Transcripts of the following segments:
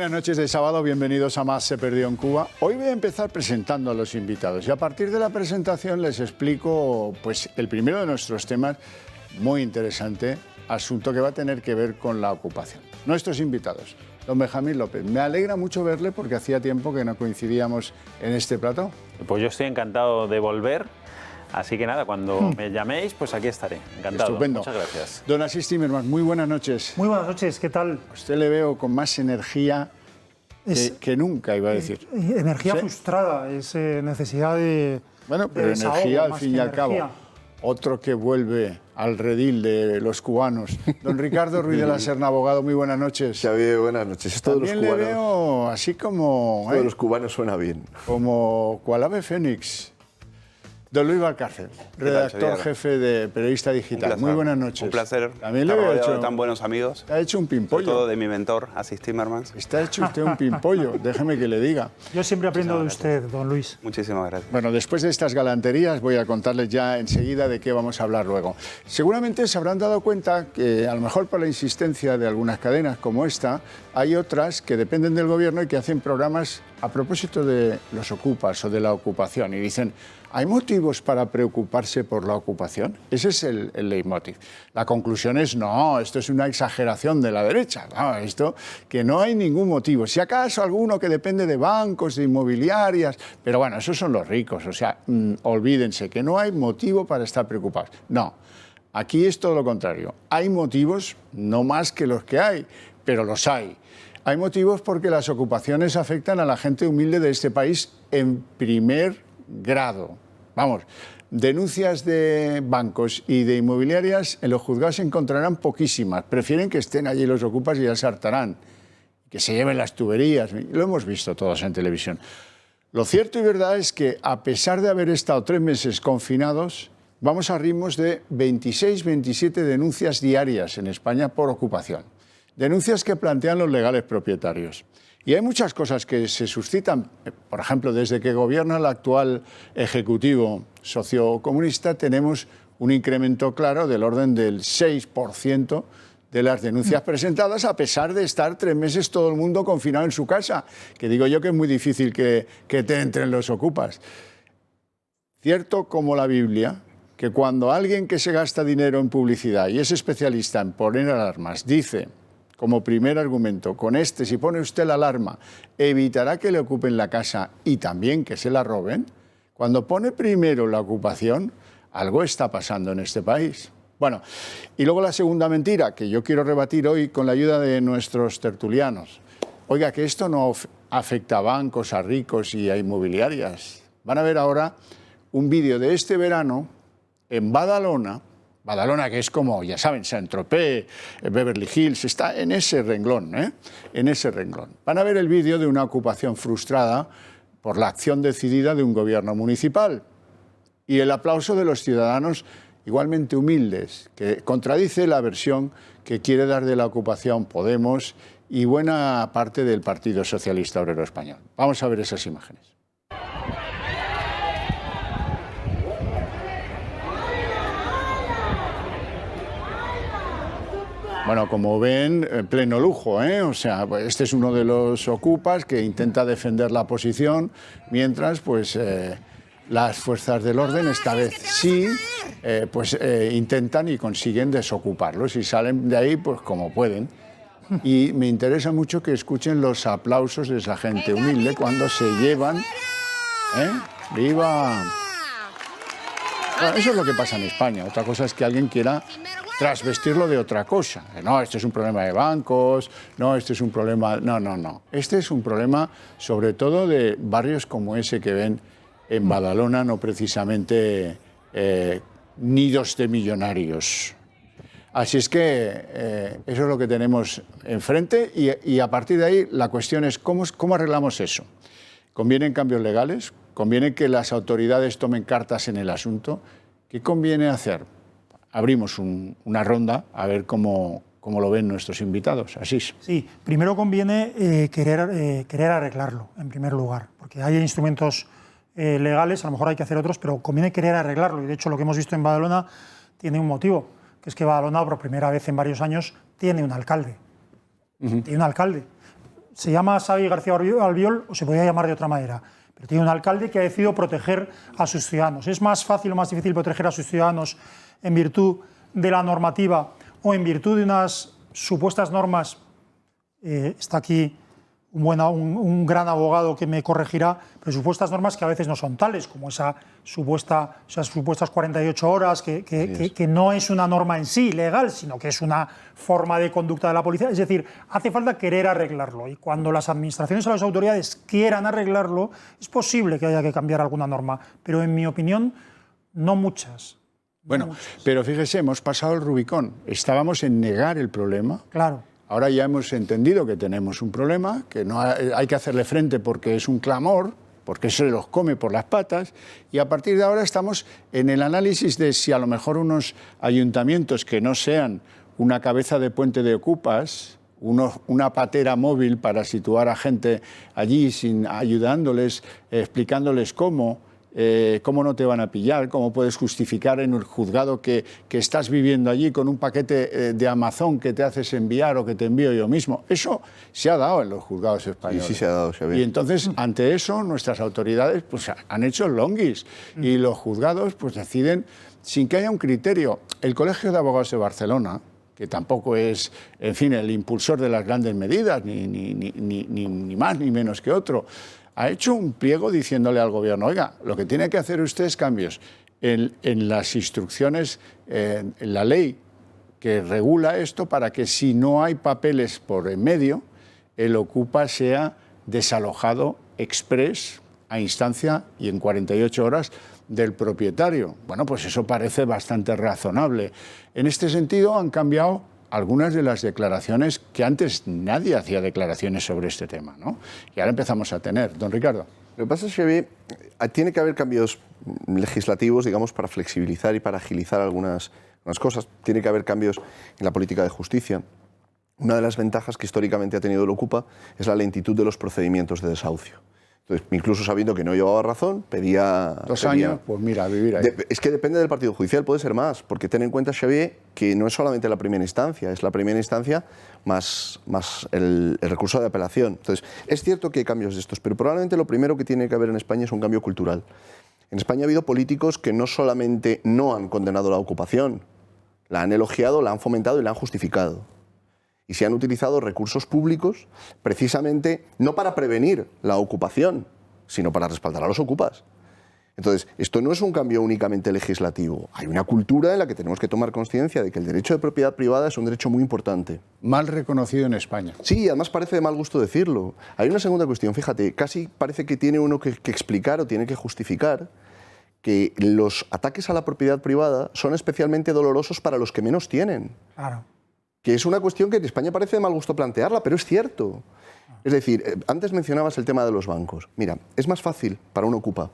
Buenas noches de sábado, bienvenidos a Más se perdió en Cuba. Hoy voy a empezar presentando a los invitados y a partir de la presentación les explico pues, el primero de nuestros temas, muy interesante, asunto que va a tener que ver con la ocupación. Nuestros invitados, don Benjamín López. Me alegra mucho verle porque hacía tiempo que no coincidíamos en este plató. Pues yo estoy encantado de volver. Así que nada, cuando me llaméis, pues aquí estaré. Encantado. Estupendo. Muchas gracias. Don Asís Zimmermann, muy buenas noches. Muy buenas noches, ¿qué tal? Usted le veo con más energía que nunca, iba a decir. Energía ¿Sí? frustrada, es necesidad de. Bueno, pero de desahogo, energía al más fin y que al cabo. energía. Otro que vuelve al redil de los cubanos. Don Ricardo Ruiz de la Serna, abogado, muy buenas noches. Xavier, buenas noches. Todos los También le cubanos, veo así como... todos los cubanos suena bien. Como cual ave fénix. Don Luis Valcárcel, redactor jefe de Periodista Digital. Muy buenas noches. Un placer. También le estar veo rodeado hecho, de tan buenos amigos. ha hecho un Sobre pimpollo. todo de mi mentor, Asís Zimmermann. Está hecho usted un pimpollo, déjeme que le diga. Yo siempre aprendo de usted, don Luis. Muchísimas gracias. Bueno, después de estas galanterías voy a contarles ya enseguida de qué vamos a hablar luego. Seguramente se habrán dado cuenta que a lo mejor por la insistencia de algunas cadenas como esta, hay otras que dependen del gobierno y que hacen programas a propósito de los ocupas o de la ocupación y dicen, ¿hay motivos para preocuparse por la ocupación? Ese es el leitmotiv. La conclusión es, no, esto es una exageración de la derecha. No, esto que no hay ningún motivo. Si acaso alguno que depende de bancos, de inmobiliarias, pero bueno, esos son los ricos. O sea, olvídense que no hay motivo para estar preocupados. No, aquí es todo lo contrario. Hay motivos, no más que los que hay, pero los hay. Hay motivos porque las ocupaciones afectan a la gente humilde de este país en primer grado. Vamos, denuncias de bancos y de inmobiliarias en los juzgados se encontrarán poquísimas. Prefieren que estén allí los ocupas y ya se hartarán, que se lleven las tuberías. Lo hemos visto todos en televisión. Lo cierto y verdad es que a pesar de haber estado 3 meses confinados, vamos a ritmos de 26, 27 denuncias diarias en España por ocupación. Denuncias que plantean los legales propietarios. Y hay muchas cosas que se suscitan. Por ejemplo, desde que gobierna el actual Ejecutivo sociocomunista tenemos un incremento claro del orden del 6% de las denuncias presentadas, a pesar de estar 3 meses todo el mundo confinado en su casa, que digo yo que es muy difícil que te entren los ocupas. Cierto como la Biblia, que cuando alguien que se gasta dinero en publicidad y es especialista en poner alarmas dice, como primer argumento, con este, si pone usted la alarma, evitará que le ocupen la casa y también que se la roben. Cuando pone primero la ocupación, algo está pasando en este país. Bueno, y luego la segunda mentira, que yo quiero rebatir hoy con la ayuda de nuestros tertulianos. Oiga, que esto no afecta a bancos, a ricos y a inmobiliarias. Van a ver ahora un vídeo de este verano en Badalona, que es como, ya saben, Saint-Tropez, Beverly Hills, está en ese renglón, ¿eh? En ese renglón. Van a ver el vídeo de una ocupación frustrada por la acción decidida de un gobierno municipal y el aplauso de los ciudadanos igualmente humildes, que contradice la versión que quiere dar de la ocupación Podemos y buena parte del Partido Socialista Obrero Español. Vamos a ver esas imágenes. Bueno, como ven, en pleno lujo, ¿eh? O sea, este es uno de los ocupas que intenta defender la posición, mientras, pues, las fuerzas del orden, esta vez sí, intentan y consiguen desocuparlos y salen de ahí, pues, como pueden. Y me interesa mucho que escuchen los aplausos de esa gente humilde cuando se llevan, ¿eh? ¡Viva! Bueno, eso es lo que pasa en España. Otra cosa es que alguien quiera trasvestirlo de otra cosa. No, esto es un problema de bancos, no, este es un problema... No. Este es un problema sobre todo de barrios como ese que ven en Badalona, no precisamente nidos de millonarios. Así es que eso es lo que tenemos enfrente y a partir de ahí la cuestión es cómo arreglamos eso. ¿Convienen cambios legales? ¿Conviene que las autoridades tomen cartas en el asunto? ¿Qué conviene hacer? Abrimos una ronda a ver cómo lo ven nuestros invitados. Asís. Sí, primero conviene querer arreglarlo, en primer lugar, porque hay instrumentos legales, a lo mejor hay que hacer otros, pero conviene querer arreglarlo. Y de hecho lo que hemos visto en Badalona tiene un motivo, que es que Badalona, por primera vez en varios años, tiene un alcalde. Tiene un alcalde. se llama Xavi García Albiol o se podría llamar de otra manera, pero tiene un alcalde que ha decidido proteger a sus ciudadanos. ¿Es más fácil o más difícil proteger a sus ciudadanos en virtud de la normativa o en virtud de unas supuestas normas? Está aquí un gran abogado que me corregirá, pero supuestas normas que a veces no son tales, como esas supuestas 48 horas, que no es una norma en sí legal, sino que es una forma de conducta de la policía. Es decir, hace falta querer arreglarlo, y cuando las administraciones o las autoridades quieran arreglarlo, es posible que haya que cambiar alguna norma, pero en mi opinión, no muchas. Bueno, pero fíjese, hemos pasado el Rubicón. Estábamos en negar el problema. Claro. Ahora ya hemos entendido que tenemos un problema, que no hay que hacerle frente porque es un clamor, porque se los come por las patas, y a partir de ahora estamos en el análisis de si a lo mejor unos ayuntamientos que no sean una cabeza de puente de ocupas, una patera móvil para situar a gente allí ayudándoles, explicándoles cómo no te van a pillar, cómo puedes justificar en el juzgado que estás viviendo allí con un paquete de Amazon que te haces enviar o que te envío yo mismo. Eso se ha dado en los juzgados españoles. Sí, se ha dado, Xavier. Y entonces, ante eso, nuestras autoridades pues, han hecho el longuis y los juzgados pues, deciden sin que haya un criterio. El Colegio de Abogados de Barcelona, que tampoco es, en fin, el impulsor de las grandes medidas, ni más ni menos que otro, ha hecho un pliego diciéndole al gobierno, oiga, lo que tiene que hacer usted es cambios en las instrucciones, en la ley que regula esto, para que si no hay papeles por en medio, el ocupa sea desalojado exprés a instancia y en 48 horas del propietario. Bueno, pues eso parece bastante razonable. En este sentido han cambiado algunas de las declaraciones que antes nadie hacía declaraciones sobre este tema, ¿no? Y ahora empezamos a tener. Don Ricardo. Lo que pasa es que tiene que haber cambios legislativos, digamos, para flexibilizar y para agilizar algunas cosas. Tiene que haber cambios en la política de justicia. Una de las ventajas que históricamente ha tenido el Ocupa es la lentitud de los procedimientos de desahucio. Entonces, incluso sabiendo que no llevaba razón, pedía... 2 años, pues mira, a vivir ahí. Es que depende del partido judicial, puede ser más, porque ten en cuenta, Xavier, que no es solamente la primera instancia, es la primera instancia más el recurso de apelación. Entonces, es cierto que hay cambios de estos, pero probablemente lo primero que tiene que haber en España es un cambio cultural. En España ha habido políticos que no solamente no han condenado la ocupación, la han elogiado, la han fomentado y la han justificado. Y se han utilizado recursos públicos precisamente no para prevenir la ocupación, sino para respaldar a los ocupas. Entonces, esto no es un cambio únicamente legislativo. Hay una cultura en la que tenemos que tomar conciencia de que el derecho de propiedad privada es un derecho muy importante. Mal reconocido en España. Sí, además parece de mal gusto decirlo. Hay una segunda cuestión, fíjate, casi parece que tiene uno que explicar o tiene que justificar que los ataques a la propiedad privada son especialmente dolorosos para los que menos tienen. Claro. Que es una cuestión que en España parece de mal gusto plantearla, pero es cierto. Es decir, antes mencionabas el tema de los bancos. Mira, es más fácil para un ocupa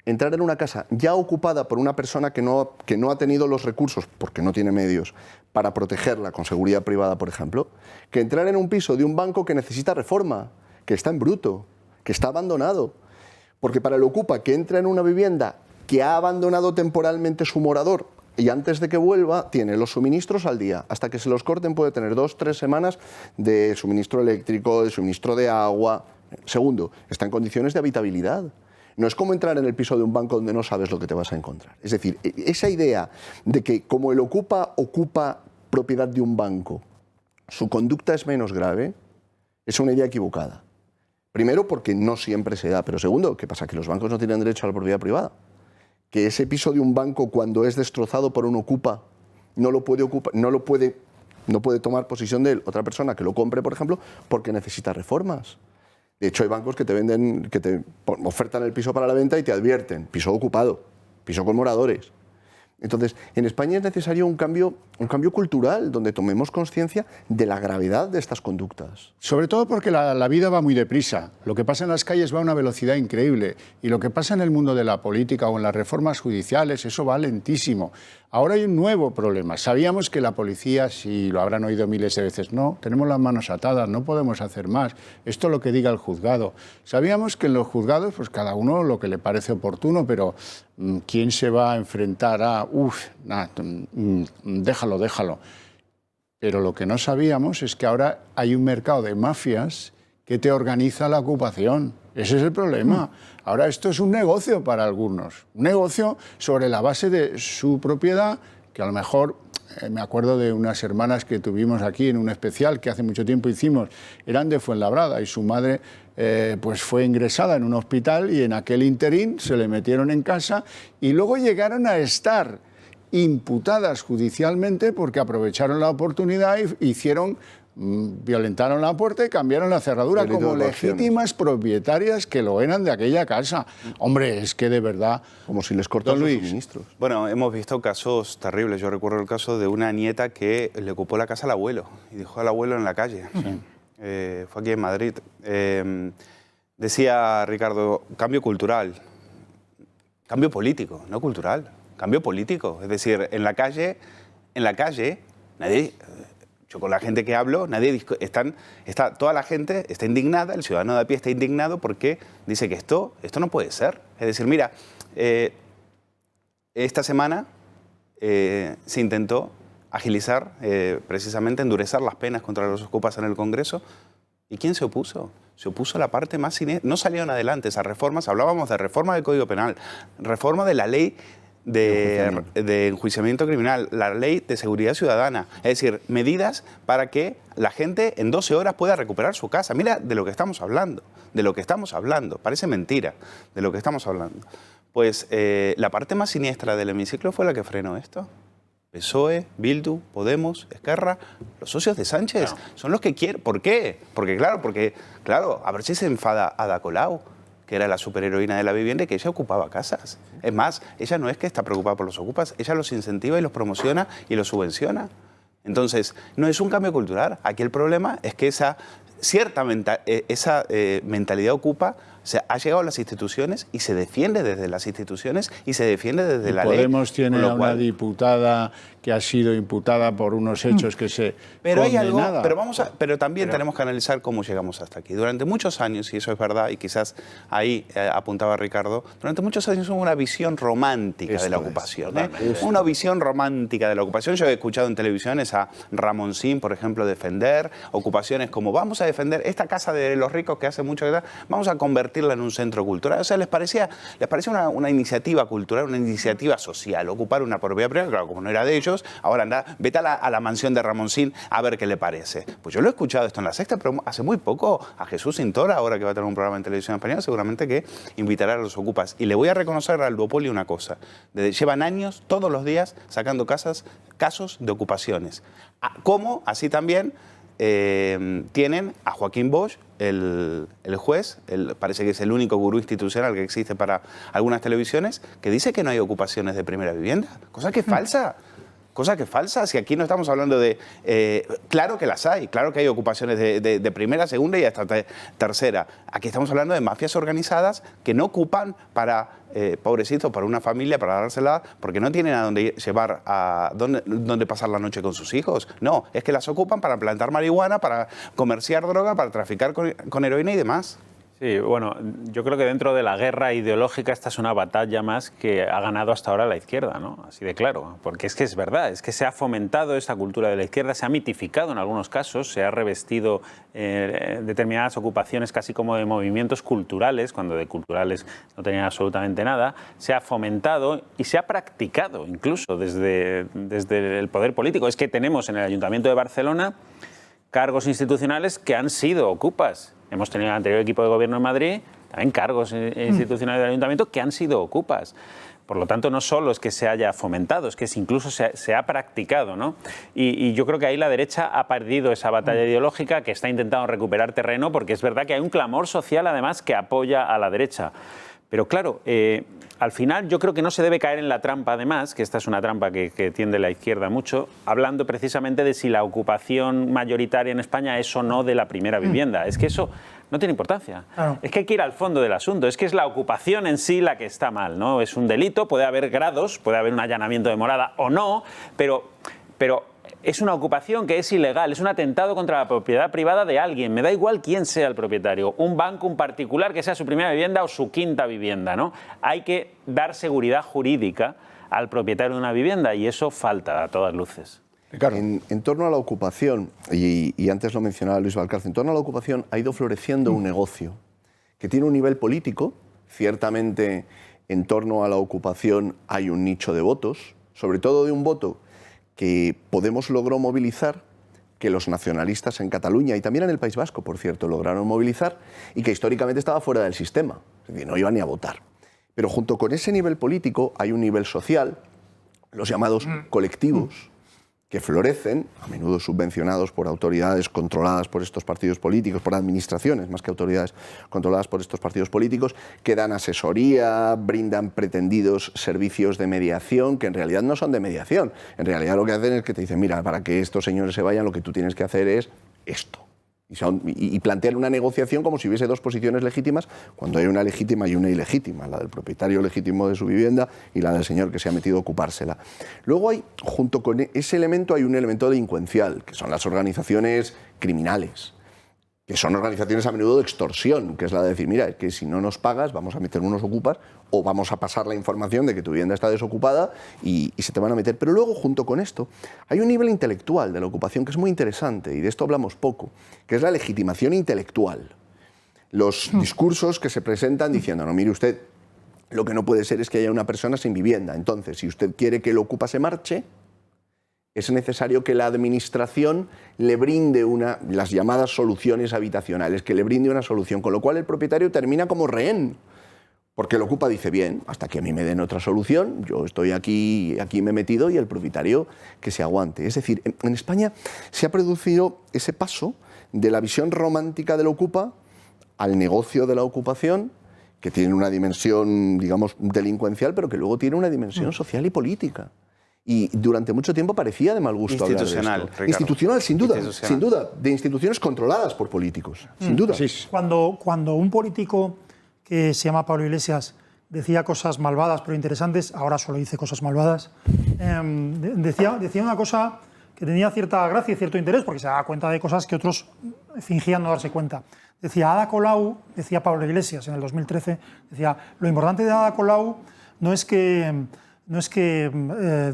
entrar en una casa ya ocupada por una persona que no ha tenido los recursos, porque no tiene medios, para protegerla con seguridad privada, por ejemplo, que entrar en un piso de un banco que necesita reforma, que está en bruto, que está abandonado. Porque para el ocupa que entra en una vivienda que ha abandonado temporalmente su morador, y antes de que vuelva, tiene los suministros al día. Hasta que se los corten puede tener 2 o 3 semanas de suministro eléctrico, de suministro de agua. Segundo, está en condiciones de habitabilidad. No es como entrar en el piso de un banco donde no sabes lo que te vas a encontrar. Es decir, esa idea de que como el ocupa propiedad de un banco, su conducta es menos grave, es una idea equivocada. Primero, porque no siempre se da. Pero segundo, ¿qué pasa? Que los bancos no tienen derecho a la propiedad privada. Que ese piso de un banco, cuando es destrozado por un ocupa, no puede tomar posesión de él otra persona que lo compre, por ejemplo, porque necesita reformas. De hecho, hay bancos que te ofertan el piso para la venta y te advierten, piso ocupado, piso con moradores. Entonces, en España es necesario un cambio cultural donde tomemos conciencia de la gravedad de estas conductas. Sobre todo porque la vida va muy deprisa. Lo que pasa en las calles va a una velocidad increíble. Y lo que pasa en el mundo de la política o en las reformas judiciales, eso va lentísimo. Ahora hay un nuevo problema. Sabíamos que la policía, si lo habrán oído miles de veces, no, tenemos las manos atadas, no podemos hacer más. Esto es lo que diga el juzgado. Sabíamos que en los juzgados, pues cada uno lo que le parece oportuno, pero ¿quién se va a enfrentar a, déjalo? Pero lo que no sabíamos es que ahora hay un mercado de mafias que te organiza la ocupación. Ese es el problema. Ahora esto es un negocio para algunos, un negocio sobre la base de su propiedad, que a lo mejor, me acuerdo de unas hermanas que tuvimos aquí en un especial que hace mucho tiempo hicimos, eran de Fuenlabrada y su madre pues fue ingresada en un hospital y en aquel interín se le metieron en casa y luego llegaron a estar imputadas judicialmente porque aprovecharon la oportunidad e hicieron... violentaron la puerta y cambiaron la cerradura como legítimas propietarias que lo eran de aquella casa. Hombre, es que de verdad... Como si les cortan los suministros. Bueno, hemos visto casos terribles. Yo recuerdo el caso de una nieta que le ocupó la casa al abuelo y dejó al abuelo en la calle. Sí. Fue aquí en Madrid. Decía Ricardo, cambio cultural, cambio político, no cultural, cambio político. Es decir, en la calle nadie... Yo con la gente que hablo, toda la gente está indignada, el ciudadano de a pie está indignado porque dice que esto no puede ser. Es decir, mira, esta semana se intentó agilizar, precisamente endurecer las penas contra los ocupas en el Congreso. ¿Y quién se opuso? Se opuso la parte más siniestra. No salieron adelante esas reformas. Hablábamos de reforma del Código Penal, reforma de la ley de enjuiciamiento criminal, la ley de seguridad ciudadana, es decir, medidas para que la gente en 12 horas pueda recuperar su casa. Mira de lo que estamos hablando, parece mentira de lo que estamos hablando. Pues la parte más siniestra del hemiciclo fue la que frenó esto. PSOE, Bildu, Podemos, Esquerra, los socios de Sánchez son los que quieren. ¿Por qué? Porque claro, a ver si se enfada Ada Colau, que era la superheroína de la vivienda y que ella ocupaba casas. Es más, ella no es que está preocupada por los ocupas, ella los incentiva y los promociona y los subvenciona. Entonces, no es un cambio cultural. Aquí el problema es que esa mentalidad ocupa ha llegado a las instituciones y se defiende desde las instituciones y se defiende desde la ley. Podemos tiene a una diputada que ha sido imputada por unos hechos que se pero hay algo, condenada. pero también tenemos que analizar cómo llegamos hasta aquí. Durante muchos años, y eso es verdad, y quizás ahí apuntaba Ricardo, durante muchos años hubo una visión romántica de la ocupación. Una visión romántica de la ocupación. Yo he escuchado en televisiones a Ramoncín, por ejemplo, defender ocupaciones como vamos a defender esta casa de los ricos que hace mucho que vamos a convertirla en un centro cultural. O sea, les parecía una iniciativa cultural, una iniciativa social, ocupar una propiedad privada, claro, como no era de ellos, ahora vete a la mansión de Ramoncín a ver qué le parece. Pues yo lo he escuchado esto en La Sexta, pero hace muy poco a Jesús Cintora, ahora que va a tener un programa en televisión española, seguramente que invitará a los ocupas. Y le voy a reconocer al Duopolio una cosa. Llevan años, todos los días, sacando casos de ocupaciones. Como así también tienen a Joaquín Bosch, el juez, parece que es el único gurú institucional que existe para algunas televisiones, que dice que no hay ocupaciones de primera vivienda, cosa que es falsa. Cosa que es falsa, si aquí no estamos hablando de... claro que las hay, claro que hay ocupaciones de primera, segunda y hasta tercera. Aquí estamos hablando de mafias organizadas que no ocupan para, pobrecitos, para una familia, para dársela, porque no tienen a dónde llevar, a dónde pasar la noche con sus hijos. No, es que las ocupan para plantar marihuana, para comerciar droga, para traficar con heroína y demás. Sí, bueno, yo creo que dentro de la guerra ideológica esta es una batalla más que ha ganado hasta ahora la izquierda, ¿no? Así de claro, porque es que es verdad, es que se ha fomentado esta cultura de la izquierda, se ha mitificado en algunos casos, se ha revestido determinadas ocupaciones casi como de movimientos culturales, cuando de culturales no tenían absolutamente nada, se ha fomentado y se ha practicado incluso desde el poder político. Es que tenemos en el Ayuntamiento de Barcelona cargos institucionales que han sido ocupas. Hemos tenido el anterior equipo de gobierno en Madrid, también cargos institucionales del ayuntamiento que han sido ocupas. Por lo tanto, no solo es que se haya fomentado, es que incluso se ha practicado, ¿no? Y yo creo que ahí la derecha ha perdido esa batalla ideológica, que está intentando recuperar terreno, porque es verdad que hay un clamor social, además, que apoya a la derecha. Pero claro, al final yo creo que no se debe caer en la trampa, además, que esta es una trampa que tiende la izquierda mucho, hablando precisamente de si la ocupación mayoritaria en España es o no de la primera vivienda. Es que eso no tiene importancia. Claro. Es que hay que ir al fondo del asunto. Es que es la ocupación en sí la que está mal, ¿no? Es un delito, puede haber grados, puede haber un allanamiento de morada o no, pero es una ocupación que es ilegal, es un atentado contra la propiedad privada de alguien. Me da igual quién sea el propietario, un banco, un particular, que sea su primera vivienda o su quinta vivienda, ¿no? Hay que dar seguridad jurídica al propietario de una vivienda y eso falta a todas luces. Ricardo. En torno a la ocupación, y antes lo mencionaba Luis Valcarce, en torno a la ocupación ha ido floreciendo un negocio que tiene un nivel político. Ciertamente, en torno a la ocupación hay un nicho de votos, sobre todo de un voto que Podemos logró movilizar, que los nacionalistas en Cataluña y también en el País Vasco, por cierto, lograron movilizar, y que históricamente estaba fuera del sistema, es decir, no iban ni a votar. Pero junto con ese nivel político hay un nivel social, los llamados colectivos, que florecen, a menudo subvencionados por autoridades controladas por estos partidos políticos, por administraciones más que autoridades controladas por estos partidos políticos, que dan asesoría, brindan pretendidos servicios de mediación, que en realidad no son de mediación. En realidad lo que hacen es que te dicen, mira, para que estos señores se vayan, lo que tú tienes que hacer es esto. Y plantean una negociación como si hubiese dos posiciones legítimas, cuando hay una legítima y una ilegítima, la del propietario legítimo de su vivienda y la del señor que se ha metido a ocupársela. Luego hay, junto con ese elemento, hay un elemento delincuencial, que son las organizaciones criminales, que son organizaciones a menudo de extorsión, que es la de decir, mira, es que si no nos pagas vamos a meter unos ocupas o vamos a pasar la información de que tu vivienda está desocupada y se te van a meter. Pero luego, junto con esto, hay un nivel intelectual de la ocupación que es muy interesante y de esto hablamos poco, que es la legitimación intelectual. Los discursos que se presentan diciendo, no, mire usted, lo que no puede ser es que haya una persona sin vivienda. Entonces, si usted quiere que el ocupa se marche, es necesario que la administración le brinde las llamadas soluciones habitacionales, que le brinde una solución, con lo cual el propietario termina como rehén, porque el ocupa dice, bien, hasta que a mí me den otra solución, yo estoy aquí me he metido y el propietario que se aguante. Es decir, en España se ha producido ese paso de la visión romántica del ocupa al negocio de la ocupación, que tiene una dimensión, digamos, delincuencial, pero que luego tiene una dimensión social y política. Y durante mucho tiempo parecía de mal gusto hablar de esto. Ricardo. Institucional, sin duda, sin duda, de instituciones controladas por políticos, sin duda. Sí. Cuando un político que se llama Pablo Iglesias decía cosas malvadas pero interesantes, ahora solo dice cosas malvadas, decía una cosa que tenía cierta gracia y cierto interés, porque se daba cuenta de cosas que otros fingían no darse cuenta. Decía, Ada Colau, decía Pablo Iglesias en el 2013, decía, lo importante de Ada Colau no es que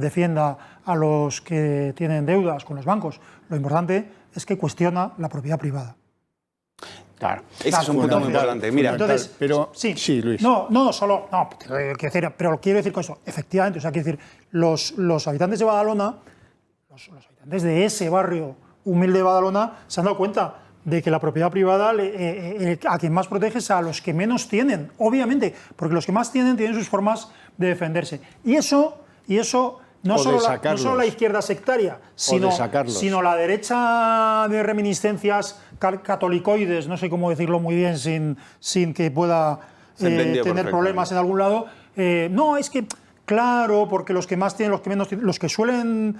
defienda a los que tienen deudas con los bancos, lo importante es que cuestiona la propiedad privada. Claro, ese es un punto muy importante. Mira, entonces, pero sí, Luis. No, pero quiero decir con eso, efectivamente, o sea, quiero decir, los habitantes de Badalona, los habitantes de ese barrio humilde de Badalona, se han dado cuenta de que la propiedad privada a quien más protege es a los que menos tienen, obviamente, porque los que más tienen sus formas de defenderse. Y eso no solo la izquierda sectaria, sino la derecha de reminiscencias catolicoides, no sé cómo decirlo muy bien sin que pueda tener problemas en algún lado. No, es que, claro, porque los que más tienen, los que menos tienen, los que suelen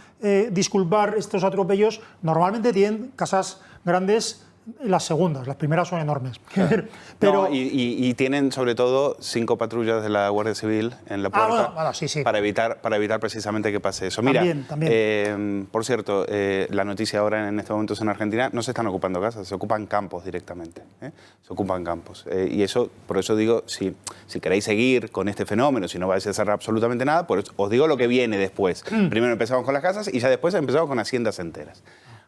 disculpar estos atropellos, normalmente tienen casas grandes. Las segundas, las primeras son enormes. Claro. Pero, y tienen sobre todo 5 patrullas de la Guardia Civil en la puerta sí. para evitar precisamente que pase eso. Mira, también. Por cierto, la noticia ahora en estos momentos en Argentina, no se están ocupando casas, se ocupan campos directamente. Se ocupan campos. Y eso, por eso digo, si queréis seguir con este fenómeno, si no vais a hacer absolutamente nada, pues os digo lo que viene después. Primero empezamos con las casas y ya después empezamos con haciendas enteras.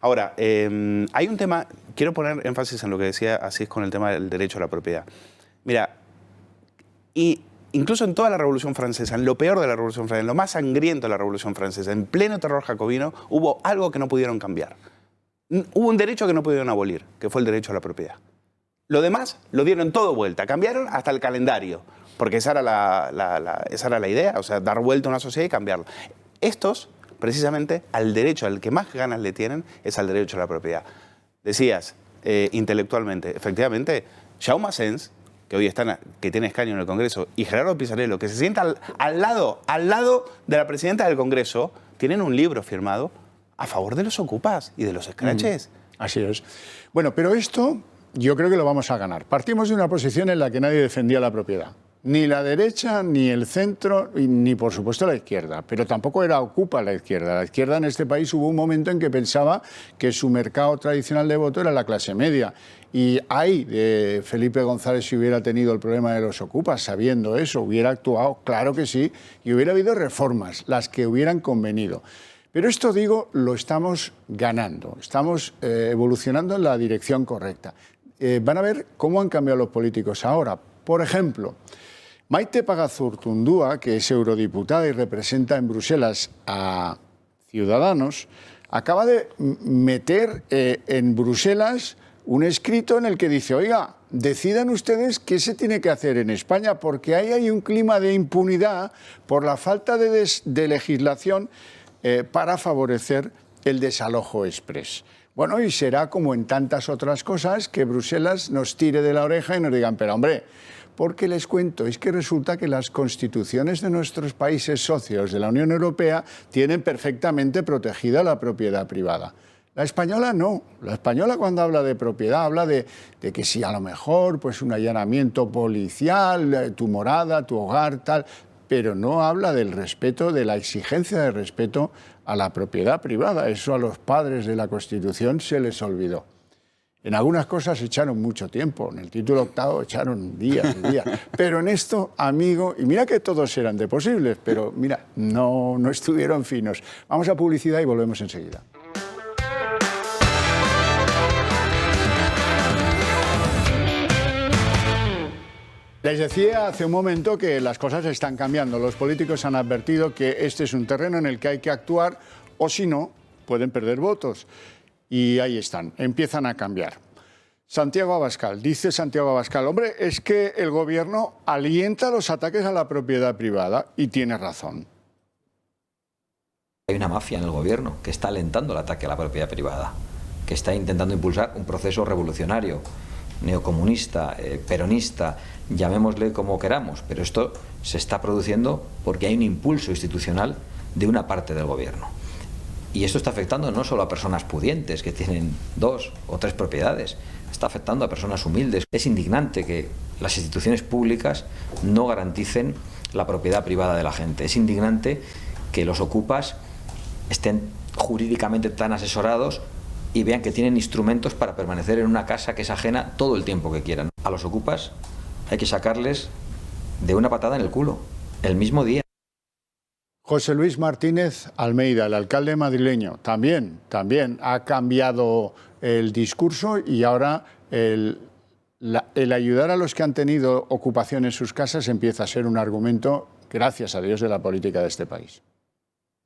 Ahora, hay un tema, quiero poner énfasis en lo que decía Asís con el tema del derecho a la propiedad. Mira, y incluso en toda la Revolución Francesa, en lo peor de la Revolución Francesa, en lo más sangriento de la Revolución Francesa, en pleno terror jacobino, hubo algo que no pudieron cambiar. Hubo un derecho que no pudieron abolir, que fue el derecho a la propiedad. Lo demás lo dieron todo vuelta, cambiaron hasta el calendario, porque esa era la idea, o sea, dar vuelta a una sociedad y cambiarla. Estos, precisamente, al derecho al que más ganas le tienen es al derecho a la propiedad. Decías, intelectualmente, efectivamente, Jaume Sens, que hoy que tiene escaño en el Congreso, y Gerardo Pisarello, que se sienta al lado de la presidenta del Congreso, tienen un libro firmado a favor de los ocupas y de los escraches. Así es. Bueno, pero esto yo creo que lo vamos a ganar. Partimos de una posición en la que nadie defendía la propiedad. Ni la derecha, ni el centro, ni por supuesto la izquierda. Pero tampoco era ocupa la izquierda. La izquierda en este país hubo un momento en que pensaba que su mercado tradicional de voto era la clase media. Y ahí Felipe González, si hubiera tenido el problema de los ocupas, sabiendo eso, hubiera actuado, claro que sí, y hubiera habido reformas, las que hubieran convenido. Pero esto, digo, lo estamos ganando, estamos evolucionando en la dirección correcta. Van a ver cómo han cambiado los políticos ahora. Por ejemplo, Maite Pagazaurtundúa, que es eurodiputada y representa en Bruselas a Ciudadanos, acaba de meter en Bruselas un escrito en el que dice, oiga, decidan ustedes qué se tiene que hacer en España, porque ahí hay un clima de impunidad por la falta de legislación para favorecer el desalojo exprés. Bueno, y será como en tantas otras cosas que Bruselas nos tire de la oreja y nos digan, pero hombre, porque les cuento, es que resulta que las constituciones de nuestros países socios de la Unión Europea tienen perfectamente protegida la propiedad privada. La española no. La española, cuando habla de propiedad, habla de que si a lo mejor pues un allanamiento policial, tu morada, tu hogar, tal, pero no habla del respeto, de la exigencia de respeto a la propiedad privada. Eso a los padres de la Constitución se les olvidó. En algunas cosas echaron mucho tiempo, en el título octavo echaron días y días, pero en esto, amigo, y mira que todos eran de posibles, pero mira, no estuvieron finos. Vamos a publicidad y volvemos enseguida. Les decía hace un momento que las cosas están cambiando. Los políticos han advertido que este es un terreno en el que hay que actuar o si no, pueden perder votos. Y ahí están, empiezan a cambiar. Santiago Abascal, dice Santiago Abascal, hombre, es que el gobierno alienta los ataques a la propiedad privada y tiene razón. Hay una mafia en el gobierno que está alentando el ataque a la propiedad privada, que está intentando impulsar un proceso revolucionario, neocomunista, peronista, llamémosle como queramos, pero esto se está produciendo porque hay un impulso institucional de una parte del gobierno. Y esto está afectando no solo a personas pudientes que tienen 2 o 3 propiedades, está afectando a personas humildes. Es indignante que las instituciones públicas no garanticen la propiedad privada de la gente. Es indignante que los ocupas estén jurídicamente tan asesorados y vean que tienen instrumentos para permanecer en una casa que es ajena todo el tiempo que quieran. A los ocupas hay que sacarles de una patada en el culo, el mismo día. José Luis Martínez Almeida, el alcalde madrileño, también ha cambiado el discurso y ahora el ayudar a los que han tenido ocupación en sus casas empieza a ser un argumento, gracias a Dios, de la política de este país.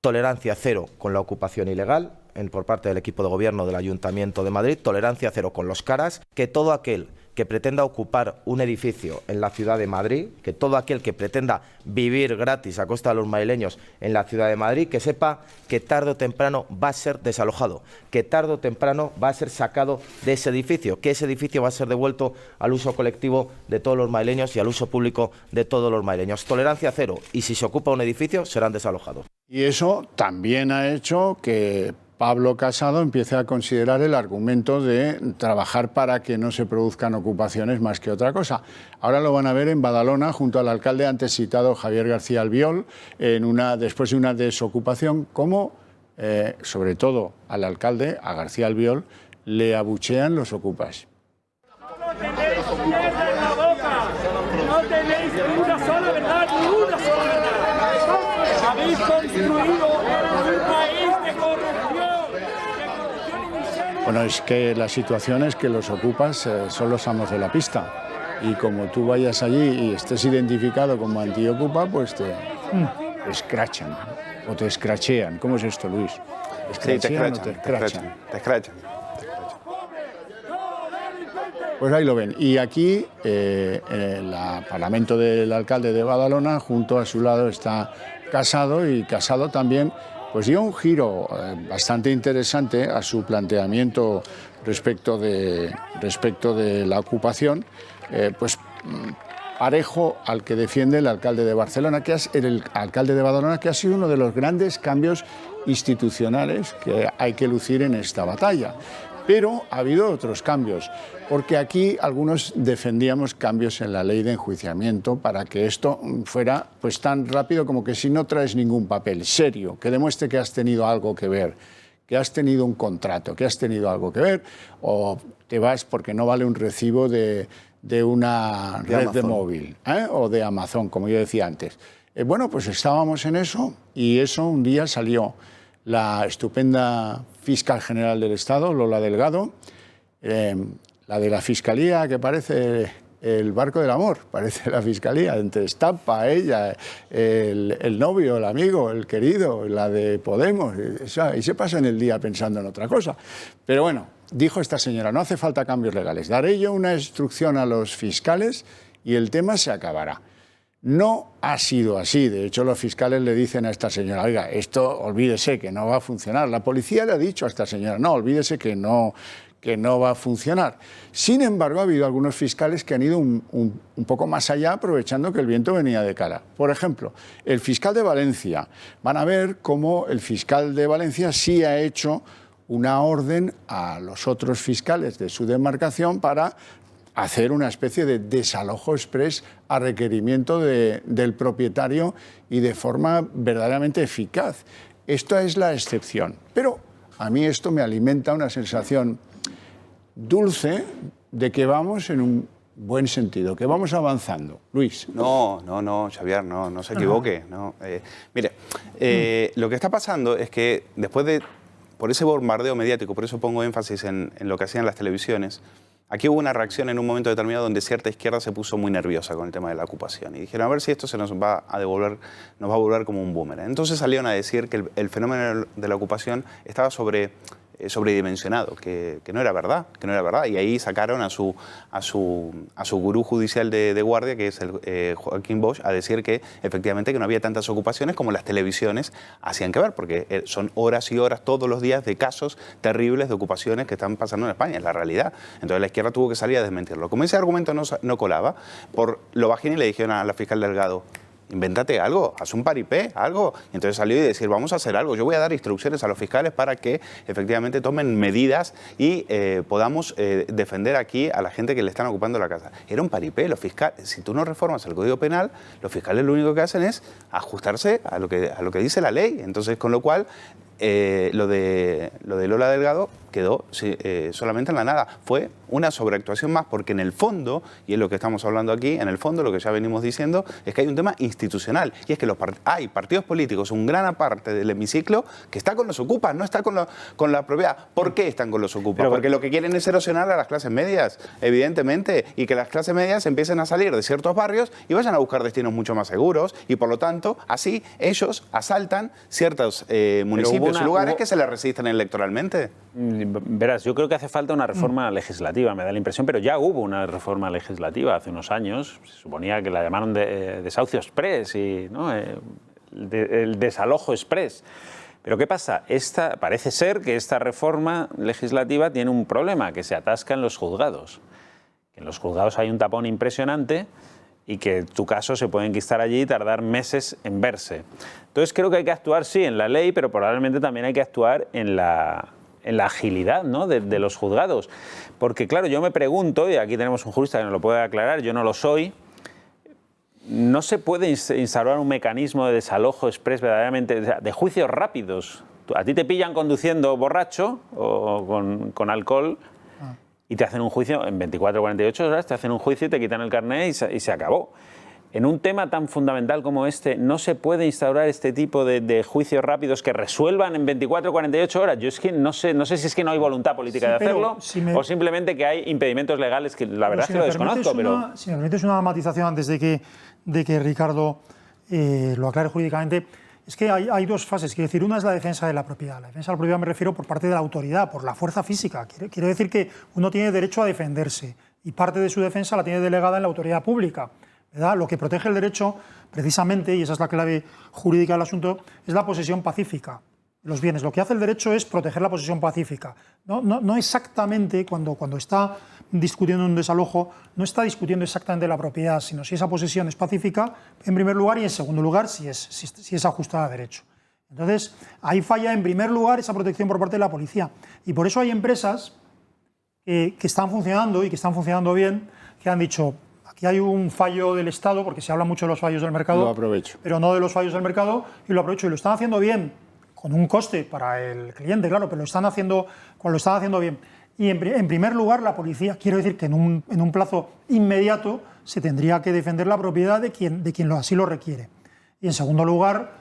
Tolerancia cero con la ocupación ilegal por parte del equipo de gobierno del Ayuntamiento de Madrid, tolerancia cero con los caras, que todo aquel que pretenda ocupar un edificio en la ciudad de Madrid, que todo aquel que pretenda vivir gratis a costa de los madrileños en la ciudad de Madrid, que sepa que tarde o temprano va a ser desalojado, que tarde o temprano va a ser sacado de ese edificio, que ese edificio va a ser devuelto al uso colectivo de todos los madrileños y al uso público de todos los madrileños. Tolerancia cero, y si se ocupa un edificio serán desalojados. Y eso también ha hecho que Pablo Casado empiece a considerar el argumento de trabajar para que no se produzcan ocupaciones más que otra cosa. Ahora lo van a ver en Badalona, junto al alcalde antes citado Javier García Albiol, después de una desocupación, cómo, sobre todo al alcalde, a García Albiol, le abuchean los ocupas. No tenéis mierda en la boca, no tenéis ni una sola verdad, ni una sola verdad. Habéis construido un país de corrupción. Bueno, es que la situación es que los ocupas son los amos de la pista. Y como tú vayas allí y estés identificado como antiocupa, pues te escrachan o te escrachean. ¿Cómo es esto, Luis? Sí, te escrachan. Pues ahí lo ven. Y aquí, en el Parlamento del alcalde de Badalona, junto a su lado está Casado, y Casado también pues dio un giro bastante interesante a su planteamiento respecto de la ocupación, pues parejo al que defiende el alcalde de Barcelona, el alcalde de Badalona, que ha sido uno de los grandes cambios institucionales que hay que lucir en esta batalla. Pero ha habido otros cambios, porque aquí algunos defendíamos cambios en la ley de enjuiciamiento para que esto fuera pues tan rápido como que si no traes ningún papel serio, que demuestre que has tenido algo que ver, que has tenido un contrato, que has tenido algo que ver, o te vas porque no vale un recibo de una red de móvil, o de Amazon, como yo decía antes. Bueno, pues estábamos en eso y eso un día salió la estupenda fiscal general del Estado, Lola Delgado, la de la Fiscalía, que parece el barco del amor, parece la Fiscalía, entre Estampa, ella, el novio, el amigo, el querido, la de Podemos, y se pasan el día pensando en otra cosa. Pero bueno, dijo esta señora, no hace falta cambios legales, daré yo una instrucción a los fiscales y el tema se acabará. No ha sido así. De hecho, los fiscales le dicen a esta señora, oiga, esto olvídese que no va a funcionar. La policía le ha dicho a esta señora, no, olvídese que no va a funcionar. Sin embargo, ha habido algunos fiscales que han ido un poco más allá, aprovechando que el viento venía de cara. Por ejemplo, el fiscal de Valencia. Van a ver cómo el fiscal de Valencia sí ha hecho una orden a los otros fiscales de su demarcación para hacer una especie de desalojo exprés a requerimiento del propietario y de forma verdaderamente eficaz. Esta es la excepción. Pero a mí esto me alimenta una sensación dulce de que vamos en un buen sentido, que vamos avanzando. Luis. No, Xavier, no se equivoque. No. Mire, lo que está pasando es que después por ese bombardeo mediático, por eso pongo énfasis en lo que hacían las televisiones, aquí hubo una reacción en un momento determinado donde cierta izquierda se puso muy nerviosa con el tema de la ocupación y dijeron a ver si esto se nos va a volver como un boomerang. Entonces salieron a decir que el fenómeno de la ocupación estaba sobredimensionado, que no era verdad, y ahí sacaron a su gurú judicial de guardia, que es el Joaquín Bosch, a decir que efectivamente que no había tantas ocupaciones como las televisiones hacían que ver, porque son horas y horas todos los días de casos terribles de ocupaciones que están pasando en España, es la realidad. Entonces la izquierda tuvo que salir a desmentirlo. Como ese argumento no colaba, por lo bajín le dijeron a la fiscal Delgado, invéntate algo, haz un paripé, algo. Y entonces salió y decir, vamos a hacer algo. Yo voy a dar instrucciones a los fiscales para que efectivamente tomen medidas y podamos defender aquí a la gente que le están ocupando la casa. Era un paripé. Los fiscales, si tú no reformas el Código Penal, los fiscales lo único que hacen es ajustarse a lo que dice la ley. Entonces, con lo cual, lo de Lola Delgado quedó solamente en la nada. Fue una sobreactuación más, porque en el fondo, y es lo que estamos hablando aquí, en el fondo lo que ya venimos diciendo es que hay un tema institucional, y es que hay partidos políticos, una gran parte del hemiciclo, que está con los ocupas, no está con la propiedad. ¿Por qué están con los ocupas? Porque lo que quieren es erosionar a las clases medias, evidentemente, y que las clases medias empiecen a salir de ciertos barrios y vayan a buscar destinos mucho más seguros, y por lo tanto, así ellos asaltan ciertos municipios y lugares que se les resisten electoralmente. Verás, yo creo que hace falta una reforma legislativa, me da la impresión, pero ya hubo una reforma legislativa hace unos años, se suponía que la llamaron desahucio exprés, y, ¿no? el desalojo exprés. Pero ¿qué pasa? Parece ser que esta reforma legislativa tiene un problema, que se atasca en los juzgados. En los juzgados hay un tapón impresionante y que tu caso se puede enquistar allí y tardar meses en verse. Entonces creo que hay que actuar, sí, en la ley, pero probablemente también hay que actuar en la agilidad, ¿no? de los juzgados. Porque claro, yo me pregunto, y aquí tenemos un jurista que nos lo puede aclarar, yo no lo soy, ¿no se puede instaurar un mecanismo de desalojo exprés verdaderamente, de juicios rápidos? A ti te pillan conduciendo borracho o con alcohol y te hacen un juicio en 24 o 48 horas, te hacen un juicio y te quitan el carnet y se acabó. En un tema tan fundamental como este, ¿no se puede instaurar este tipo de juicios rápidos que resuelvan en 24 o 48 horas? Yo es que no sé si es que no hay voluntad política de hacerlo, o simplemente que hay impedimentos legales, que la verdad es que lo desconozco. Si me permites una matización antes de que Ricardo lo aclare jurídicamente, es que hay dos fases. Quiero decir, una es la defensa de la propiedad. La defensa de la propiedad me refiero por parte de la autoridad, por la fuerza física. Quiero decir que uno tiene derecho a defenderse y parte de su defensa la tiene delegada en la autoridad pública, ¿verdad? Lo que protege el derecho, precisamente, y esa es la clave jurídica del asunto, es la posesión pacífica de los bienes. Lo que hace el derecho es proteger la posesión pacífica. No exactamente, cuando está discutiendo un desalojo, no está discutiendo exactamente la propiedad, sino si esa posesión es pacífica, en primer lugar, y en segundo lugar, si es ajustada a derecho. Entonces, ahí falla, en primer lugar, esa protección por parte de la policía. Y por eso hay empresas que están funcionando y que están funcionando bien, que han dicho, aquí hay un fallo del Estado, porque se habla mucho de los fallos del mercado, lo aprovecho, pero no de los fallos del mercado, y lo aprovecho. Y lo están haciendo bien, con un coste para el cliente, claro, pero lo están haciendo bien. Y en primer lugar, la policía, quiero decir que en un plazo inmediato se tendría que defender la propiedad de quien así lo requiere. Y en segundo lugar,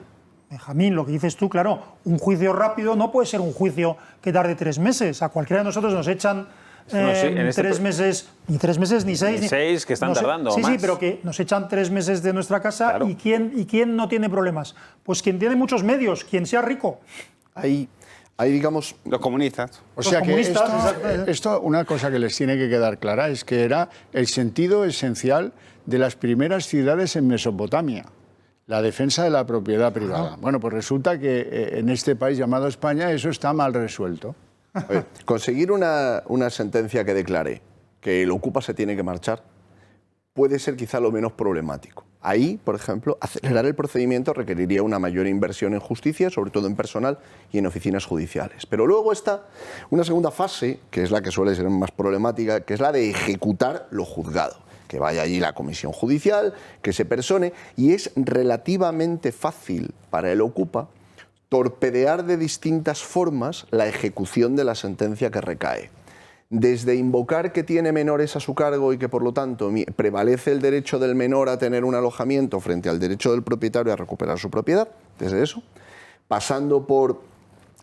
Benjamín, lo que dices tú, claro, un juicio rápido no puede ser un juicio que tarde 3 meses. A cualquiera de nosotros nos echan en 3 meses, ni 3 meses ni 6. Ni 6, que están tardando. Sí, más. sí, pero que nos echan 3 meses de nuestra casa. Claro. ¿Y quién no tiene problemas? Pues quien tiene muchos medios, quien sea rico. Ahí digamos... Los comunistas. O sea que comunistas, esto, una cosa que les tiene que quedar clara es que era el sentido esencial de las primeras ciudades en Mesopotamia, la defensa de la propiedad privada. Bueno, pues resulta que en este país llamado España eso está mal resuelto. Oye, conseguir una sentencia que declare que el ocupa se tiene que marchar puede ser quizá lo menos problemático. Ahí, por ejemplo, acelerar el procedimiento requeriría una mayor inversión en justicia, sobre todo en personal y en oficinas judiciales. Pero luego está una segunda fase, que es la que suele ser más problemática, que es la de ejecutar lo juzgado. Que vaya allí la comisión judicial, que se persone, y es relativamente fácil para el ocupa torpedear de distintas formas la ejecución de la sentencia que recae. Desde invocar que tiene menores a su cargo y que por lo tanto prevalece el derecho del menor a tener un alojamiento frente al derecho del propietario a recuperar su propiedad, desde eso, pasando por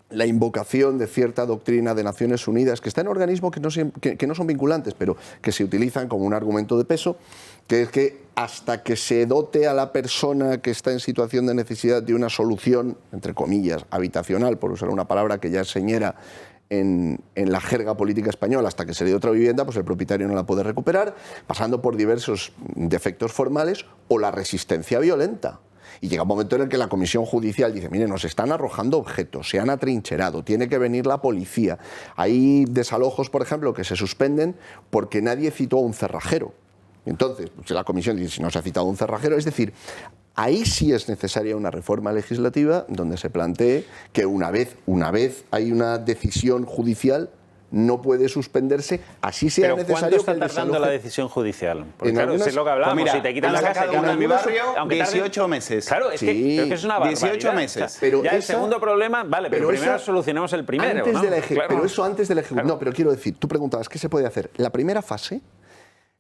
la invocación de cierta doctrina de Naciones Unidas, que está en organismos que no son vinculantes, pero que se utilizan como un argumento de peso, que es que hasta que se dote a la persona que está en situación de necesidad de una solución, entre comillas, habitacional, por usar una palabra que ya es señera en la jerga política española, hasta que se le dé otra vivienda, pues el propietario no la puede recuperar, pasando por diversos defectos formales o la resistencia violenta. Y llega un momento en el que la comisión judicial dice, mire, nos están arrojando objetos, se han atrincherado, tiene que venir la policía. Hay desalojos, por ejemplo, que se suspenden porque nadie citó a un cerrajero. Entonces, pues la comisión dice, si no se ha citado a un cerrajero, es decir, ahí sí es necesaria una reforma legislativa donde se plantee que una vez hay una decisión judicial, no puede suspenderse, así sea ¿Pero necesario cuánto está tardando la decisión judicial? Porque en claro, algunas... es lo que hablábamos, Pues mira, si te quitan la casa... en mi barrio, aunque 18 meses. Claro, es, Sí, que es una barbaridad. 18 meses. O sea, Pero ya el esa- segundo problema, vale, pero primero solucionamos el primero, antes ¿no? de la Claro. Pero eso antes de la ejecución. Claro. No, pero quiero decir, tú preguntabas, ¿qué se puede hacer? La primera fase,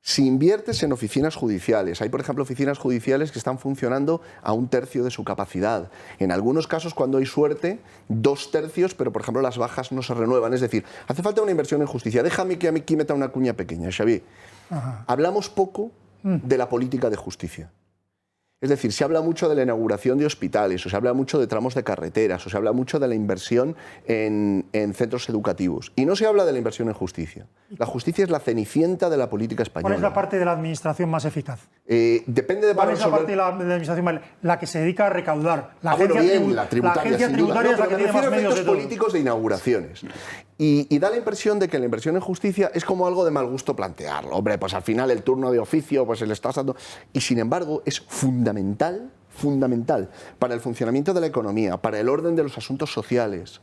si inviertes en oficinas judiciales, hay por ejemplo oficinas judiciales que están funcionando a 1/3 de su capacidad. En algunos casos, cuando hay suerte, 2/3, pero por ejemplo las bajas no se renuevan. Es decir, hace falta una inversión en justicia. Déjame que aquí meta una cuña pequeña, Xavier. Hablamos poco de la política de justicia. Es decir, se habla mucho de la inauguración de hospitales, o se habla mucho de tramos de carreteras, o se habla mucho de la inversión en centros educativos. Y no se habla de la inversión en justicia. La justicia es la cenicienta de la política española. ¿Cuál es la parte de la administración más eficaz? Depende de... ¿Cuál es la parte de la administración la que se dedica a recaudar? La bueno, agencia, bien, la tributaria, agencia sin duda. tributaria No, es la pero que me tiene más refiero a medios de efectos todo. políticos de inauguraciones. Y da la impresión de que la inversión en justicia es como algo de mal gusto plantearlo. Hombre, pues al final el turno de oficio pues se le está dando... Y sin embargo es fundamental para el funcionamiento de la economía, para el orden de los asuntos sociales.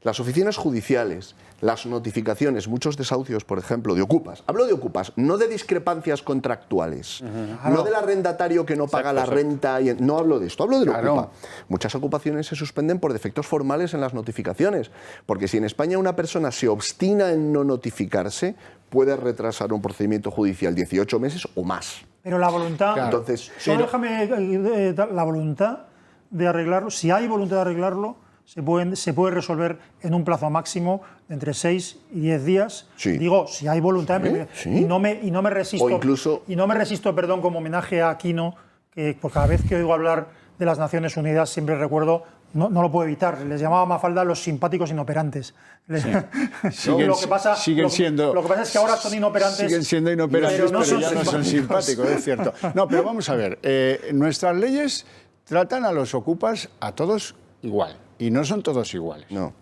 Las oficinas judiciales, las notificaciones, muchos desahucios, por ejemplo, de ocupas. Hablo de ocupas, no de discrepancias contractuales, no del arrendatario que no paga la renta. No hablo de esto, hablo del ocupa. Muchas ocupaciones se suspenden por defectos formales en las notificaciones, porque si en España una persona se obstina en no notificarse, puede retrasar un procedimiento judicial 18 meses o más. Pero la voluntad... Claro. Entonces, solo déjame la voluntad de arreglarlo. Si hay voluntad de arreglarlo, se puede resolver en un plazo máximo de entre 6 y 10 días. Sí. Digo, si hay voluntad. Sí. Y no me resisto. O incluso... Y no me resisto, perdón, como homenaje a Aquino, que por cada vez que oigo hablar de las Naciones Unidas siempre recuerdo, no lo puedo evitar, les llamaba Mafalda los simpáticos inoperantes. Siguen siendo... Lo que pasa es que ahora son inoperantes. Siguen siendo inoperantes, pero, ya no son simpáticos. simpáticos, es cierto. No, pero vamos a ver, nuestras leyes tratan a los ocupas a todos igual, y no son todos iguales. No.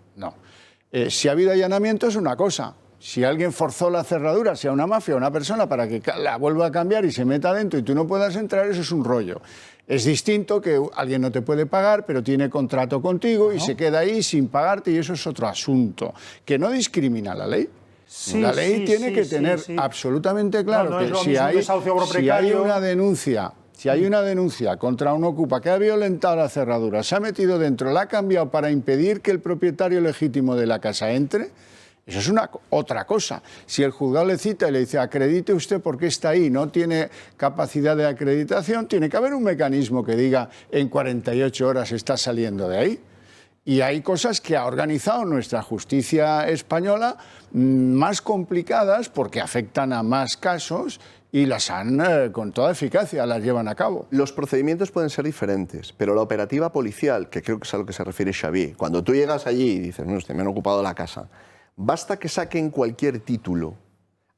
Si ha habido allanamiento es una cosa. Si alguien forzó la cerradura, sea una mafia o una persona, para que la vuelva a cambiar y se meta dentro y tú no puedas entrar, eso es un rollo. Es distinto que alguien no te puede pagar, pero tiene contrato contigo y se queda ahí sin pagarte, y eso es otro asunto. Que no discrimina la ley. Sí, la ley tiene que tener sí. absolutamente claro No es que lo si mismo hay, desahucio si hay precario. una denuncia... Si hay una denuncia contra un ocupa que ha violentado la cerradura, se ha metido dentro, la ha cambiado para impedir que el propietario legítimo de la casa entre, Eso es otra cosa. Si el juzgado le cita y le dice acredite usted por qué está ahí, no tiene capacidad de acreditación, tiene que haber un mecanismo que diga en 48 horas está saliendo de ahí. Y hay cosas que ha organizado nuestra justicia española más complicadas porque afectan a más casos y las han, con toda eficacia, las llevan a cabo. Los procedimientos pueden ser diferentes, pero la operativa policial, que creo que es a lo que se refiere Xavier, cuando tú llegas allí y dices, no, usted me han ocupado la casa, basta que saquen cualquier título,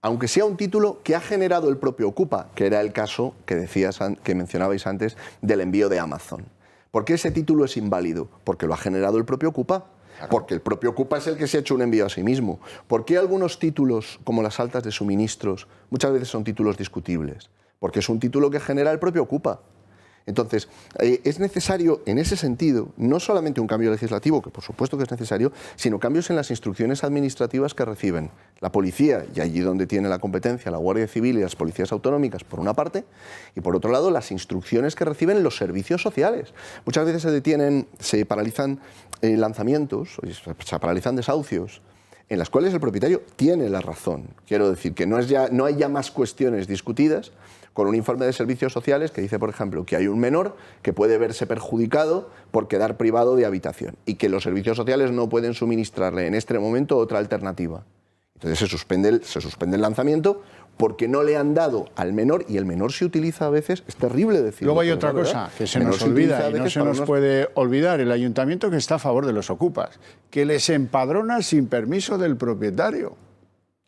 aunque sea un título que ha generado el propio Ocupa, que era el caso que mencionabais antes del envío de Amazon. ¿Por qué ese título es inválido? Porque lo ha generado el propio Ocupa. Claro. Porque el propio Ocupa es el que se ha hecho un envío a sí mismo. ¿Por qué algunos títulos, como las altas de suministros, muchas veces son títulos discutibles? Porque es un título que genera el propio Ocupa. Entonces, es necesario, en ese sentido, no solamente un cambio legislativo, que por supuesto que es necesario, sino cambios en las instrucciones administrativas que reciben la policía, y allí donde tiene la competencia la Guardia Civil y las policías autonómicas, por una parte, y por otro lado, las instrucciones que reciben los servicios sociales. Muchas veces se detienen, se paralizan lanzamientos, se paralizan desahucios, en las cuales el propietario tiene la razón. Quiero decir que no hay ya más cuestiones discutidas, con un informe de servicios sociales que dice, por ejemplo, que hay un menor que puede verse perjudicado por quedar privado de habitación y que los servicios sociales no pueden suministrarle en este momento otra alternativa. Entonces se suspende el lanzamiento porque no le han dado al menor, y el menor se utiliza a veces, es terrible decirlo. Luego hay otra cosa que se nos olvida y no se nos puede olvidar, el ayuntamiento que está a favor de los ocupas, que les empadrona sin permiso del propietario.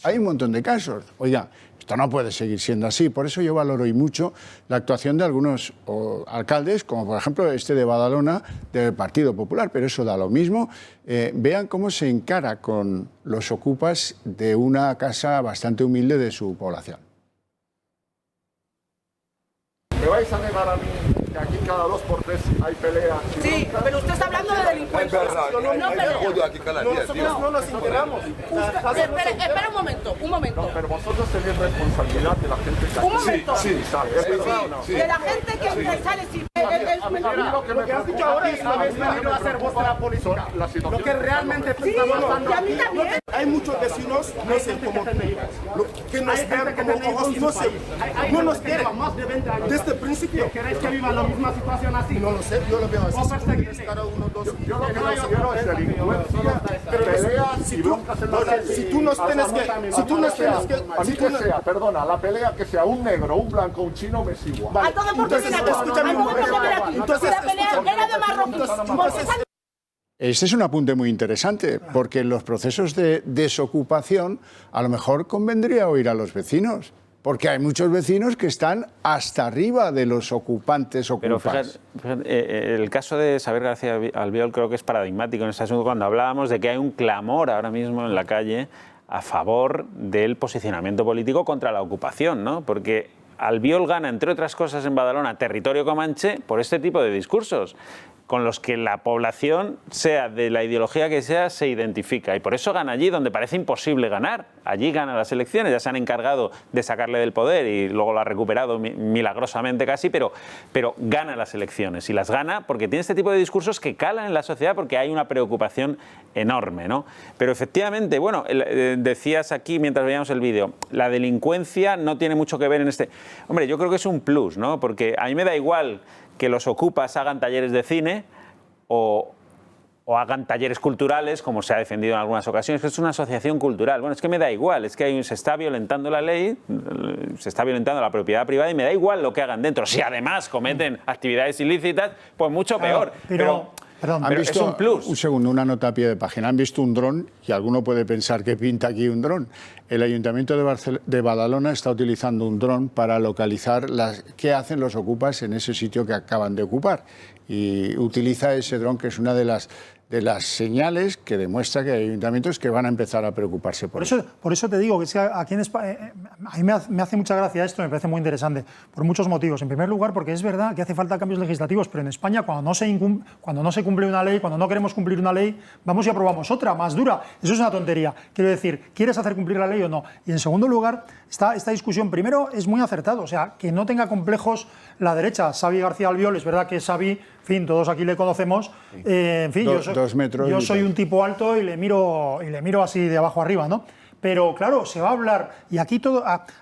Hay un montón de casos. Oiga, esto no puede seguir siendo así. Por eso yo valoro y mucho la actuación de algunos alcaldes, como por ejemplo este de Badalona, del Partido Popular, pero eso da lo mismo. Vean cómo se encara con los ocupas de una casa bastante humilde de su población. ¿Me vais a negar a mí que aquí cada 2 por 3 hay peleas? Sí, pero usted está hablando de delincuencia. Nosotros no nos enteramos. Espera un momento. No, pero vosotros tenéis responsabilidad de la gente que Un momento. Sí, sale. ¿Es verdad o no? De la gente que entra y sale sin... Lo que has dicho ahora es habéis venido a hacer vuestra política. Lo que realmente estamos pasando. Y a mí también. Hay muchos vecinos, no sé cómo que nos vean como ojos, no sé. No nos quieren. Desde el principio. ¿Queréis que vivan la misma situación así? No lo sé, yo lo veo así. Yo lo que no quiero es delincuencia, peleas y broncas en la calle. Si tú nos tienes que... A mí que sea, perdona, la pelea que sea un negro, un blanco, un chino, me es igual. Entonces, escúchame un momento. Entonces, la pelea era de marroquíes. Este es un apunte muy interesante, porque en los procesos de desocupación a lo mejor convendría oír a los vecinos, porque hay muchos vecinos que están hasta arriba de los ocupantes ocupas. Pero fíjate, el caso de Xavier García Albiol creo que es paradigmático en este asunto cuando hablábamos de que hay un clamor ahora mismo en la calle a favor del posicionamiento político contra la ocupación, ¿no? Porque Albiol gana, entre otras cosas, en Badalona, territorio comanche, por este tipo de discursos, con los que la población, sea de la ideología que sea, se identifica. Y por eso gana allí, donde parece imposible ganar. Allí gana las elecciones, ya se han encargado de sacarle del poder y luego lo ha recuperado milagrosamente casi, pero gana las elecciones. Y las gana porque tiene este tipo de discursos que calan en la sociedad porque hay una preocupación enorme, ¿no? Pero efectivamente, bueno, decías aquí mientras veíamos el vídeo, la delincuencia no tiene mucho que ver en este... Hombre, yo creo que es un plus, ¿no? Porque a mí me da igual que los ocupas hagan talleres de cine o hagan talleres culturales, como se ha defendido en algunas ocasiones, que es una asociación cultural. Bueno, es que me da igual, es que se está violentando la ley, se está violentando la propiedad privada y me da igual lo que hagan dentro. Si además cometen actividades ilícitas, pues mucho peor. Pero es un plus. Un segundo, una nota a pie de página. Han visto un dron y alguno puede pensar que pinta aquí un dron. El Ayuntamiento de Badalona está utilizando un dron para localizar qué hacen los ocupas en ese sitio que acaban de ocupar. Y utiliza ese dron, que es una de las señales que demuestra que hay ayuntamientos que van a empezar a preocuparse por eso. Por eso te digo que es que aquí en España, a mí me hace mucha gracia esto, me parece muy interesante, por muchos motivos. En primer lugar, porque es verdad que hace falta cambios legislativos, pero en España cuando no se cumple una ley, cuando no queremos cumplir una ley, vamos y aprobamos otra, más dura. Eso es una tontería. Quiero decir, ¿quieres hacer cumplir la ley o no? Y en segundo lugar, esta discusión, primero, es muy acertado, o sea, que no tenga complejos la derecha. Xavi García Albiol, es verdad que Xavi fin, todos aquí le conocemos. En fin, yo soy un tipo alto y le miro así de abajo arriba, ¿no? Pero claro, se va a hablar, y aquí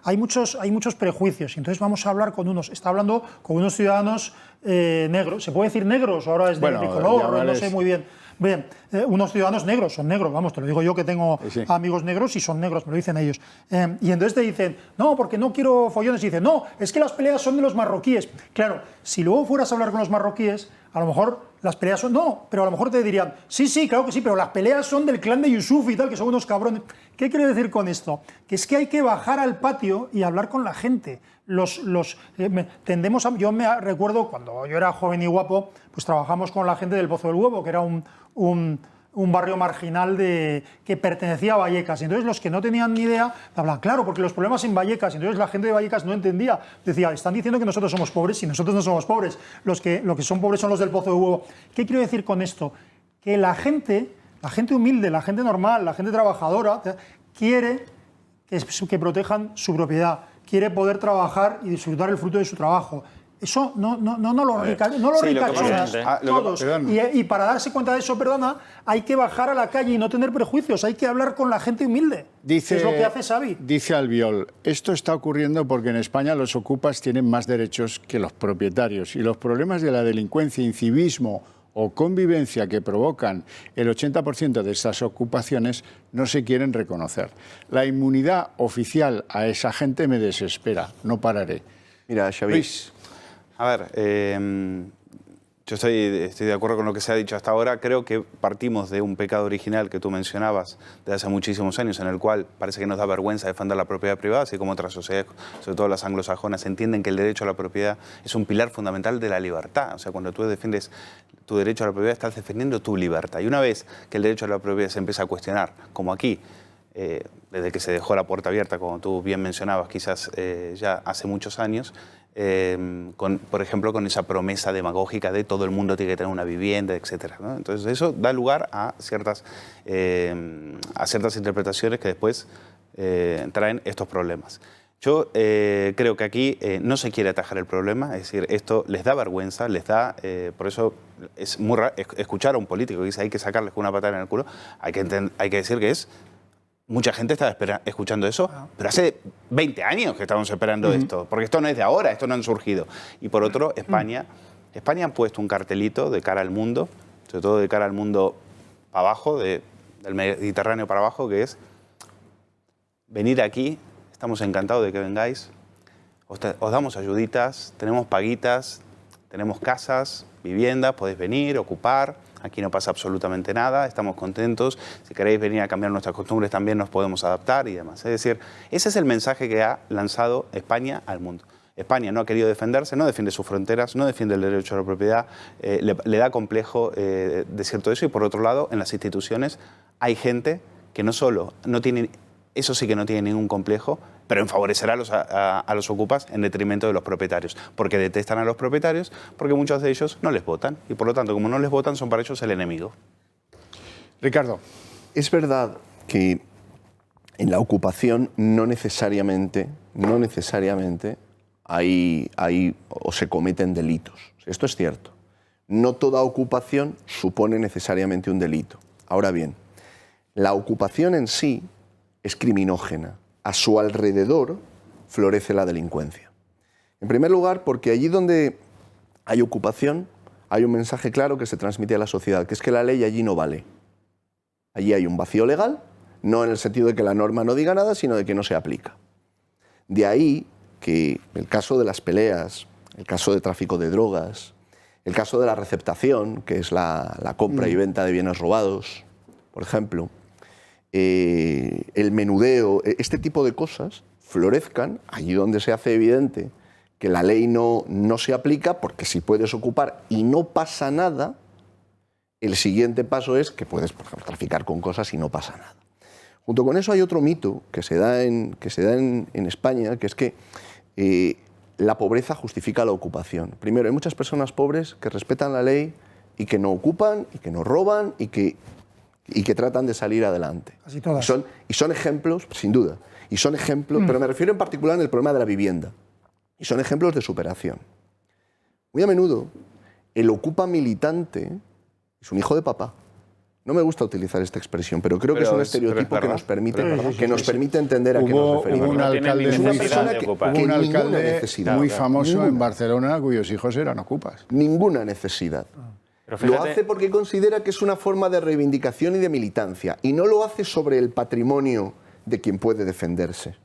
hay muchos prejuicios, y entonces vamos a hablar con unos, está hablando con unos ciudadanos negros, ¿se puede decir negros? Ahora es de color, no sé muy bien. Bien, unos ciudadanos negros, son negros, vamos, te lo digo yo que tengo amigos negros y son negros, me lo dicen ellos. Y entonces te dicen, no, porque no quiero follones, y dicen, no, es que las peleas son de los marroquíes. Claro, si luego fueras a hablar con los marroquíes, a lo mejor las peleas son, no, pero a lo mejor te dirían, sí, claro que sí, pero las peleas son del clan de Yusuf y tal, que son unos cabrones. ¿Qué quiere decir con esto? Que es que hay que bajar al patio y hablar con la gente. Yo me recuerdo cuando yo era joven y guapo, pues trabajamos con la gente del Pozo del Huevo, que era un barrio marginal que pertenecía a Vallecas. Y entonces los que no tenían ni idea hablan, claro, porque los problemas en Vallecas, y entonces la gente de Vallecas no entendía. Decía, están diciendo que nosotros somos pobres y nosotros no somos pobres. Los que son pobres son los del Pozo del Huevo. ¿Qué quiero decir con esto? Que la gente humilde, la gente normal, la gente trabajadora, quiere que protejan su propiedad, quiere poder trabajar y disfrutar el fruto de su trabajo. Eso no lo ricachas todos. Y para darse cuenta de eso, hay que bajar a la calle y no tener prejuicios, hay que hablar con la gente humilde. Es lo que hace Xavi. Dice Albiol, esto está ocurriendo porque en España los ocupas tienen más derechos que los propietarios y los problemas de la delincuencia, incivismo o convivencia que provocan el 80% de estas ocupaciones no se quieren reconocer. La inmunidad oficial a esa gente me desespera, no pararé. Mira, Xavi. Luis. A ver, yo estoy de acuerdo con lo que se ha dicho hasta ahora. Creo que partimos de un pecado original que tú mencionabas de hace muchísimos años, en el cual parece que nos da vergüenza defender la propiedad privada, así como otras sociedades, sobre todo las anglosajonas, entienden que el derecho a la propiedad es un pilar fundamental de la libertad. O sea, cuando tú defiendes tu derecho a la propiedad, estás defendiendo tu libertad. Y una vez que el derecho a la propiedad se empieza a cuestionar, como aquí, desde que se dejó la puerta abierta, como tú bien mencionabas, quizás ya hace muchos años, por ejemplo, con esa promesa demagógica de todo el mundo tiene que tener una vivienda, etc., ¿no? Entonces eso da lugar a ciertas interpretaciones que después traen estos problemas. Yo creo que aquí no se quiere atajar el problema, es decir, esto les da vergüenza, por eso es muy raro escuchar a un político que dice hay que sacarles con una patada en el culo, hay que decir que mucha gente estaba escuchando eso, pero hace 20 años que estamos esperando esto, porque esto no es de ahora, esto no han surgido. Y por otro, España ha puesto un cartelito de cara al mundo, sobre todo de cara al mundo para abajo, del Mediterráneo para abajo, que es venir aquí, estamos encantados de que vengáis, os damos ayuditas, tenemos paguitas, tenemos casas, viviendas, podéis venir, ocupar. Aquí no pasa absolutamente nada, estamos contentos. Si queréis venir a cambiar nuestras costumbres, también nos podemos adaptar y demás. Es decir, ese es el mensaje que ha lanzado España al mundo. España no ha querido defenderse, no defiende sus fronteras, no defiende el derecho a la propiedad, le da complejo de cierto eso. Y por otro lado, en las instituciones hay gente que no solo no tiene, eso sí que no tiene ningún complejo, pero en favorecer a los ocupas en detrimento de los propietarios, porque detestan a los propietarios, porque muchos de ellos no les votan, y por lo tanto, como no les votan, son para ellos el enemigo. Ricardo. Es verdad que en la ocupación no necesariamente hay o se cometen delitos. Esto es cierto. No toda ocupación supone necesariamente un delito. Ahora bien, la ocupación en sí es criminógena. A su alrededor florece la delincuencia. En primer lugar, porque allí donde hay ocupación hay un mensaje claro que se transmite a la sociedad, que es que la ley allí no vale. Allí hay un vacío legal, no en el sentido de que la norma no diga nada, sino de que no se aplica. De ahí que el caso de las peleas, el caso de tráfico de drogas, el caso de la receptación, que es la compra y venta de bienes robados, por ejemplo, el menudeo, este tipo de cosas florezcan allí donde se hace evidente que la ley no se aplica, porque si puedes ocupar y no pasa nada, el siguiente paso es que puedes, por ejemplo, traficar con cosas y no pasa nada. Junto con eso hay otro mito que se da en España, que es que la pobreza justifica la ocupación. Primero, hay muchas personas pobres que respetan la ley y que no ocupan, y que no roban, y que tratan de salir adelante. Así todas. Y son ejemplos, sin duda, y son ejemplos, pero me refiero en particular en el problema de la vivienda, y son ejemplos de superación. Muy a menudo, El ocupa militante es un hijo de papá. No me gusta utilizar esta expresión, pero creo que es un estereotipo que nos permite entender a qué nos referimos. Hubo un alcalde, es una persona que un alcalde necesidad, muy famoso en Barcelona cuyos hijos eran ocupas. Ninguna necesidad. Lo hace porque considera que es una forma de reivindicación y de militancia, y no lo hace sobre el patrimonio de quien puede defenderse.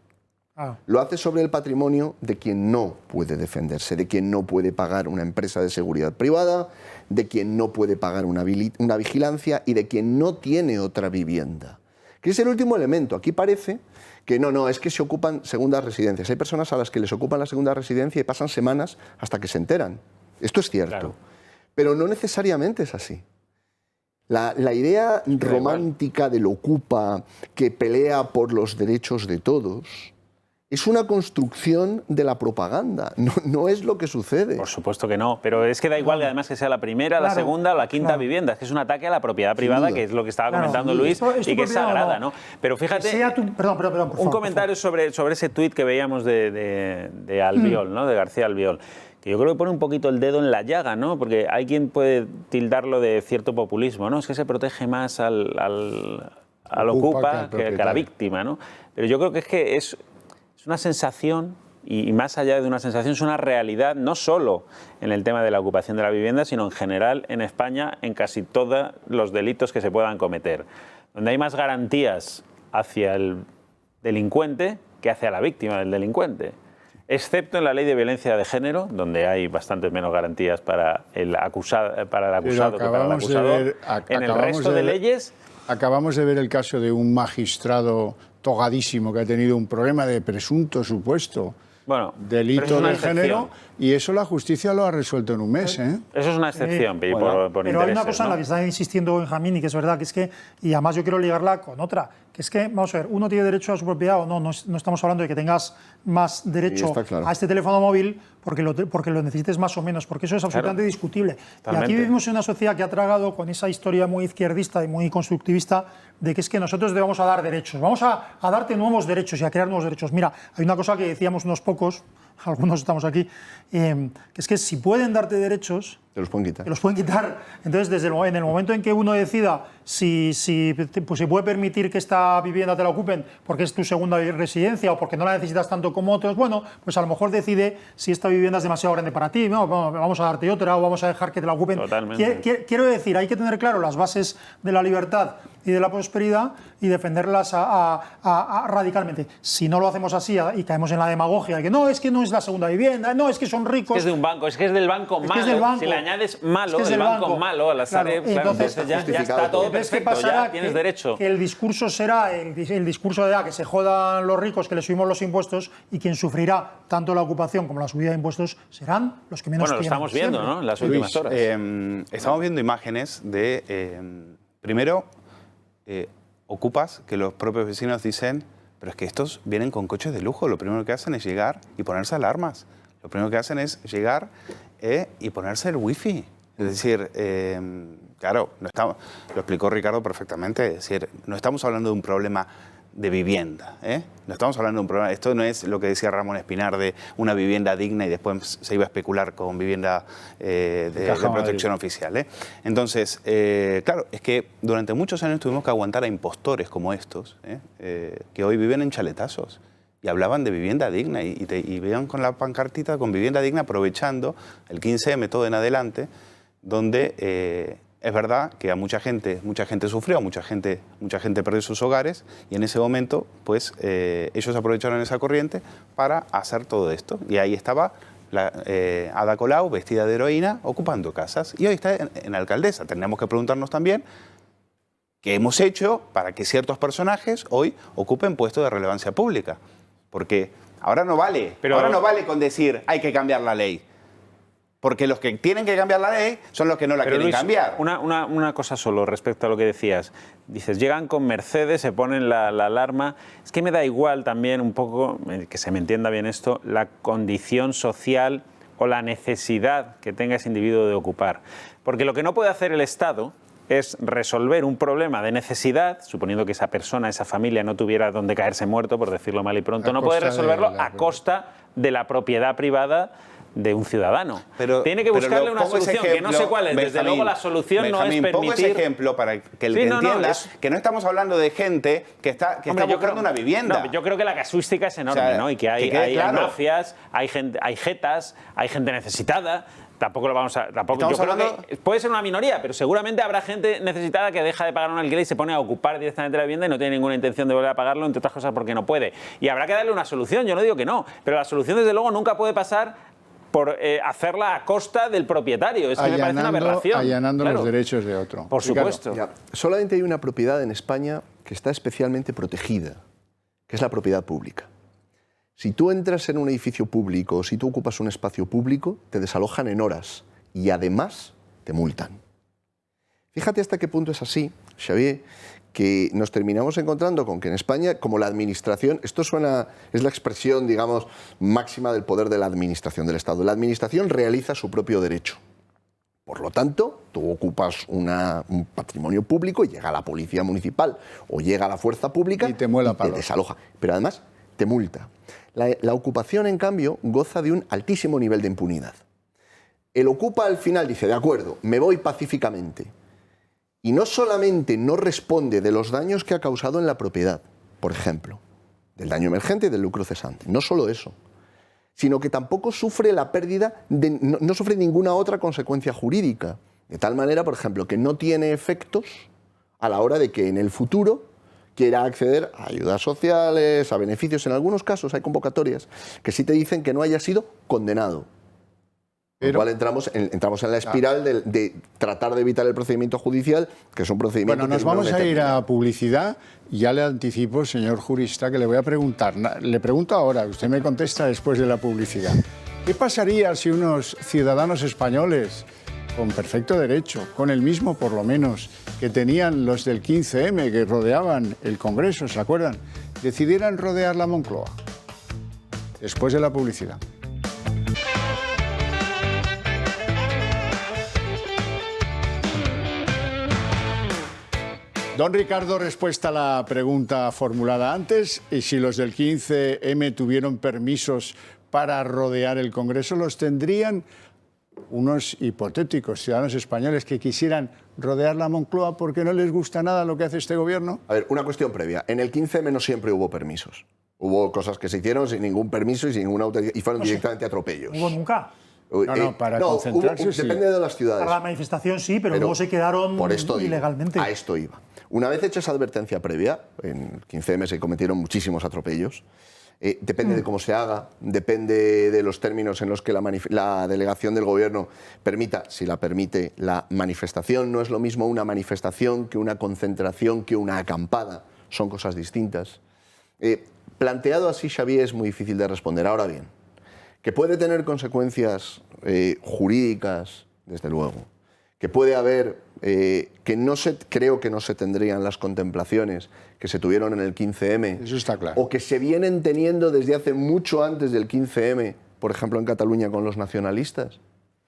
Lo hace sobre el patrimonio de quien no puede defenderse, de quien no puede pagar una empresa de seguridad privada, de quien no puede pagar una vigilancia y de quien no tiene otra vivienda. Que es el último elemento. Aquí parece que no, es que se ocupan segundas residencias. Hay personas a las que les ocupan la segunda residencia y pasan semanas hasta que se enteran. Esto es cierto. Claro. Pero no necesariamente es así. La idea romántica del ocupa que pelea por los derechos de todos es una construcción de la propaganda, no es lo que sucede. Por supuesto que no, pero es que da igual además que sea la primera, la segunda o la quinta vivienda, es que es un ataque a la propiedad privada, que es lo que estaba comentando Luis, y que es sagrada, ¿no? Pero fíjate, perdón, un comentario sobre ese tuit que veíamos de Albiol, ¿no? De García Albiol, que yo creo que pone un poquito el dedo en la llaga, ¿no? Porque hay quien puede tildarlo de cierto populismo, ¿no? Es que se protege más al ocupa que a la víctima, ¿no? Pero yo creo que es una sensación, y más allá de una sensación, es una realidad, no solo en el tema de la ocupación de la vivienda, sino en general en España, en casi todos los delitos que se puedan cometer, donde hay más garantías hacia el delincuente que hacia la víctima del delincuente, excepto en la ley de violencia de género, donde hay bastantes menos garantías para el acusado que para el acusador. En el resto de leyes... Acabamos de ver el caso de un magistrado togadísimo que ha tenido un problema de presunto supuesto delito de género, y eso la justicia lo ha resuelto en un mes. Eso es una excepción, por pero hay una cosa en la que está insistiendo Benjamín, y que es verdad, que es que, y además yo quiero ligarla con otra, que es que, vamos a ver, uno tiene derecho a su propiedad o no estamos hablando de que tengas más derecho a este teléfono móvil porque lo necesites más o menos, porque eso es absolutamente discutible. Totalmente. Y aquí vivimos en una sociedad que ha tragado con esa historia muy izquierdista y muy constructivista de que es que nosotros debemos a dar derechos, vamos a darte nuevos derechos y a crear nuevos derechos. Mira, hay una cosa que decíamos unos pocos, algunos estamos aquí, que es que si pueden darte derechos, te los pueden quitar. Te los pueden quitar. Entonces, en el momento en que uno decida si se puede permitir que esta vivienda te la ocupen porque es tu segunda residencia o porque no la necesitas tanto como otros, bueno, pues a lo mejor decide si esta vivienda es demasiado grande para ti, ¿no? Vamos a darte otra o vamos a dejar que te la ocupen. Totalmente. Quiero decir, hay que tener claro las bases de la libertad y de la prosperidad y defenderlas radicalmente. Si no lo hacemos así y caemos en la demagogia de que no, es que no es la segunda vivienda, no, es que son ricos. Es de un banco, es que es del banco malo. Es del banco. Si le añades malo, el banco malo a las áreas, entonces ya está todo perfecto, ya tienes derecho. Que el discurso será el discurso de que se jodan los ricos, que le subimos los impuestos, y quien sufrirá tanto la ocupación como la subida de impuestos serán los que menos tienen. Bueno, lo estamos viendo, ¿no? En las últimas horas. Estamos viendo imágenes de, primero, ocupas que los propios vecinos dicen, pero es que estos vienen con coches de lujo, lo primero que hacen es llegar y ponerse alarmas. Lo primero que hacen es llegar y ponerse el wifi. Es decir, claro, lo explicó Ricardo perfectamente, es decir, no estamos hablando de un problema de vivienda, no estamos hablando de un problema, esto no es lo que decía Ramón Espinar de una vivienda digna y después se iba a especular con vivienda de protección oficial. Entonces, claro, es que durante muchos años tuvimos que aguantar a impostores como estos, que hoy viven en chaletazos. Y hablaban de vivienda digna y veían con la pancartita con vivienda digna, aprovechando el 15M todo en adelante, donde es verdad que a mucha gente sufrió, mucha gente perdió sus hogares, y en ese momento pues ellos aprovecharon esa corriente para hacer todo esto. Y ahí estaba Ada Colau, vestida de heroína, ocupando casas. Y hoy está en alcaldesa. Tendríamos que preguntarnos también qué hemos hecho para que ciertos personajes hoy ocupen puestos de relevancia pública. Porque ahora no vale, con decir hay que cambiar la ley. Porque los que tienen que cambiar la ley son los que no la quieren cambiar. Una cosa solo respecto a lo que decías. Dices, llegan con Mercedes, se ponen la alarma. Es que me da igual también un poco, que se me entienda bien esto, la condición social o la necesidad que tenga ese individuo de ocupar. Porque lo que no puede hacer el Estado es resolver un problema de necesidad, suponiendo que esa persona, esa familia no tuviera donde caerse muerto, por decirlo mal y pronto, no puede resolverlo a costa de la propiedad privada de un ciudadano. Pero, tiene que buscarle una solución, que no sé cuál es. Desde luego la solución no es permitir... Pongo ese ejemplo para que el que entienda que no estamos hablando de gente que está buscando una vivienda. No, yo creo que la casuística es enorme, O sea, ¿no? Y que hay mafias, hay jetas, hay gente necesitada. Tampoco lo vamos a... yo creo que puede ser una minoría, pero seguramente habrá gente necesitada que deja de pagar un alquiler y se pone a ocupar directamente la vivienda y no tiene ninguna intención de volver a pagarlo, entre otras cosas porque no puede. Y habrá que darle una solución, yo no digo que no, pero la solución desde luego nunca puede pasar por hacerla a costa del propietario. Es que me parece una aberración. Allanando los derechos de otro. Por supuesto. Ya, solamente hay una propiedad en España que está especialmente protegida, que es la propiedad pública. Si tú entras en un edificio público, si tú ocupas un espacio público, te desalojan en horas y además te multan. Fíjate hasta qué punto es así, Xavier, que nos terminamos encontrando con que en España, como la administración, esto suena, es la expresión, digamos, máxima del poder de la administración del Estado. La administración realiza su propio derecho. Por lo tanto, tú ocupas un patrimonio público y llega la policía municipal o llega la fuerza pública y te desaloja. Pero además te multa. La ocupación, en cambio, goza de un altísimo nivel de impunidad. El ocupa al final dice, de acuerdo, me voy pacíficamente. Y no solamente no responde de los daños que ha causado en la propiedad, por ejemplo, del daño emergente y del lucro cesante. No solo eso, sino que tampoco sufre la pérdida, no sufre ninguna otra consecuencia jurídica. De tal manera, por ejemplo, que no tiene efectos a la hora de que en el futuro quiera acceder a ayudas sociales, a beneficios. En algunos casos hay convocatorias que sí te dicen que no haya sido condenado. Pero, con lo cual entramos en la espiral de tratar de evitar el procedimiento judicial, que es un procedimiento... Bueno, nos vamos a ir a publicidad. Ya le anticipo, señor jurista, que le voy a preguntar. Le pregunto ahora, usted me contesta después de la publicidad. ¿Qué pasaría si unos ciudadanos españoles, con perfecto derecho, con el mismo por lo menos que tenían los del 15M, que rodeaban el Congreso, ¿se acuerdan?, decidieran rodear la Moncloa? Después de la publicidad. Don Ricardo, respuesta a la pregunta formulada antes. Y si los del 15M tuvieron permisos para rodear el Congreso, ¿los tendrían unos hipotéticos ciudadanos españoles que quisieran rodear la Moncloa porque no les gusta nada lo que hace este gobierno? A ver, una cuestión previa. En el 15M no siempre hubo permisos. Hubo cosas que se hicieron sin ningún permiso y sin ninguna autorización, y fueron directamente atropellos. ¿Hubo nunca? No, para concentrarse sí. Depende de las ciudades. Para la manifestación sí, pero luego se quedaron ilegalmente. A esto iba. Una vez hecha esa advertencia previa, en 15M se cometieron muchísimos atropellos. Depende de cómo se haga, depende de los términos en los que la delegación del gobierno permita, si la permite, la manifestación. No es lo mismo una manifestación que una concentración, que una acampada. Son cosas distintas. Planteado así, Xavier, es muy difícil de responder. Ahora bien, que puede tener consecuencias jurídicas, desde luego. Que puede haber, creo que no se tendrían las contemplaciones que se tuvieron en el 15M. Eso está claro. O que se vienen teniendo desde hace mucho antes del 15M, por ejemplo en Cataluña con los nacionalistas.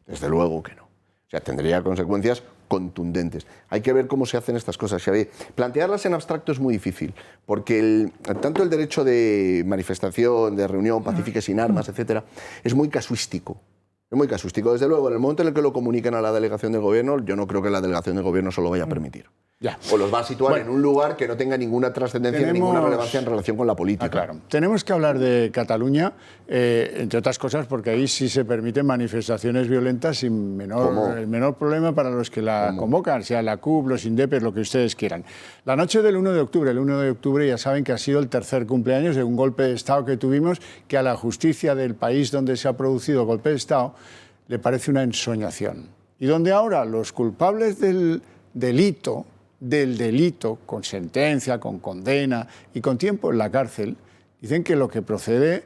Desde luego que no. O sea, tendría consecuencias contundentes. Hay que ver cómo se hacen estas cosas, Xavier. Plantearlas en abstracto es muy difícil, porque tanto el derecho de manifestación, de reunión pacífica sin armas, etcétera, es muy casuístico. Es muy casuístico. Desde luego, en el momento en el que lo comunican a la delegación del gobierno, yo no creo que la delegación del gobierno se lo vaya a permitir. Ya. O los va a situar en un lugar que no tenga ninguna trascendencia, ninguna relevancia en relación con la política. Claro. Tenemos que hablar de Cataluña, entre otras cosas, porque ahí sí se permiten manifestaciones violentas sin el menor problema para los que la convocan, sea la CUP, los INDEP, lo que ustedes quieran. La noche del 1 de octubre, el 1 de octubre ya saben que ha sido el tercer cumpleaños de un golpe de Estado que tuvimos, que a la justicia del país donde se ha producido el golpe de Estado le parece una ensoñación. Y donde ahora los culpables del delito, con sentencia, con condena y con tiempo en la cárcel, dicen que lo que procede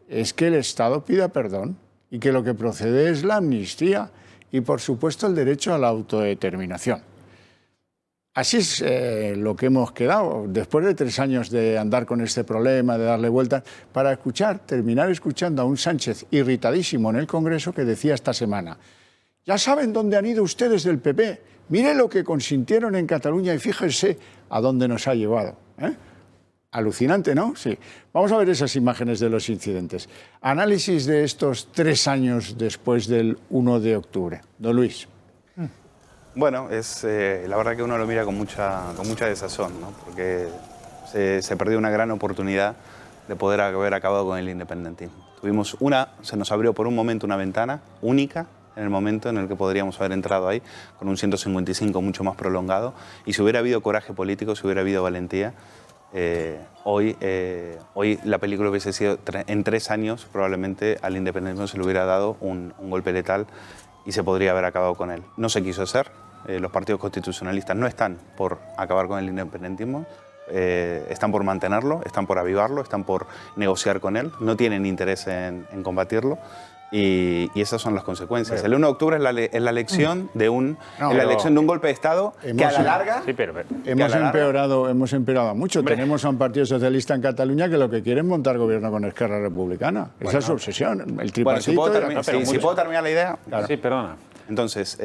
es que el Estado pida perdón y que lo que procede es la amnistía y, por supuesto, el derecho a la autodeterminación. Así es lo que hemos quedado, después de 3 años de andar con este problema, de darle vueltas, para terminar escuchando a un Sánchez irritadísimo en el Congreso que decía esta semana: ya saben dónde han ido ustedes del PP, mire lo que consintieron en Cataluña y fíjense a dónde nos ha llevado. Alucinante, ¿no? Sí. Vamos a ver esas imágenes de los incidentes. Análisis de estos 3 años después del 1 de octubre. Don Luis. Bueno, es la verdad que uno lo mira con mucha desazón, ¿no? Porque se perdió una gran oportunidad de poder haber acabado con el independentismo. Se nos abrió por un momento una ventana única en el momento en el que podríamos haber entrado ahí, con un 155 mucho más prolongado, y si hubiera habido coraje político, si hubiera habido valentía, hoy la película hubiese sido, en 3 años probablemente al independentismo se le hubiera dado un golpe letal y se podría haber acabado con él. No se quiso hacer, los partidos constitucionalistas no están por acabar con el independentismo, están por mantenerlo, están por avivarlo, están por negociar con él, no tienen interés en combatirlo. Y esas son las consecuencias. El 1 de octubre es la elección de un golpe de Estado que a la larga... Sí, pero hemos empeorado mucho. Hombre. Tenemos a un partido socialista en Cataluña que lo que quiere es montar gobierno con Esquerra Republicana. Bueno, esa es su obsesión. El tripartito... Bueno, si puedo terminar la idea... Claro. Sí, perdona. Entonces,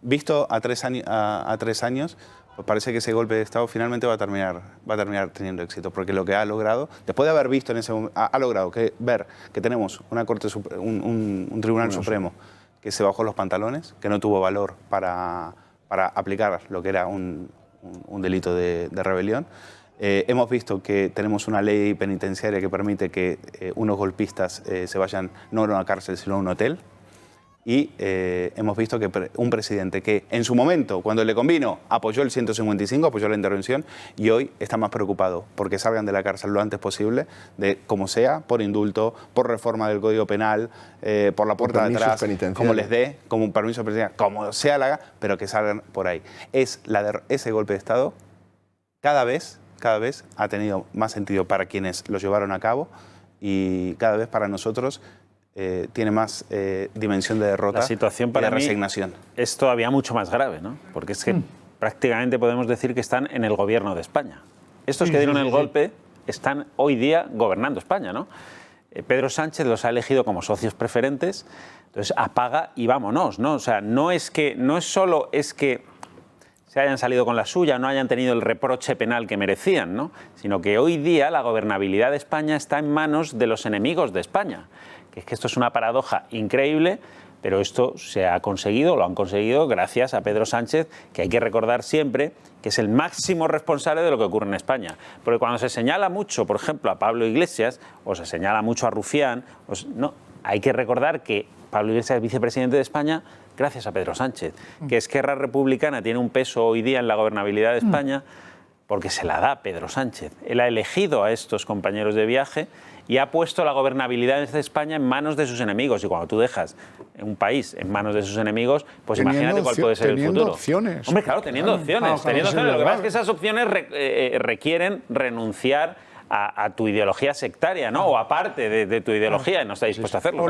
visto a 3 años... Pues parece que ese golpe de Estado finalmente va a terminar teniendo éxito, porque lo que ha logrado, después de haber visto en ese momento, ha logrado ver que tenemos una un Tribunal Supremo que se bajó los pantalones, que no tuvo valor para aplicar lo que era un delito de rebelión. Hemos visto que tenemos una ley penitenciaria que permite que unos golpistas se vayan no a una cárcel, sino a un hotel. Y hemos visto que un presidente que en su momento, cuando le convino, apoyó el 155, apoyó la intervención, y hoy está más preocupado porque salgan de la cárcel lo antes posible, de como sea, por indulto, por reforma del Código Penal, por la puerta de atrás, como les dé, como un permiso presidencial, como sea la haga, pero que salgan por ahí. Ese golpe de Estado cada vez ha tenido más sentido para quienes lo llevaron a cabo y cada vez para nosotros tiene más dimensión de derrota. La situación para y de resignación. Es todavía mucho más grave, ¿no? Porque es que prácticamente podemos decir que están en el gobierno de España. Estos que dieron el golpe están hoy día gobernando España, ¿no? Pedro Sánchez los ha elegido como socios preferentes, entonces apaga y vámonos, ¿no? O sea, no es solo que se hayan salido con la suya, no hayan tenido el reproche penal que merecían, ¿no? Sino que hoy día la gobernabilidad de España está en manos de los enemigos de España. Que es que esto es una paradoja increíble, pero esto lo han conseguido gracias a Pedro Sánchez, que hay que recordar siempre que es el máximo responsable de lo que ocurre en España. Porque cuando se señala mucho, por ejemplo, a Pablo Iglesias, o se señala mucho a Rufián, hay que recordar que Pablo Iglesias es vicepresidente de España gracias a Pedro Sánchez, que Esquerra Republicana tiene un peso hoy día en la gobernabilidad de España porque se la da Pedro Sánchez. Él ha elegido a estos compañeros de viaje y ha puesto la gobernabilidad de España en manos de sus enemigos. Y cuando tú dejas un país en manos de sus enemigos, pues imagínate cuál puede ser el futuro. Teniendo opciones. Hombre, claro, teniendo opciones. Lo que pasa es que esas opciones requieren renunciar a tu ideología sectaria, ¿no? O aparte de tu ideología, y no está dispuesto a hacerlo.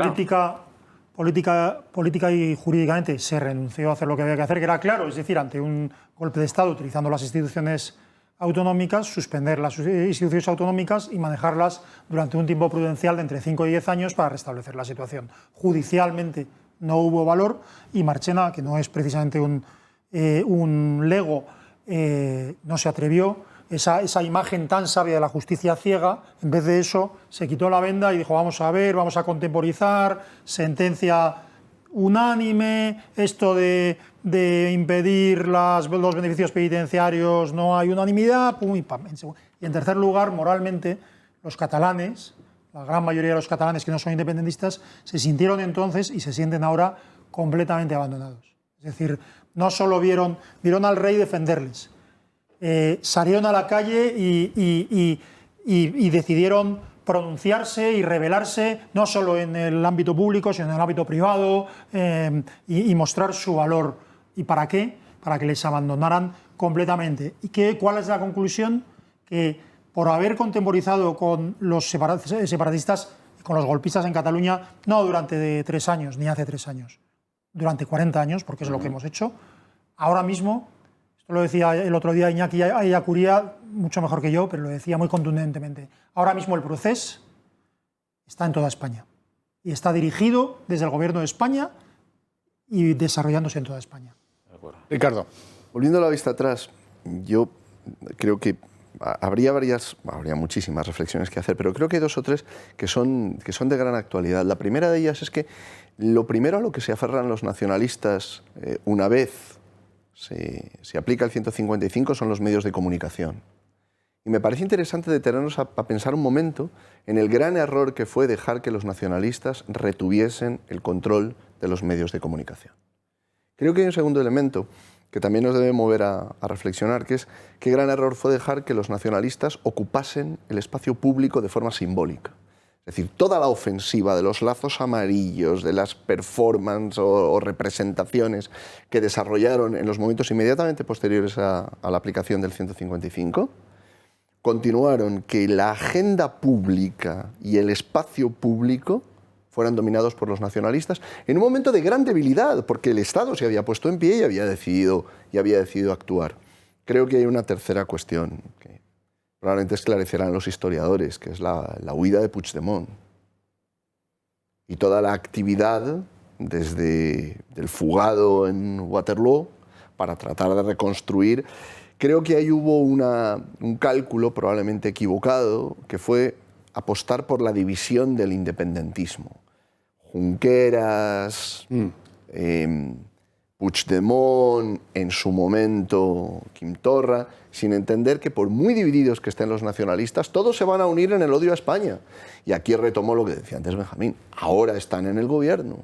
Política y jurídicamente se renunció a hacer lo que había que hacer, que era claro, es decir, ante un golpe de Estado utilizando las instituciones autonómicas, suspender las instituciones autonómicas y manejarlas durante un tiempo prudencial de entre 5 y 10 años para restablecer la situación. Judicialmente no hubo valor y Marchena, que no es precisamente un lego, no se atrevió. Esa imagen tan sabia de la justicia ciega, en vez de eso, se quitó la venda y dijo, vamos a ver, vamos a contemporizar, sentencia unánime, esto de impedir los beneficios penitenciarios, no hay unanimidad, pum y pam. Y en tercer lugar, moralmente, los catalanes, la gran mayoría de los catalanes que no son independentistas, se sintieron entonces y se sienten ahora completamente abandonados. Es decir, no solo vieron al rey defenderles, salieron a la calle y decidieron pronunciarse y rebelarse no solo en el ámbito público, sino en el ámbito privado y mostrar su valor. ¿Y para qué? Para que les abandonaran completamente. ¿Y cuál es la conclusión? Que por haber contemporizado con los separatistas, con los golpistas en Cataluña, no durante 3 años, ni hace 3 años, durante 40 años, porque es lo que hemos hecho, ahora mismo, esto lo decía el otro día Iñaki Ayacuría, mucho mejor que yo, pero lo decía muy contundentemente, ahora mismo el proceso está en toda España y está dirigido desde el Gobierno de España y desarrollándose en toda España. Ricardo. Volviendo la vista atrás, yo creo que habría muchísimas reflexiones que hacer, pero creo que hay dos o tres que son de gran actualidad. La primera de ellas es que lo primero a lo que se aferran los nacionalistas una vez se aplica el 155 son los medios de comunicación. Y me parece interesante detenernos a pensar un momento en el gran error que fue dejar que los nacionalistas retuviesen el control de los medios de comunicación. Creo que hay un segundo elemento que también nos debe mover a reflexionar, que es qué gran error fue dejar que los nacionalistas ocupasen el espacio público de forma simbólica. Es decir, toda la ofensiva de los lazos amarillos, de las performances o representaciones que desarrollaron en los momentos inmediatamente posteriores a la aplicación del 155, continuaron que la agenda pública y el espacio público fueran dominados por los nacionalistas en un momento de gran debilidad, porque el Estado se había puesto en pie y había decidido actuar. Creo que hay una tercera cuestión que probablemente esclarecerán los historiadores, que es la huida de Puigdemont. Y toda la actividad desde el fugado en Waterloo para tratar de reconstruir. Creo que ahí hubo un cálculo probablemente equivocado, que fue apostar por la división del independentismo. Junqueras, Puigdemont, en su momento Quim Torra, sin entender que por muy divididos que estén los nacionalistas, todos se van a unir en el odio a España. Y aquí retomó lo que decía antes Benjamín, ahora están en el gobierno.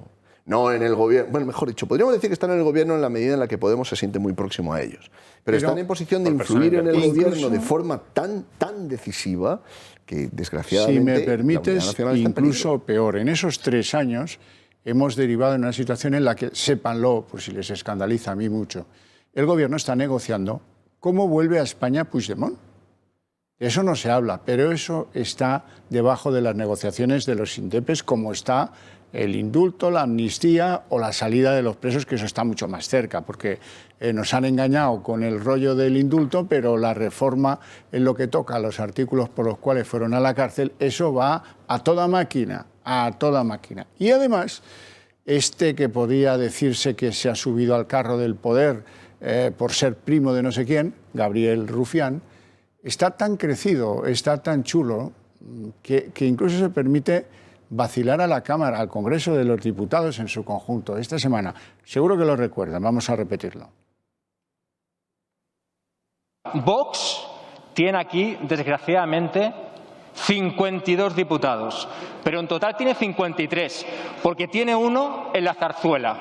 No en el gobierno, bueno, mejor dicho, podríamos decir que están en el gobierno en la medida en la que Podemos se siente muy próximo a ellos. Pero están en posición de influir en el gobierno de forma tan decisiva que, desgraciadamente, si me permites, incluso peor. En esos 3 años hemos derivado en una situación en la que, sépanlo, por si les escandaliza a mí mucho, el gobierno está negociando cómo vuelve a España Puigdemont. De eso no se habla, pero eso está debajo de las negociaciones de los indepes, como está el indulto, la amnistía o la salida de los presos, que eso está mucho más cerca, porque nos han engañado con el rollo del indulto, pero la reforma en lo que toca a los artículos por los cuales fueron a la cárcel, eso va a toda máquina, a toda máquina. Y además, que podría decirse que se ha subido al carro del poder por ser primo de no sé quién, Gabriel Rufián, está tan crecido, está tan chulo, que incluso se permite vacilar a la Cámara, al Congreso de los Diputados en su conjunto. Esta semana, seguro que lo recuerdan, vamos a repetirlo. Vox tiene aquí, desgraciadamente, 52 diputados, pero en total tiene 53, porque tiene uno en la zarzuela.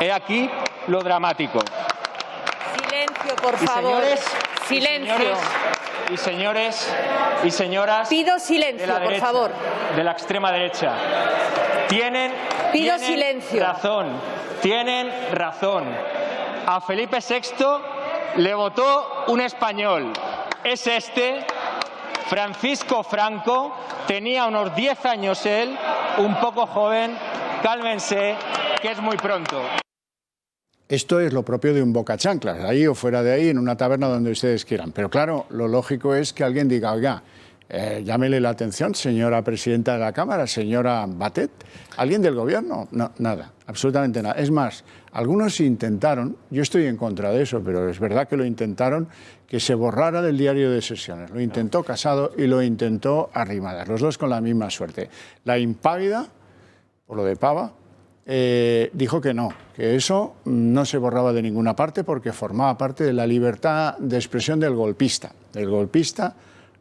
He aquí lo dramático. Silencio, por favor. Silencio. Señores y señoras, pido silencio, de la derecha, por favor. De la extrema derecha. Tienen silencio. Tienen razón. A Felipe VI le votó un español. Es Francisco Franco. Tenía unos 10 años él, un poco joven. Cálmense, que es muy pronto. Esto es lo propio de un bocachanclas, ahí o fuera de ahí, en una taberna donde ustedes quieran. Pero claro, lo lógico es que alguien diga, oiga, llámele la atención, señora presidenta de la Cámara, señora Batet, ¿alguien del gobierno? No, nada, absolutamente nada. Es más, algunos intentaron, yo estoy en contra de eso, pero es verdad que lo intentaron, que se borrara del diario de sesiones. Lo intentó Casado y lo intentó Arrimadas, los dos con la misma suerte. La impávida, por lo de Pava, dijo que no, que eso no se borraba de ninguna parte porque formaba parte de la libertad de expresión del golpista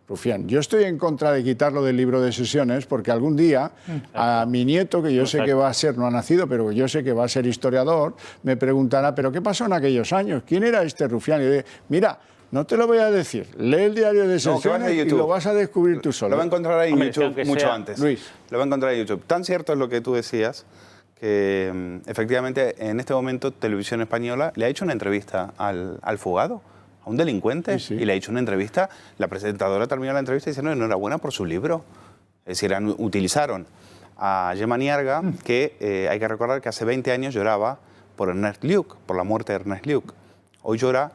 Rufián. Yo estoy en contra de quitarlo del libro de sesiones porque algún día a mi nieto, que yo sé que va a ser, no ha nacido, pero yo sé que va a ser historiador, me preguntará, ¿pero qué pasó en aquellos años? ¿Quién era este Rufián? Y yo digo, mira, no te lo voy a decir, lee el diario de sesiones y lo vas a descubrir tú solo. Lo va a encontrar ahí en YouTube mucho antes. Luis. Lo va a encontrar en YouTube. Tan cierto es lo que tú decías, que efectivamente en este momento Televisión Española le ha hecho una entrevista al fugado, a un delincuente, y le ha hecho una entrevista. La presentadora terminó la entrevista diciendo enhorabuena por su libro. Es decir, utilizaron a Gemma Nierga, que hay que recordar que hace 20 años lloraba por Ernest Lluch, por la muerte de Ernest Lluch. Hoy llora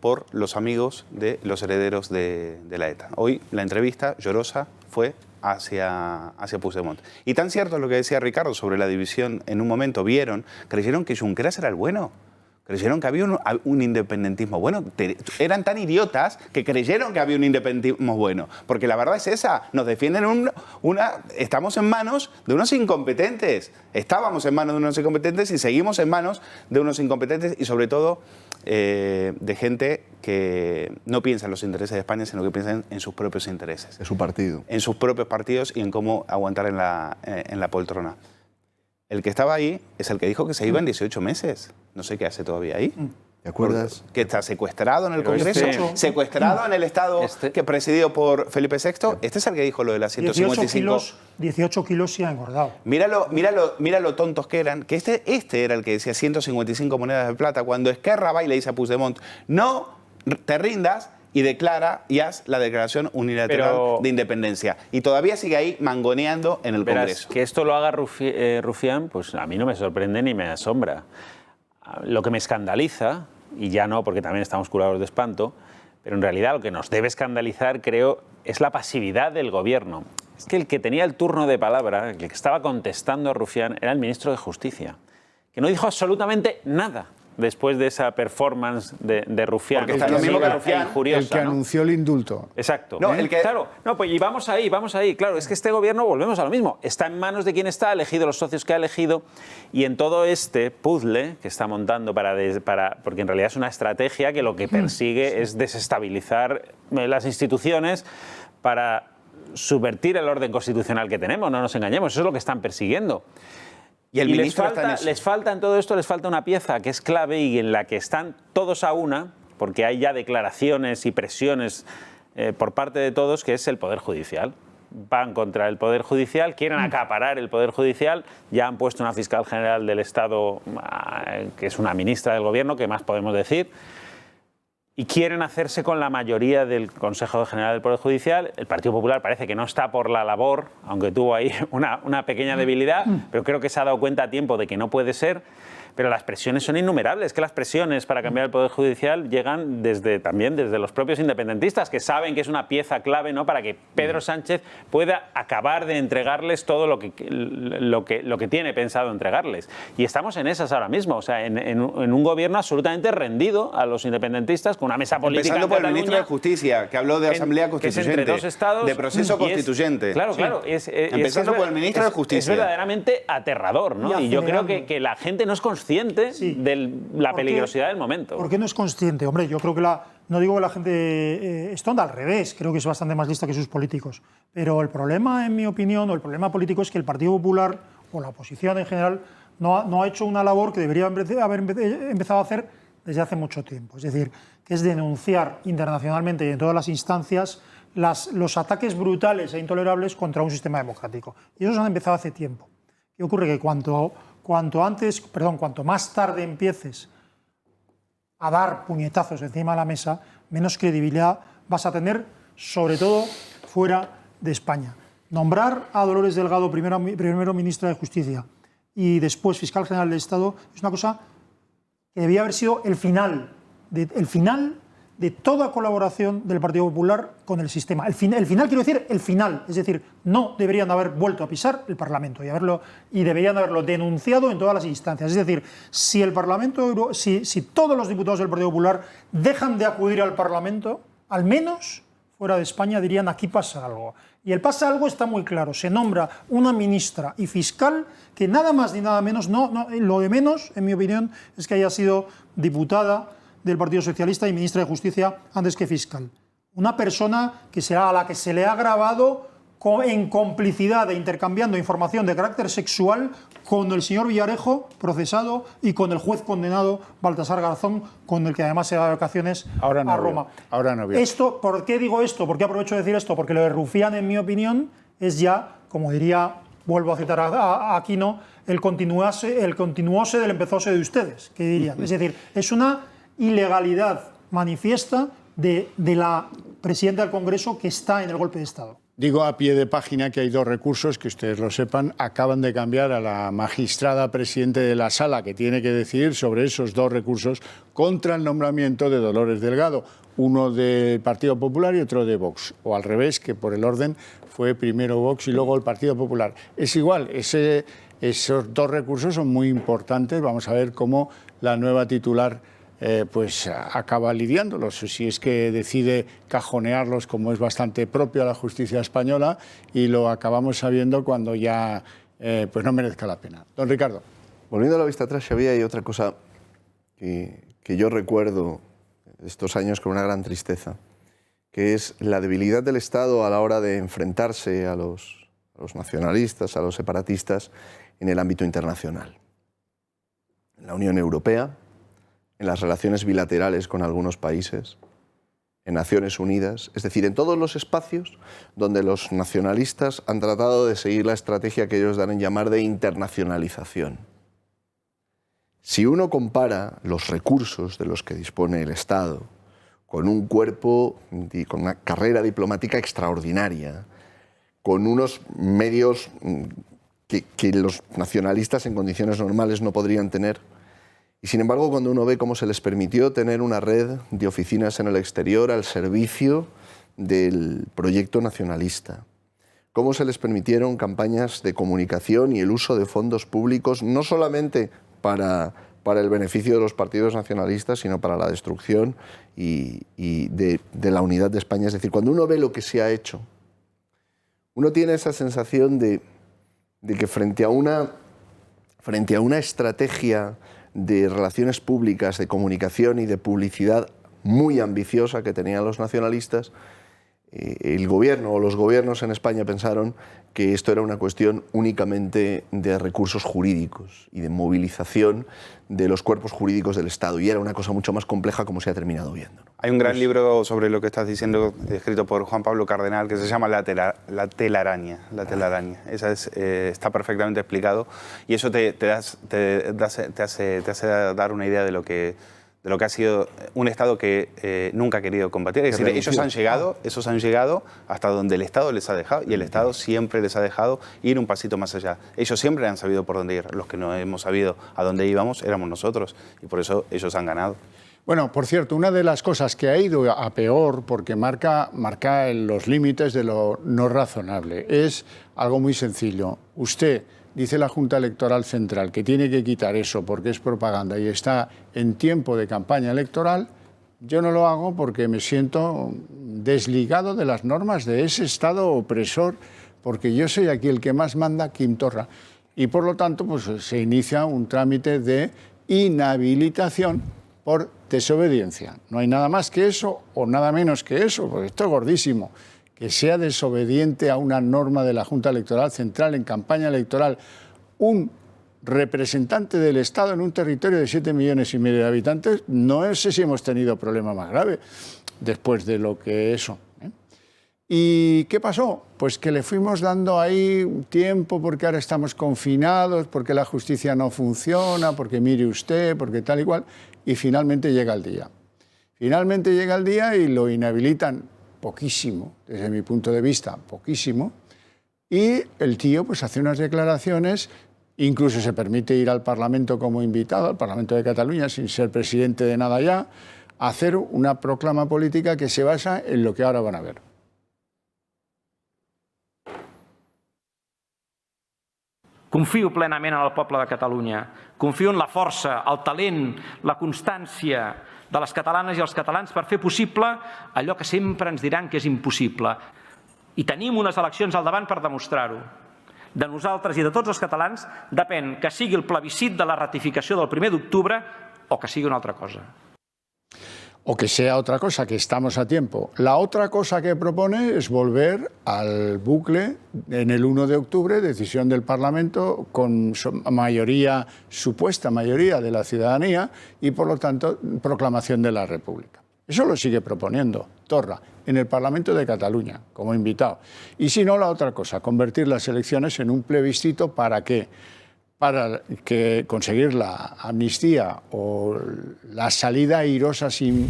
por los amigos de los herederos de la ETA. Hoy la entrevista llorosa fue hacia Puigdemont. Y tan cierto es lo que decía Ricardo sobre la división, en un momento creyeron que Junqueras era el bueno, Creyeron que había un independentismo bueno. Eran tan idiotas que creyeron que había un independentismo bueno. Porque la verdad es esa. Nos defienden estamos en manos de unos incompetentes. Estábamos en manos de unos incompetentes y seguimos en manos de unos incompetentes y sobre todo de gente que no piensa en los intereses de España, sino que piensa en sus propios intereses. De su partido. En sus propios partidos y en cómo aguantar en la poltrona. El que estaba ahí es el que dijo que se iba en 18 meses. No sé qué hace todavía ahí. ¿Te acuerdas? Que está secuestrado en el Congreso, secuestrado en el Estado que presidido por Felipe VI. Este es el que dijo lo de las 155... 18 kilos se ha engordado. Mira lo tontos que eran, que este era el que decía 155 monedas de plata, cuando Esquerra va y le dice a Puigdemont, no te rindas, y declara y haz la declaración unilateral de independencia. Y todavía sigue ahí mangoneando en el Congreso. Que esto lo haga Rufián, pues a mí no me sorprende ni me asombra. Lo que me escandaliza, y ya no porque también estamos curados de espanto, pero en realidad lo que nos debe escandalizar, creo, es la pasividad del Gobierno. Es que el que tenía el turno de palabra, el que estaba contestando a Rufián, era el ministro de Justicia, que no dijo absolutamente nada después de esa performance de Rufián. Porque está lo mismo que Rufián, el que anunció el indulto. Exacto. No, Claro, no, pues y vamos ahí. Claro, es que este gobierno, volvemos a lo mismo, está en manos de quien está, ha elegido los socios que ha elegido, y en todo este puzzle que está montando porque en realidad es una estrategia que lo que persigue es desestabilizar las instituciones para subvertir el orden constitucional que tenemos, no nos engañemos, eso es lo que están persiguiendo. Y les falta en todo esto, les falta una pieza que es clave y en la que están todos a una, porque hay ya declaraciones y presiones por parte de todos, que es el Poder Judicial. Van contra el Poder Judicial, quieren acaparar el Poder Judicial, ya han puesto una fiscal general del Estado, que es una ministra del Gobierno, ¿qué más podemos decir? Y quieren hacerse con la mayoría del Consejo General del Poder Judicial. El Partido Popular parece que no está por la labor, aunque tuvo ahí una pequeña debilidad, pero creo que se ha dado cuenta a tiempo de que no puede ser. Pero las presiones son innumerables, que las presiones para cambiar el Poder Judicial llegan también desde los propios independentistas, que saben que es una pieza clave, ¿no?, para que Pedro Sánchez pueda acabar de entregarles todo lo que tiene pensado entregarles. Y estamos en esas ahora mismo, o sea, en un gobierno absolutamente rendido a los independentistas, con una mesa política. Empezando por el ministro de Justicia, que habló de Asamblea Constituyente, que es entre dos estados, de proceso constituyente. Claro. Empezando por el ministro de Justicia. Es verdaderamente aterrador, ¿no? Y yo creo que la gente no es consciente de la peligrosidad del momento. ¿Por qué no es consciente? Hombre, yo creo que no digo que la gente es tonta, al revés, creo que es bastante más lista que sus políticos. Pero el problema, en mi opinión, o el problema político es que el Partido Popular, o la oposición en general, no ha hecho una labor que debería haber empezado a hacer desde hace mucho tiempo. Es decir, que es denunciar internacionalmente y en todas las instancias los ataques brutales e intolerables contra un sistema democrático. Y esos han empezado hace tiempo. ¿Qué ocurre? Que cuanto más tarde empieces a dar puñetazos encima de la mesa, menos credibilidad vas a tener, sobre todo fuera de España. Nombrar a Dolores Delgado primero ministra de Justicia y después fiscal general del Estado es una cosa que debía haber sido el final de toda colaboración del Partido Popular con el sistema. El final quiero decir el final, es decir, no deberían haber vuelto a pisar el Parlamento y deberían haberlo denunciado en todas las instancias. Es decir, si el Parlamento, si todos los diputados del Partido Popular dejan de acudir al Parlamento, al menos fuera de España dirían aquí pasa algo. Y el pasa algo está muy claro, se nombra una ministra y fiscal que nada más ni nada menos, lo de menos, en mi opinión, es que haya sido diputada del Partido Socialista y ministra de Justicia antes que fiscal. Una persona a la que se le ha grabado en complicidad e intercambiando información de carácter sexual con el señor Villarejo, procesado, y con el juez condenado Baltasar Garzón, con el que además se va de vacaciones a Roma. Ahora no veo. ¿Por qué digo esto? ¿Por qué aprovecho de decir esto? Porque lo de Rufián, en mi opinión, es ya, como diría, vuelvo a citar a Aquino, el continuose del empezóse de ustedes, que dirían. Es decir, es una ilegalidad manifiesta de la presidenta del Congreso que está en el golpe de Estado. Digo a pie de página que hay dos recursos, que ustedes lo sepan, acaban de cambiar a la magistrada presidente de la Sala, que tiene que decidir sobre esos dos recursos contra el nombramiento de Dolores Delgado, uno del Partido Popular y otro de Vox, o al revés, que por el orden fue primero Vox y luego el Partido Popular. Es igual, ese Esos dos recursos son muy importantes. Vamos a ver cómo la nueva titular pues acaba lidiándolos, si es que decide cajonearlos, como es bastante propio a la justicia española, y lo acabamos sabiendo cuando ya pues no merezca la pena. Don Ricardo. Volviendo a la vista atrás, Xavier, hay otra cosa que yo recuerdo estos años con una gran tristeza, que es la debilidad del Estado a la hora de enfrentarse a los nacionalistas, a los separatistas en el ámbito internacional. En la Unión Europea, en las relaciones bilaterales con algunos países, en Naciones Unidas, es decir, en todos los espacios donde los nacionalistas han tratado de seguir la estrategia que ellos dan en llamar de internacionalización. Si uno compara los recursos de los que dispone el Estado con un cuerpo y con una carrera diplomática extraordinaria, con unos medios que los nacionalistas en condiciones normales no podrían tener, y sin embargo, cuando uno ve cómo se les permitió tener una red de oficinas en el exterior al servicio del proyecto nacionalista, cómo se les permitieron campañas de comunicación y el uso de fondos públicos, no solamente para el beneficio de los partidos nacionalistas, sino para la destrucción de la unidad de España. Es decir, cuando uno ve lo que se ha hecho, uno tiene esa sensación de que frente a una estrategia de relaciones públicas, de comunicación y de publicidad muy ambiciosa que tenían los nacionalistas, el gobierno o los gobiernos en España pensaron que esto era una cuestión únicamente de recursos jurídicos y de movilización de los cuerpos jurídicos del Estado, y era una cosa mucho más compleja, como se ha terminado viendo, ¿no? Hay un gran libro sobre lo que estás diciendo, escrito por Juan Pablo Cardenal, que se llama La telaraña. Esa está perfectamente explicado, y eso te hace dar una idea de lo que ha sido un Estado que nunca ha querido combatir. Es decir, esos han llegado hasta donde el Estado les ha dejado, y el Estado siempre les ha dejado ir un pasito más allá. Ellos siempre han sabido por dónde ir. Los que no hemos sabido a dónde íbamos éramos nosotros, y por eso ellos han ganado. Bueno, por cierto, una de las cosas que ha ido a peor, porque marca los límites de lo no razonable, es algo muy sencillo. Usted, dice la Junta Electoral Central, que tiene que quitar eso porque es propaganda y está en tiempo de campaña electoral. Yo no lo hago porque me siento desligado de las normas de ese Estado opresor, porque yo soy aquí el que más manda, Quim Torra. Y por lo tanto, pues se inicia un trámite de inhabilitación por desobediencia. No hay nada más que eso o nada menos que eso, porque esto es gordísimo. Que sea desobediente a una norma de la Junta Electoral Central en campaña electoral un representante del Estado en un territorio de 7,5 millones de habitantes, no sé si hemos tenido problema más grave después de lo que eso. ¿Y qué pasó? Pues que le fuimos dando ahí un tiempo porque ahora estamos confinados, porque la justicia no funciona, porque mire usted, porque tal y cual, y finalmente llega el día. Finalmente llega el día y lo inhabilitan poquísimo, desde mi punto de vista, poquísimo, y el tío pues hace unas declaraciones, incluso se permite ir al Parlamento como invitado, al Parlamento de Cataluña, sin ser presidente de nada ya, a hacer una proclama política que se basa en lo que ahora van a ver. Confio plenament en el poble de Catalunya. Confio en la força, el talent, la constància de les catalanes i els catalans per fer possible allò que sempre ens diran que és impossible. I tenim unes eleccions al davant per demostrar-ho. De nosaltres i de tots els catalans depèn que sigui el plebiscit de la ratificació del 1 d'octubre o que sigui una altra cosa. O que sea otra cosa, que estamos a tiempo. La otra cosa que propone es volver al bucle en el 1 de octubre, decisión del Parlamento con mayoría, supuesta mayoría de la ciudadanía y, por lo tanto, proclamación de la República. Eso lo sigue proponiendo Torra en el Parlamento de Cataluña, como invitado. Y si no, la otra cosa, convertir las elecciones en un plebiscito ¿para qué? Para que conseguir la amnistía o la salida airosa sin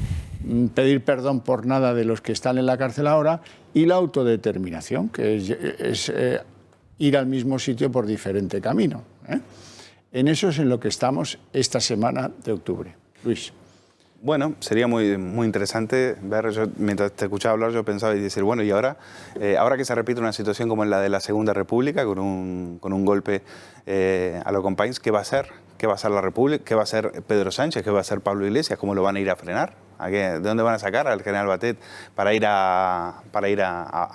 pedir perdón por nada de los que están en la cárcel ahora, y la autodeterminación, que es ir al mismo sitio por diferente camino. En eso es en lo que estamos esta semana de octubre. Luis. Bueno, sería muy interesante ver, yo, mientras te escuchaba hablar, yo pensaba y decir, bueno, y ahora que se repite una situación como la de la Segunda República, con un golpe a los compañeros, ¿qué va a hacer? ¿Qué va a hacer la República? ¿Qué va a hacer Pedro Sánchez? ¿Qué va a hacer Pablo Iglesias? ¿Cómo lo van a ir a frenar? ¿De dónde van a sacar al general Batet para ir a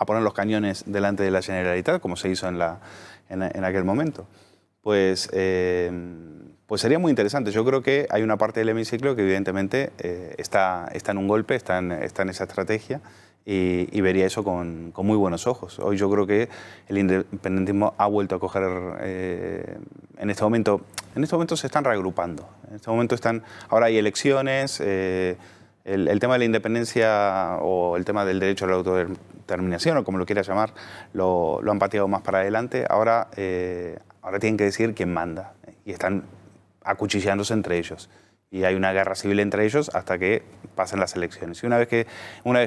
poner los cañones delante de la Generalitat, como se hizo en aquel momento? Pues sería muy interesante. Yo creo que hay una parte del hemiciclo que evidentemente está en un golpe, está en esa estrategia y vería eso con muy buenos ojos. Hoy yo creo que el independentismo ha vuelto a coger, en este momento se están reagrupando. En este momento ahora hay elecciones, el tema de la independencia o el tema del derecho a la autodeterminación, o como lo quieras llamar, lo han pateado más para adelante. Ahora tienen que decidir quién manda y están acuchillándose entre ellos. Y hay una guerra civil entre ellos hasta que pasen las elecciones. Y una vez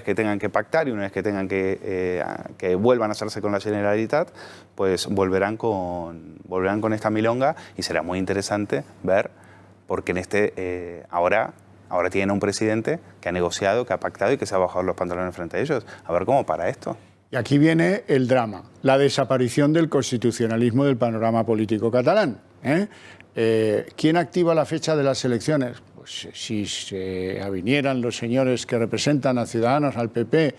que tengan que pactar y una vez que tengan que vuelvan a hacerse con la Generalitat, pues volverán con esta milonga y será muy interesante ver, porque ahora tienen un presidente que ha negociado, que ha pactado y que se ha bajado los pantalones frente a ellos. A ver cómo para esto. Y aquí viene el drama, la desaparición del constitucionalismo del panorama político catalán. ¿Quién activa la fecha de las elecciones? Pues si se avinieran los señores que representan a Ciudadanos, al PP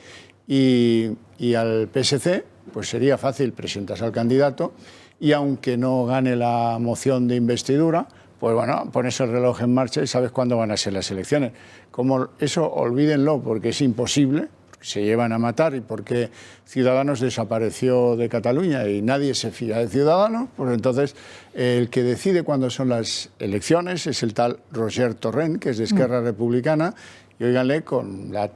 y al PSC, pues sería fácil, presentas al candidato y aunque no gane la moción de investidura, pues bueno, pones el reloj en marcha y sabes cuándo van a ser las elecciones. Como eso, olvídenlo, porque es imposible, se llevan a matar y porque Ciudadanos desapareció de Cataluña y nadie se fía de Ciudadanos, pues entonces el que decide cuándo son las elecciones es el tal Roger Torrent, que es de Esquerra Republicana, y óiganle con la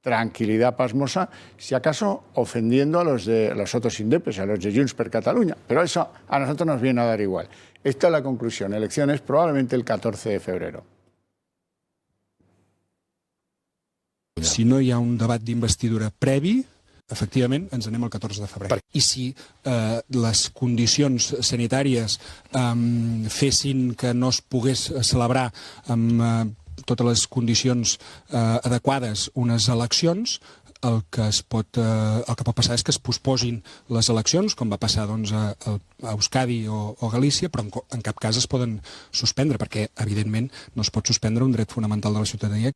tranquilidad pasmosa, si acaso ofendiendo a los otros indepes, a los de Junts per Catalunya, pero eso a nosotros nos viene a dar igual. Esta es la conclusión, elecciones probablement el 14 de febrero. Si no hi ha un debat d'investidura previ, efectivament, ens anem al 14 de febrer. I si les condicions sanitàries fessin que no es pogués celebrar amb totes les condicions adequades unes eleccions, el que pot passar és que es posposin les eleccions, com va passar a Euskadi o Galícia, però en cap cas es poden suspendre, perquè, evidentment, no es pot suspendre un dret fonamental de la ciutadania.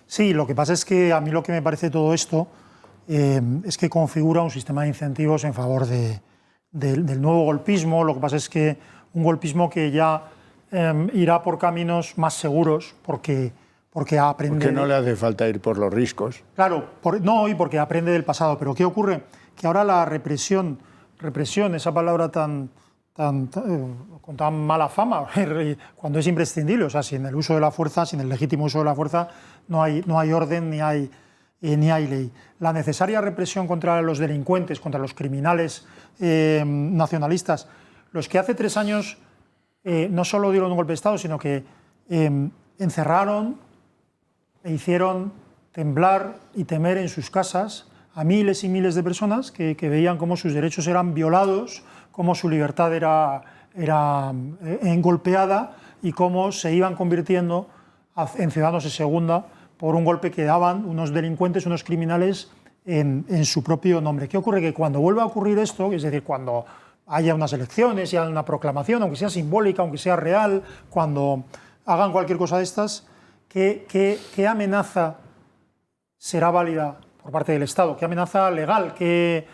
Sí, lo que pasa es que a mí lo que me parece todo esto es que configura un sistema de incentivos en favor del nuevo golpismo. Lo que pasa es que un golpismo que ya irá por caminos más seguros porque aprende... Porque no le hace falta ir por los riscos. Claro, y porque aprende del pasado. Pero ¿qué ocurre? Que ahora la represión, esa palabra con tan mala fama, cuando es imprescindible, o sea, sin el uso de la fuerza, sin el legítimo uso de la fuerza, no hay orden ni hay ley. La necesaria represión contra los delincuentes, contra los criminales nacionalistas, los que hace 3 años no solo dieron un golpe de Estado, sino que encerraron e hicieron temblar y temer en sus casas a miles y miles de personas que veían cómo sus derechos eran violados, cómo su libertad era engolpeada y cómo se iban convirtiendo en ciudadanos de segunda por un golpe que daban unos delincuentes, unos criminales en su propio nombre. ¿Qué ocurre? Que cuando vuelva a ocurrir esto, es decir, cuando haya unas elecciones y haya una proclamación, aunque sea simbólica, aunque sea real, cuando hagan cualquier cosa de estas, ¿qué amenaza será válida por parte del Estado? ¿Qué amenaza legal? ¿Qué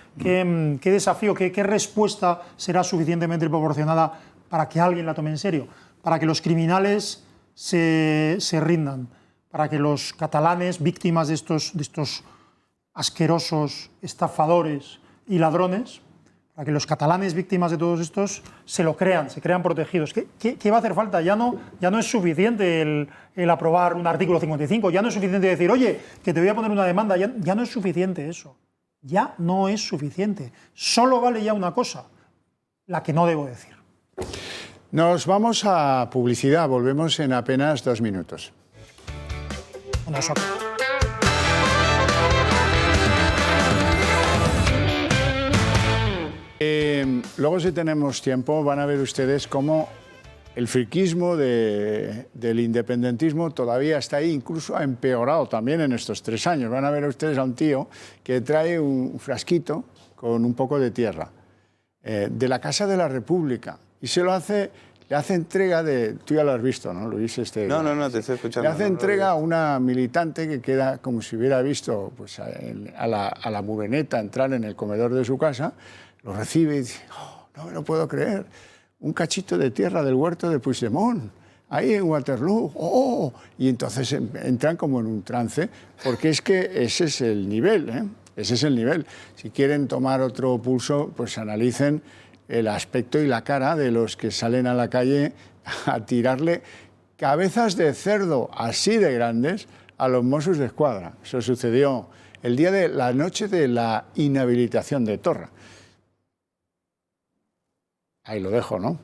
desafío? ¿Qué respuesta será suficientemente proporcionada para que alguien la tome en serio? Para que los criminales se rindan, para que los catalanes, víctimas de estos asquerosos estafadores y ladrones, para que los catalanes víctimas de todos estos se lo crean, se crean protegidos. ¿Qué va a hacer falta? Ya no es suficiente el aprobar un artículo 55, ya no es suficiente decir, oye, que te voy a poner una demanda, ya no es suficiente eso. Ya no es suficiente. Solo vale ya una cosa, la que no debo decir. Nos vamos a publicidad, volvemos en apenas 2 minutos. Luego, si tenemos tiempo, van a ver ustedes cómo el friquismo del independentismo todavía está ahí, incluso ha empeorado también en estos 3 años. Van a ver ustedes a un tío que trae un frasquito con un poco de tierra de la Casa de la República y se lo hace, le hace entrega de... Tú ya lo has visto, ¿no, Luis? No, te estoy escuchando. Le hace entrega a una militante que queda como si hubiera visto pues, a la mureneta entrar en el comedor de su casa, lo recibe y dice, oh, no me lo puedo creer, un cachito de tierra del huerto de Puigdemont, ahí en Waterloo, ¡oh! Y entonces entran como en un trance, porque es que ese es el nivel, ¿eh? Ese es el nivel. Si quieren tomar otro pulso, pues analicen el aspecto y la cara de los que salen a la calle a tirarle cabezas de cerdo así de grandes a los Mossos d'Esquadra. Eso sucedió el día de la noche de la inhabilitación de Torra. Ahí lo dejo, ¿no?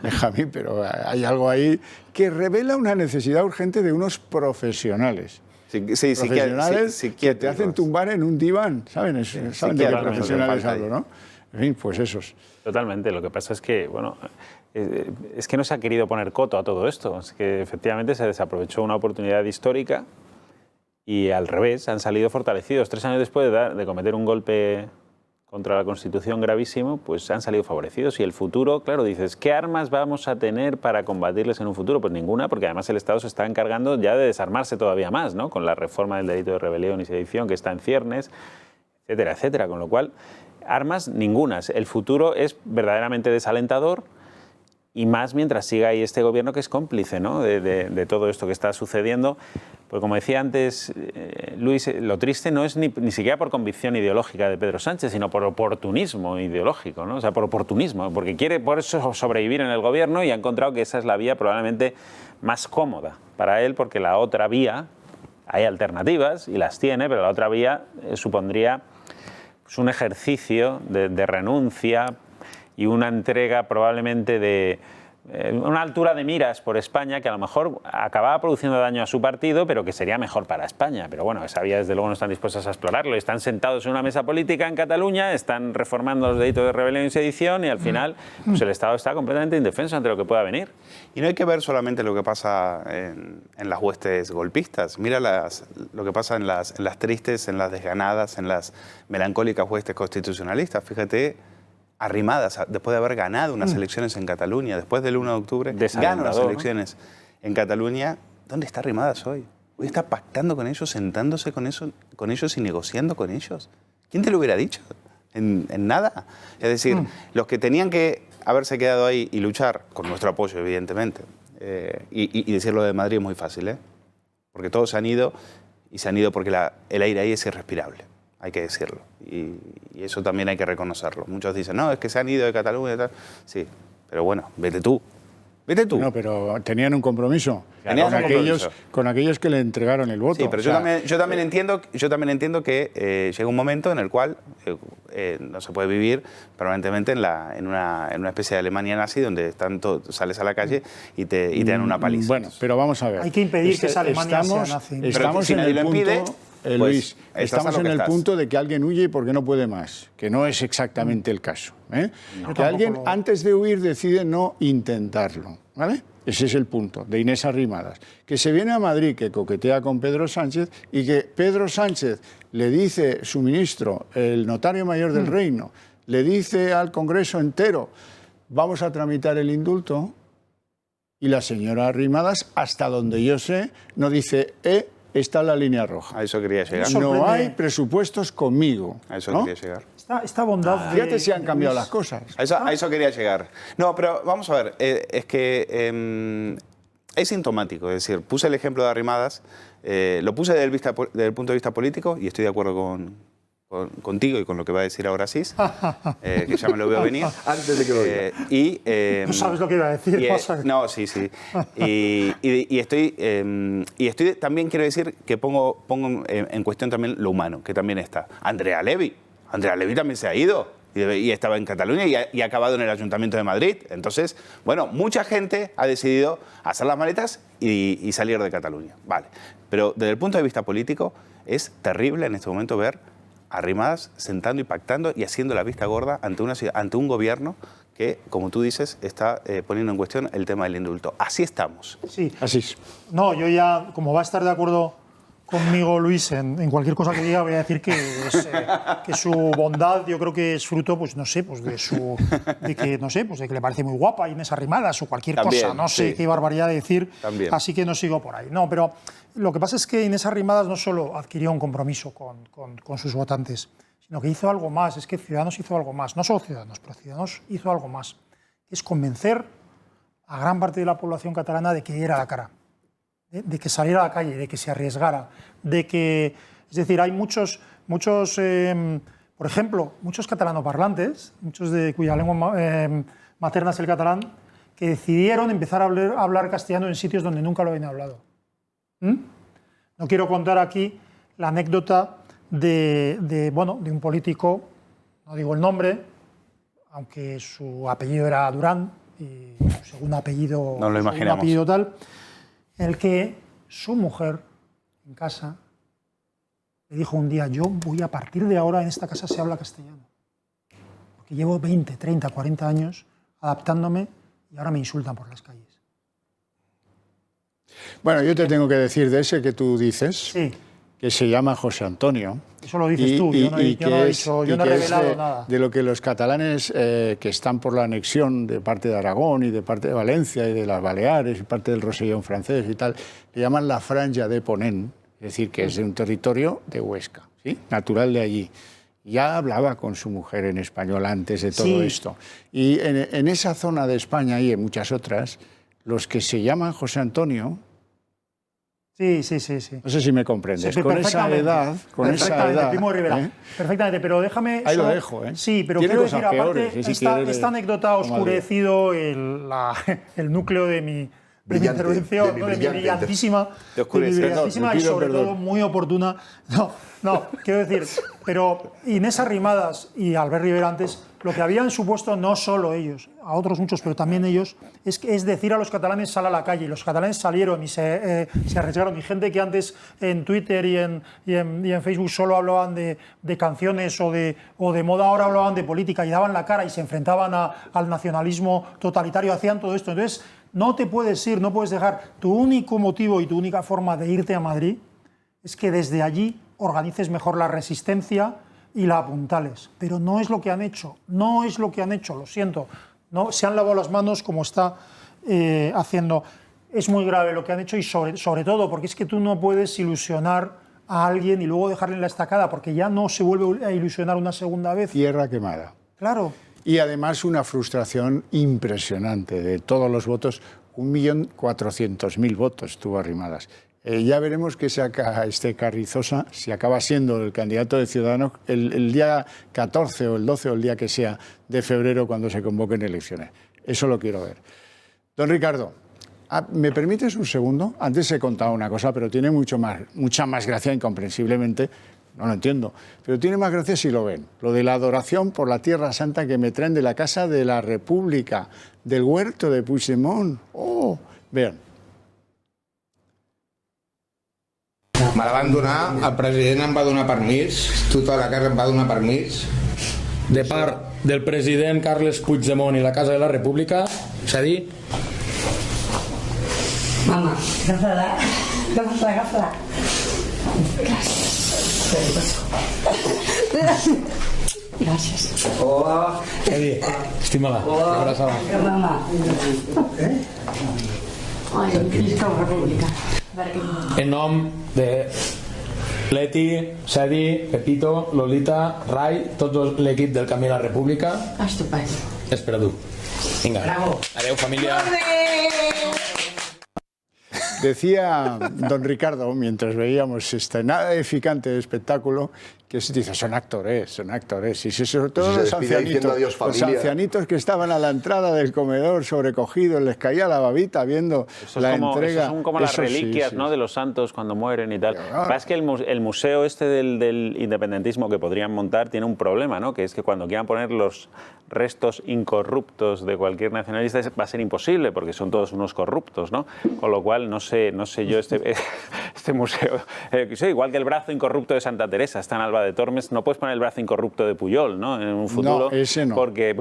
Benjamín, pero hay algo ahí que revela una necesidad urgente de unos profesionales. Profesionales que te hacen tumbar en un diván, ¿saben? ¿Saben de qué profesionales hablo, no? En fin, pues esos. Totalmente. Lo que pasa es que, bueno, es que no se ha querido poner coto a todo esto. Es que efectivamente se desaprovechó una oportunidad histórica y al revés, han salido fortalecidos. 3 años después de cometer un golpe contra la Constitución gravísimo, pues han salido favorecidos. Y el futuro, claro, dices, ¿qué armas vamos a tener para combatirles en un futuro? Pues ninguna, porque además el Estado se está encargando ya de desarmarse todavía más, ¿no? Con la reforma del delito de rebelión y sedición que está en ciernes, etcétera, etcétera. Con lo cual, armas ningunas. El futuro es verdaderamente desalentador y más mientras siga ahí este gobierno que es cómplice, ¿no? de todo esto que está sucediendo. Pues como decía antes Luis, lo triste no es ni siquiera por convicción ideológica de Pedro Sánchez, sino por oportunismo ideológico, ¿no? O sea, por oportunismo, porque quiere por eso sobrevivir en el gobierno y ha encontrado que esa es la vía probablemente más cómoda para él, porque la otra vía, hay alternativas y las tiene, pero la otra vía supondría pues, un ejercicio de renuncia y una entrega probablemente de una altura de miras por España que a lo mejor acababa produciendo daño a su partido, pero que sería mejor para España. Pero bueno, esa vía desde luego no están dispuestos a explorarlo. Están sentados en una mesa política en Cataluña, están reformando los delitos de rebelión y sedición y al final pues el Estado está completamente indefenso ante lo que pueda venir. Y no hay que ver solamente lo que pasa en las huestes golpistas. Mira lo que pasa en las tristes, en las desganadas, en las melancólicas huestes constitucionalistas. Fíjate, Arrimadas, después de haber ganado unas elecciones en Cataluña, después del 1 de octubre, gana unas elecciones en Cataluña. ¿Dónde está Arrimadas hoy? Hoy está pactando con ellos, sentándose con ellos y negociando con ellos. ¿Quién te lo hubiera dicho? En nada. Es decir, los que tenían que haberse quedado ahí y luchar, con nuestro apoyo, evidentemente, y decirlo de Madrid es muy fácil, ¿eh? Porque todos se han ido y se han ido porque el aire ahí es irrespirable. Hay que decirlo. Y eso también hay que reconocerlo. Muchos dicen, no, es que se han ido de Cataluña y tal. Sí, pero bueno, vete tú. Vete tú. No, pero tenían un compromiso. Con aquellos que le entregaron el voto. Sí, pero yo también entiendo que llega un momento en el cual no se puede vivir permanentemente en una especie de Alemania nazi donde sales a la calle y te dan una paliza. Bueno, pero vamos a ver. Hay que impedir que esa Alemania sea nazi. Estamos en el punto... Luis, estamos en el punto de que alguien huye porque no puede más, que no es exactamente el caso. Que alguien antes de huir decide no intentarlo, ¿vale? Ese es el punto de Inés Arrimadas, que se viene a Madrid, que coquetea con Pedro Sánchez y que Pedro Sánchez le dice, su ministro, el notario mayor del reino, le dice al Congreso entero, vamos a tramitar el indulto, y la señora Arrimadas, hasta donde yo sé, no dice, está la línea roja. A eso quería llegar. No hay presupuestos conmigo. A eso quería llegar. Esta bondad Fíjate si han cambiado las cosas. A eso quería llegar. No, pero vamos a ver. Es que es sintomático. Es decir, puse el ejemplo de Arrimadas, lo puse desde el punto de vista político y estoy de acuerdo contigo y con lo que va a decir ahora Cis, que ya me lo veo venir. Antes de que lo diga. No sabes lo que iba a decir. No, sí. Y estoy también quiero decir que pongo en cuestión también lo humano, que también está. Andrea Levy también se ha ido y estaba en Cataluña y ha acabado en el Ayuntamiento de Madrid. Entonces, bueno, mucha gente ha decidido hacer las maletas y salir de Cataluña. Vale. Pero desde el punto de vista político es terrible en este momento ver Arrimadas sentando y pactando y haciendo la vista gorda ante un gobierno que, como tú dices, está poniendo en cuestión el tema del indulto. Así estamos. Sí. Así es. No, yo ya, como va a estar de acuerdo conmigo Luis en cualquier cosa que diga, voy a decir que su bondad yo creo que es fruto, pues no sé, pues de que le parece muy guapa Inés Arrimadas o cualquier También, cosa, no sé sí. qué barbaridad decir, También. así que no sigo por ahí. No, pero lo que pasa es que Inés Arrimadas no solo adquirió un compromiso con sus votantes, sino que hizo algo más. Es que Ciudadanos hizo algo más, no solo Ciudadanos, pero Ciudadanos hizo algo más, que es convencer a gran parte de la población catalana de que diera la cara, de que saliera a la calle, de que se arriesgara, de que... Es decir, hay muchos por ejemplo, muchos catalanoparlantes, muchos de cuya lengua materna es el catalán, que decidieron empezar a hablar castellano en sitios donde nunca lo habían hablado. No quiero contar aquí la anécdota de un político, no digo el nombre, aunque su apellido era Durán y su segundo apellido, Nos lo imaginamos. apellido tal, en el que su mujer en casa le dijo un día: yo voy a partir de ahora en esta casa se habla castellano, porque llevo 20, 30, 40 años adaptándome y ahora me insultan por las calles. Bueno, yo te tengo que decir de ese que tú dices, que se llama José Antonio. Eso lo dices tú, yo no he revelado nada. De lo que los catalanes que están por la anexión de parte de Aragón y de parte de Valencia y de las Baleares y parte del Rosellón francés y tal, le llaman la Franja de Ponent, es decir, que es de un territorio de Huesca, ¿sí? Natural de allí. Ya hablaba con su mujer en español antes de todo esto. Y en esa zona de España y en muchas otras, los que se llaman José Antonio... Sí. No sé si me comprendes. Sí, con esa edad... Primo Rivera. Perfectamente, pero déjame... Ahí lo dejo, ¿eh? Sí, pero Tiene quiero cosas decir, peores, aparte, si esta anécdota ha oscurecido el núcleo de mi intervención, de mi brillantísima y sobre todo muy oportuna. No, quiero decir, pero Inés Arrimadas y Albert Rivera antes, lo que habían supuesto, no solo ellos, a otros muchos, pero también ellos, es decir a los catalanes: sal a la calle. Y los catalanes salieron y se arriesgaron. Y gente que antes en Twitter y en Facebook solo hablaban de canciones o de moda, ahora hablaban de política y daban la cara y se enfrentaban al nacionalismo totalitario, hacían todo esto. Entonces, no te puedes ir, no puedes dejar. Tu único motivo y tu única forma de irte a Madrid es que desde allí organices mejor la resistencia y la apuntales. Pero no es lo que han hecho, lo siento. No, se han lavado las manos como está haciendo. Es muy grave lo que han hecho y sobre todo porque es que tú no puedes ilusionar a alguien y luego dejarle en la estacada, porque ya no se vuelve a ilusionar una segunda vez. Tierra quemada. Claro. Y además una frustración impresionante de todos los votos. 1.400.000 votos tuvo Arrimadas. Ya veremos qué saca Carrizosa, si acaba siendo el candidato de Ciudadanos el día 14 o el 12 o el día que sea de febrero, cuando se convoquen elecciones. Eso lo quiero ver. Don Ricardo, ¿me permites un segundo? Antes he contado una cosa, pero tiene mucha más gracia, incomprensiblemente. No lo entiendo, pero tiene más gracia si lo ven. Lo de la adoración por la Tierra Santa que me traen de la Casa de la República, del huerto de Puigdemont. Oh, vean. Me la van donar, el president em va donar permís, tota la casa em va donar permís. De part del president Carles Puigdemont i la Casa de la República, s'ha dit... Mama, agafa-la. Gràcies. Hola. Edi, estima-la. Hola. Abraçada. Mama. Ai, visca la República. En nom de Leti, Sedi, Pepito, Lolita, Rai, tot l'equip del Camí a la República. Estupendo. És per a tu. Vinga. Bravo. Adeu, família. Decía don Ricardo, mientras veíamos este nada edificante espectáculo, que se dice, son actores, y sobre todo los ancianitos que estaban a la entrada del comedor sobrecogidos, les caía la babita viendo entrega. Son como las reliquias, ¿no?, de los santos cuando mueren y tal. Lo que pasa es que el museo este del independentismo que podrían montar tiene un problema, ¿no?, que es que cuando quieran poner los restos incorruptos de cualquier nacionalista va a ser imposible, porque son todos unos corruptos, ¿no? Con lo cual, no sé yo, este museo, igual que el brazo incorrupto de Santa Teresa, está en Alba hablaba de Tormes, no puedes poner el brazo incorrupto de Pujol, ¿no? En un futuro. No, ese no. Porque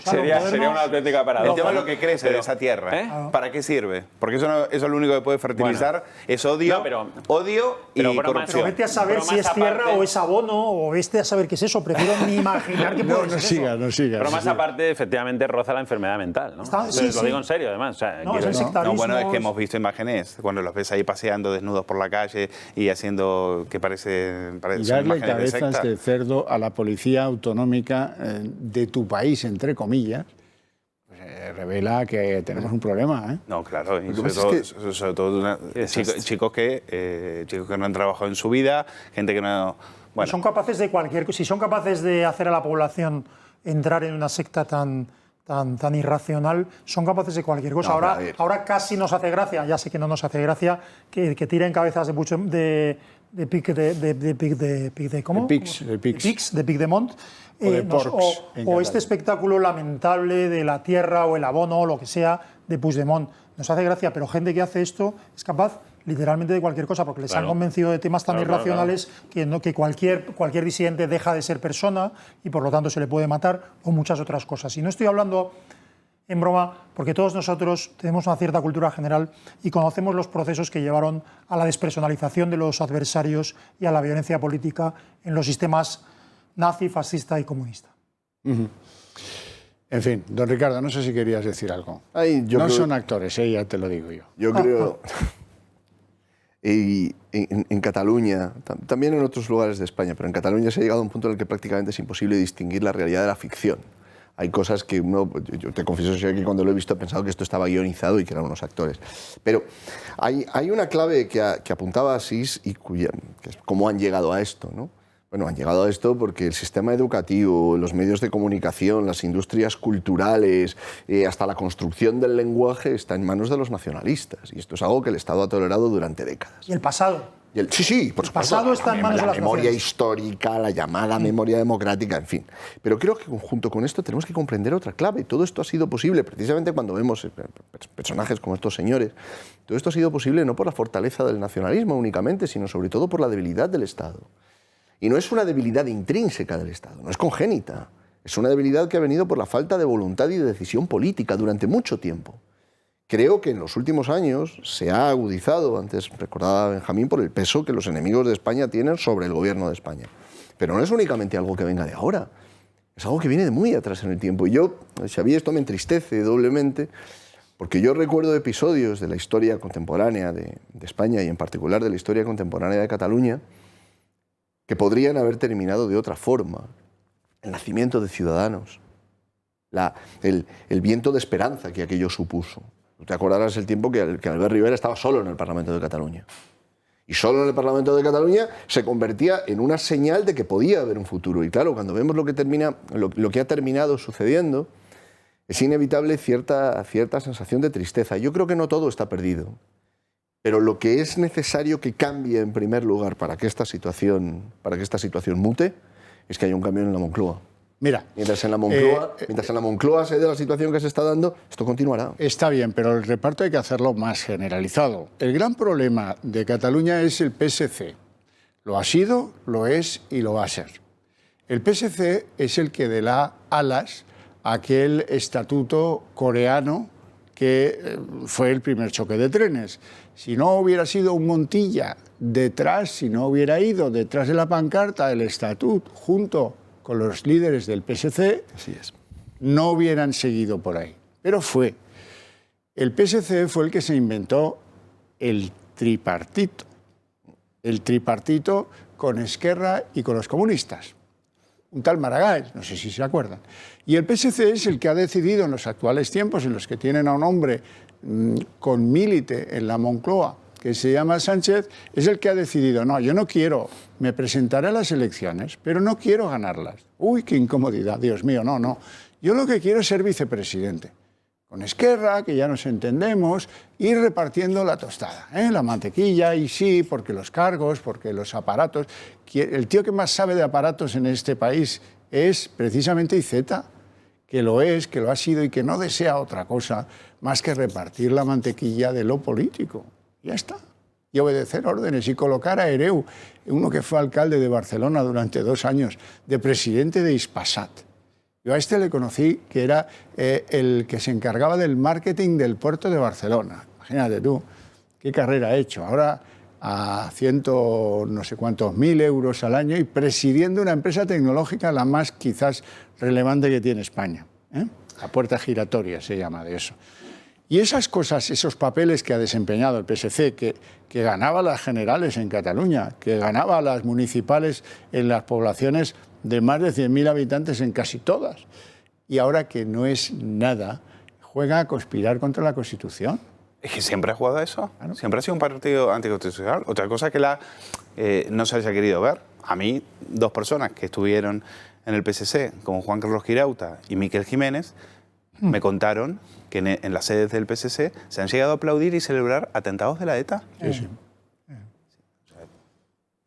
sería una auténtica paradoja. El tema es lo que crece de esa tierra. ¿Eh? ¿Para qué sirve? Porque eso es lo único que puede fertilizar, es odio, odio y corrupción. Pero vete a saber si es tierra o es abono, o vete a saber qué es eso. Prefiero ni imaginar que puede ser eso. No siga. Pero más aparte, efectivamente, roza la enfermedad mental, ¿no? Lo digo en serio, además. O sea, bueno, es que hemos visto imágenes cuando los ves ahí paseando desnudos por la calle y haciendo que parece y darle imágenes de cabezas secta. de cerdo a la policía autonómica de tu país, entre comillas, pues, revela que tenemos un problema, ¿eh? No, claro, y sobre todo chicos que no han trabajado en su vida, gente que no... Bueno. Son capaces de cualquier cosa. Si son capaces de hacer a la población entrar en una secta tan irracional, son capaces de cualquier cosa. Ahora casi nos hace gracia, ya sé que no nos hace gracia, que tiren cabezas de Puigdemont, o este espectáculo lamentable de la tierra o el abono o lo que sea de Puigdemont. Nos hace gracia, pero gente que hace esto es capaz literalmente de cualquier cosa, porque les han convencido de temas tan irracionales que cualquier disidente deja de ser persona y por lo tanto se le puede matar, o muchas otras cosas. Y no estoy hablando en broma, porque todos nosotros tenemos una cierta cultura general y conocemos los procesos que llevaron a la despersonalización de los adversarios y a la violencia política en los sistemas nazi, fascista y comunista. En fin, don Ricardo, no sé si querías decir algo. No son actores, ya te lo digo yo. Yo creo... Y en Cataluña, también en otros lugares de España, pero en Cataluña se ha llegado a un punto en el que prácticamente es imposible distinguir la realidad de la ficción. Hay cosas que yo te confieso que cuando lo he visto he pensado que esto estaba guionizado y que eran unos actores. Pero hay una clave que apuntaba Asís y que es cómo han llegado a esto, ¿no? Bueno, han llegado a esto porque el sistema educativo, los medios de comunicación, las industrias culturales, hasta la construcción del lenguaje está en manos de los nacionalistas. Y esto es algo que el Estado ha tolerado durante décadas. ¿Y el pasado? Sí, por supuesto. El pasado está en manos de las memoria naciones. histórica, la llamada memoria democrática, en fin. Pero creo que junto con esto tenemos que comprender otra clave. Todo esto ha sido posible precisamente cuando vemos personajes como estos señores. Todo esto ha sido posible no por la fortaleza del nacionalismo únicamente, sino sobre todo por la debilidad del Estado. Y no es una debilidad intrínseca del Estado, no es congénita. Es una debilidad que ha venido por la falta de voluntad y de decisión política durante mucho tiempo. Creo que en los últimos años se ha agudizado, antes recordaba Benjamín, por el peso que los enemigos de España tienen sobre el gobierno de España. Pero no es únicamente algo que venga de ahora, es algo que viene de muy atrás en el tiempo. Y yo, Xavi, esto me entristece doblemente, porque yo recuerdo episodios de la historia contemporánea de España y en particular de la historia contemporánea de Cataluña, que podrían haber terminado de otra forma. El nacimiento de Ciudadanos, el viento de esperanza que aquello supuso. Te acordarás el tiempo que Albert Rivera estaba solo en el Parlamento de Cataluña. Y solo en el Parlamento de Cataluña se convertía en una señal de que podía haber un futuro. Y claro, cuando vemos lo que ha terminado sucediendo, es inevitable cierta sensación de tristeza. Yo creo que no todo está perdido. Pero lo que es necesario que cambie en primer lugar para que esta situación mute es que haya un cambio en la Moncloa. Mira, mientras en la Moncloa se dé la situación que se está dando, esto continuará. Está bien, pero el reparto hay que hacerlo más generalizado. El gran problema de Cataluña es el PSC. Lo ha sido, lo es y lo va a ser. El PSC es el que da alas a aquel estatuto coreano que fue el primer choque de trenes. Si no hubiera sido un Montilla detrás, si no hubiera ido detrás de la pancarta del estatuto junto con los líderes del PSC, no hubieran seguido por ahí. Pero fue. El PSC fue el que se inventó el tripartito. El tripartito con Esquerra y con los comunistas. Un tal Maragall, no sé si se acuerdan. Y el PSC es el que ha decidido en los actuales tiempos, en los que tienen a un hombre con Milite en la Moncloa, que se llama Sánchez, es el que ha decidido, no, yo no quiero, me presentaré a las elecciones, pero no quiero ganarlas. Uy, qué incomodidad, Dios mío, no. Yo lo que quiero es ser vicepresidente. Con Esquerra, que ya nos entendemos, ir repartiendo la tostada, la mantequilla, y sí, porque los cargos, porque los aparatos. El tío que más sabe de aparatos en este país es precisamente Iceta, que lo es, que lo ha sido y que no desea otra cosa más que repartir la mantequilla de lo político. Ya está. y obedecer órdenes y colocar a Hereu, uno que fue alcalde de Barcelona durante 2 años, de presidente de Hispasat. Yo a este le conocí, que era el que se encargaba del marketing del puerto de Barcelona. Imagínate tú, qué carrera ha hecho. Ahora a no sé cuántos mil euros al año y presidiendo una empresa tecnológica la más quizás relevante que tiene España. La puerta giratoria se llama de eso. Y esas cosas, esos papeles que ha desempeñado el PSC, que ganaba las generales en Cataluña, que ganaba las municipales en las poblaciones de más de 100.000 habitantes en casi todas, y ahora que no es nada, juega a conspirar contra la Constitución. Es que siempre ha jugado a eso. Claro. Siempre ha sido un partido anticonstitucional. Otra cosa que no se haya querido ver. A mí, 2 personas que estuvieron en el PSC, como Juan Carlos Girauta y Miquel Jiménez, me contaron que en las sedes del PSC se han llegado a aplaudir y celebrar atentados de la ETA. Sí.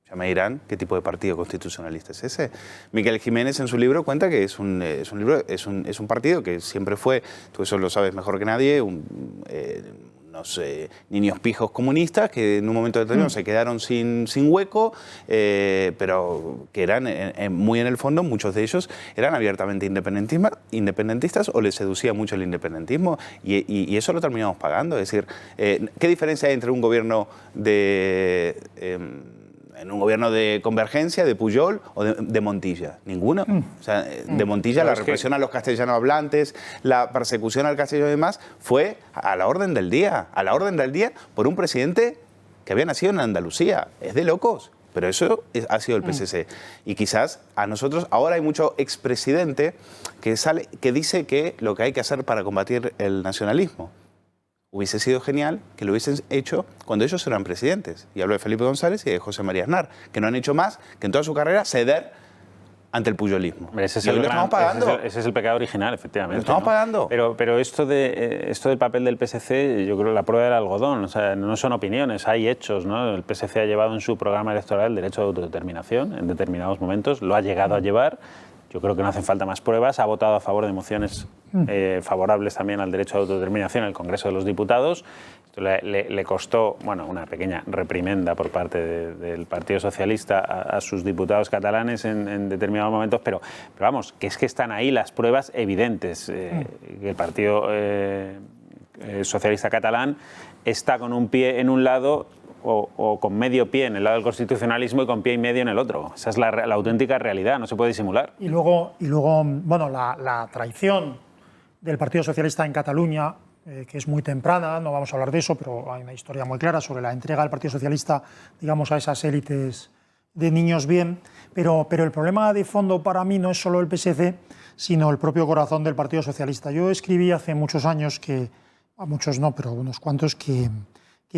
Ya me dirán qué tipo de partido constitucionalista es ese. Miquel Jiménez en su libro cuenta que es un partido que siempre fue, tú eso lo sabes mejor que nadie, unos niños pijos comunistas que en un momento determinado se quedaron sin hueco, pero que eran muy en el fondo, muchos de ellos eran abiertamente independentistas o les seducía mucho el independentismo y eso lo terminamos pagando. Es decir, ¿qué diferencia hay entre un gobierno en un gobierno de Convergencia, de Pujol o de Montilla? Ninguno. O sea, de Montilla la represión a los castellanos hablantes, la persecución al castellano y demás fue a la orden del día. A la orden del día por un presidente que había nacido en Andalucía. Es de locos. Pero eso ha sido el PSC. Y quizás a nosotros, ahora hay mucho expresidente que dice que lo que hay que hacer para combatir el nacionalismo. Hubiese sido genial que lo hubiesen hecho cuando ellos eran presidentes. Y hablo de Felipe González y de José María Aznar, que no han hecho más que en toda su carrera ceder ante el puyolismo. Ese es el pecado original, efectivamente. Lo estamos pagando. Pero esto del papel del PSC, yo creo que la prueba del algodón. O sea, no son opiniones, hay hechos, ¿no? El PSC ha llevado en su programa electoral el derecho de autodeterminación en determinados momentos, lo ha llegado a llevar. Yo creo que no hacen falta más pruebas. Ha votado a favor de mociones favorables también al derecho de autodeterminación en el Congreso de los Diputados. Esto le costó una pequeña reprimenda por parte del Partido Socialista a sus diputados catalanes en determinados momentos, pero vamos, que es que están ahí las pruebas evidentes. Que el Partido Socialista catalán está con un pie en un lado o con medio pie en el lado del constitucionalismo y con pie y medio en el otro. Esa es la auténtica realidad, no se puede disimular. Y luego la traición del Partido Socialista en Cataluña, que es muy temprana, no vamos a hablar de eso, pero hay una historia muy clara sobre la entrega del Partido Socialista, digamos, a esas élites de niños bien, pero el problema de fondo para mí no es solo el PSC, sino el propio corazón del Partido Socialista. Yo escribí hace muchos años muchos no, pero unos cuantos, que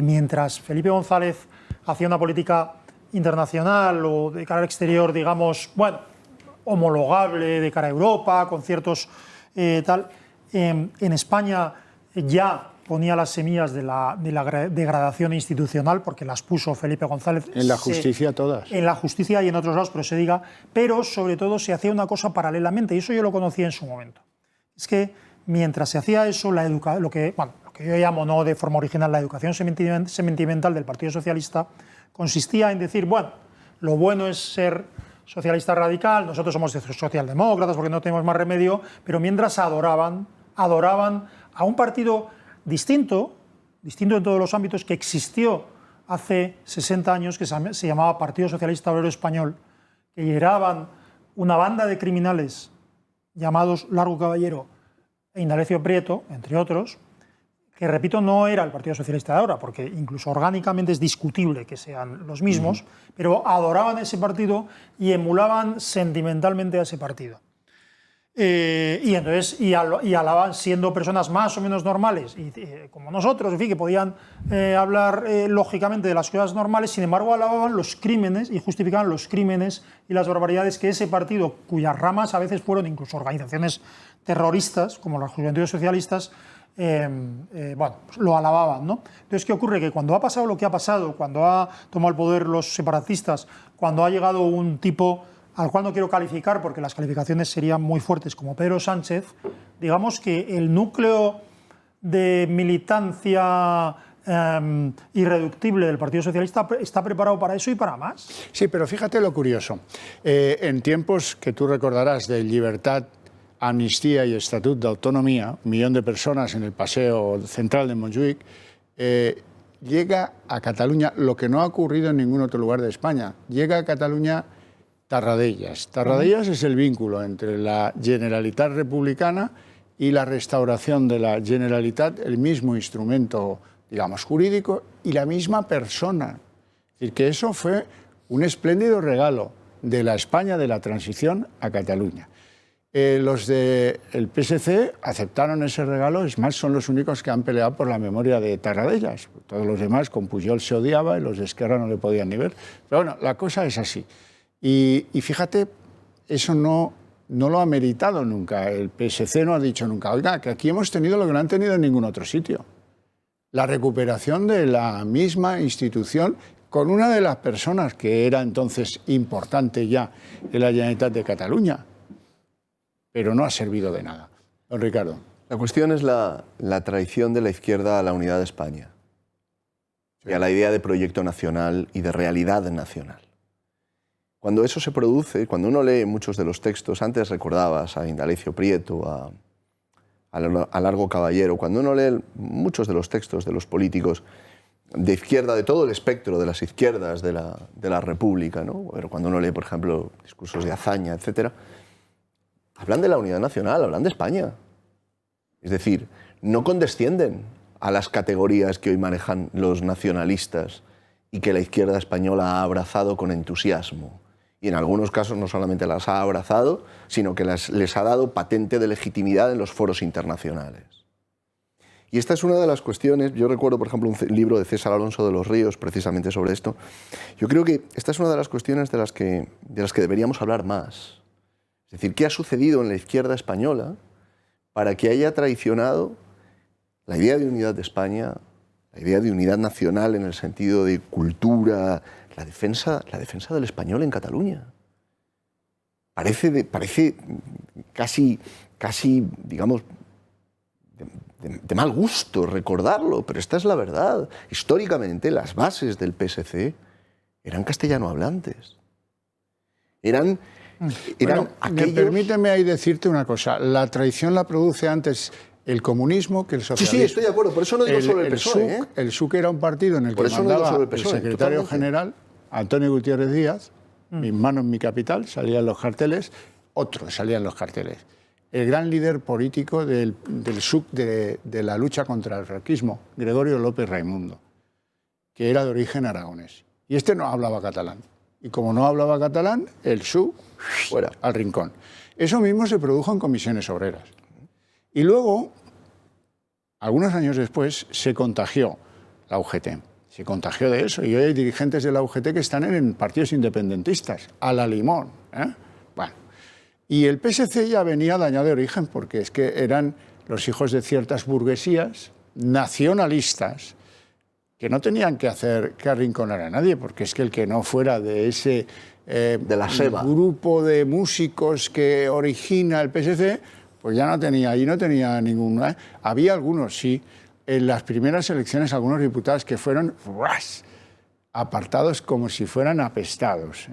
mientras Felipe González hacía una política internacional o de cara al exterior, digamos, homologable de cara a Europa, con ciertos en España ya ponía las semillas de la degradación institucional, porque las puso Felipe González. En la justicia todas. En la justicia y en otros lados, pero sobre todo se hacía una cosa paralelamente, y eso yo lo conocí en su momento. Es que mientras se hacía eso, lo que yo llamo, no de forma original, la educación sentimental del Partido Socialista, consistía en decir, lo bueno es ser socialista radical, nosotros somos socialdemócratas porque no tenemos más remedio, pero mientras adoraban a un partido distinto en todos los ámbitos, que existió hace 60 años, que se llamaba Partido Socialista Obrero Español, que lideraban una banda de criminales llamados Largo Caballero e Indalecio Prieto, entre otros, que, repito, no era el Partido Socialista de ahora, porque incluso orgánicamente es discutible que sean los mismos, pero adoraban ese partido y emulaban sentimentalmente a ese partido. Y alaban, siendo personas más o menos normales, como nosotros, en fin, que podían hablar lógicamente de las cosas normales, sin embargo alababan los crímenes y justificaban los crímenes y las barbaridades que ese partido, cuyas ramas a veces fueron incluso organizaciones terroristas, como las Juventudes Socialistas, lo alababan, ¿no? Entonces, ¿qué ocurre? Que cuando ha pasado lo que ha pasado, cuando ha tomado el poder los separatistas, cuando ha llegado un tipo al cual no quiero calificar porque las calificaciones serían muy fuertes, como Pedro Sánchez, digamos que el núcleo de militancia irreductible del Partido Socialista está preparado para eso y para más. Sí, pero fíjate lo curioso. En tiempos que tú recordarás de libertad, amnistía y estatut de autonomía, 1 millón de personas en el paseo central de Montjuïc, llega a Cataluña lo que no ha ocurrido en ningún otro lugar de España. Llega a Cataluña Tarradellas. Tarradellas es el vínculo entre la Generalitat republicana y la restauración de la Generalitat, el mismo instrumento, digamos, jurídico y la misma persona. Es decir, que eso fue un espléndido regalo de la España de la transición a Cataluña. Los del PSC aceptaron ese regalo, es más, son los únicos que han peleado por la memoria de Tarradellas. Todos los demás, con Pujol se odiaba y los de Esquerra no le podían ni ver. Pero bueno, la cosa es así. Y fíjate, eso no lo ha meritado nunca. El PSC no ha dicho nunca, oiga, que aquí hemos tenido lo que no han tenido en ningún otro sitio. La recuperación de la misma institución con una de las personas que era entonces importante ya en la Generalitat de Cataluña. Pero no ha servido de nada. Don Ricardo. La cuestión es la traición de la izquierda a la unidad de España y a la idea de proyecto nacional y de realidad nacional. Cuando eso se produce, cuando uno lee muchos de los textos, antes recordabas a Indalecio Prieto, a Largo Caballero, cuando uno lee muchos de los textos de los políticos de izquierda, de todo el espectro de las izquierdas de la República, ¿no? Pero cuando uno lee, por ejemplo, discursos de Azaña, etcétera, hablan de la unidad nacional, hablan de España. Es decir, no condescienden a las categorías que hoy manejan los nacionalistas y que la izquierda española ha abrazado con entusiasmo. Y en algunos casos no solamente las ha abrazado, sino que les ha dado patente de legitimidad en los foros internacionales. Y esta es una de las cuestiones, yo recuerdo, por ejemplo, un libro de César Alonso de los Ríos, precisamente sobre esto. Yo creo que esta es una de las cuestiones de las que deberíamos hablar más. Es decir, ¿qué ha sucedido en la izquierda española para que haya traicionado la idea de unidad de España, la idea de unidad nacional en el sentido de cultura, la defensa del español en Cataluña? Parece casi digamos, de mal gusto recordarlo, pero esta es la verdad. Históricamente, las bases del PSC eran castellano hablantes. Eran aquellos... Permíteme ahí decirte una cosa. La traición la produce antes el comunismo que el socialismo. Sí, estoy de acuerdo. Por eso no digo solo el PSOE. El PSUC era un partido en el que mandaba el secretario general, Antonio Gutiérrez Díaz, mis manos, mi capital, salían los carteles, otros salían los carteles. El gran líder político del PSUC de la lucha contra el franquismo, Gregorio López Raimundo, que era de origen aragonés. Y este no hablaba catalán. Y como no hablaba catalán, el PSUC fuera al rincón. Eso mismo se produjo en comisiones obreras. Y luego, algunos años después, se contagió la UGT. Se contagió de eso. Y hoy hay dirigentes de la UGT que están en partidos independentistas, a la limón. Bueno. Y el PSC ya venía dañado de origen, porque es que eran los hijos de ciertas burguesías nacionalistas que no tenían que arrinconar a nadie, porque es que el que no fuera de ese de la SEBA, grupo de músicos que origina el PSC, pues ya no tenía ninguna. Había algunos, sí, en las primeras elecciones, algunos diputados que fueron apartados como si fueran apestados.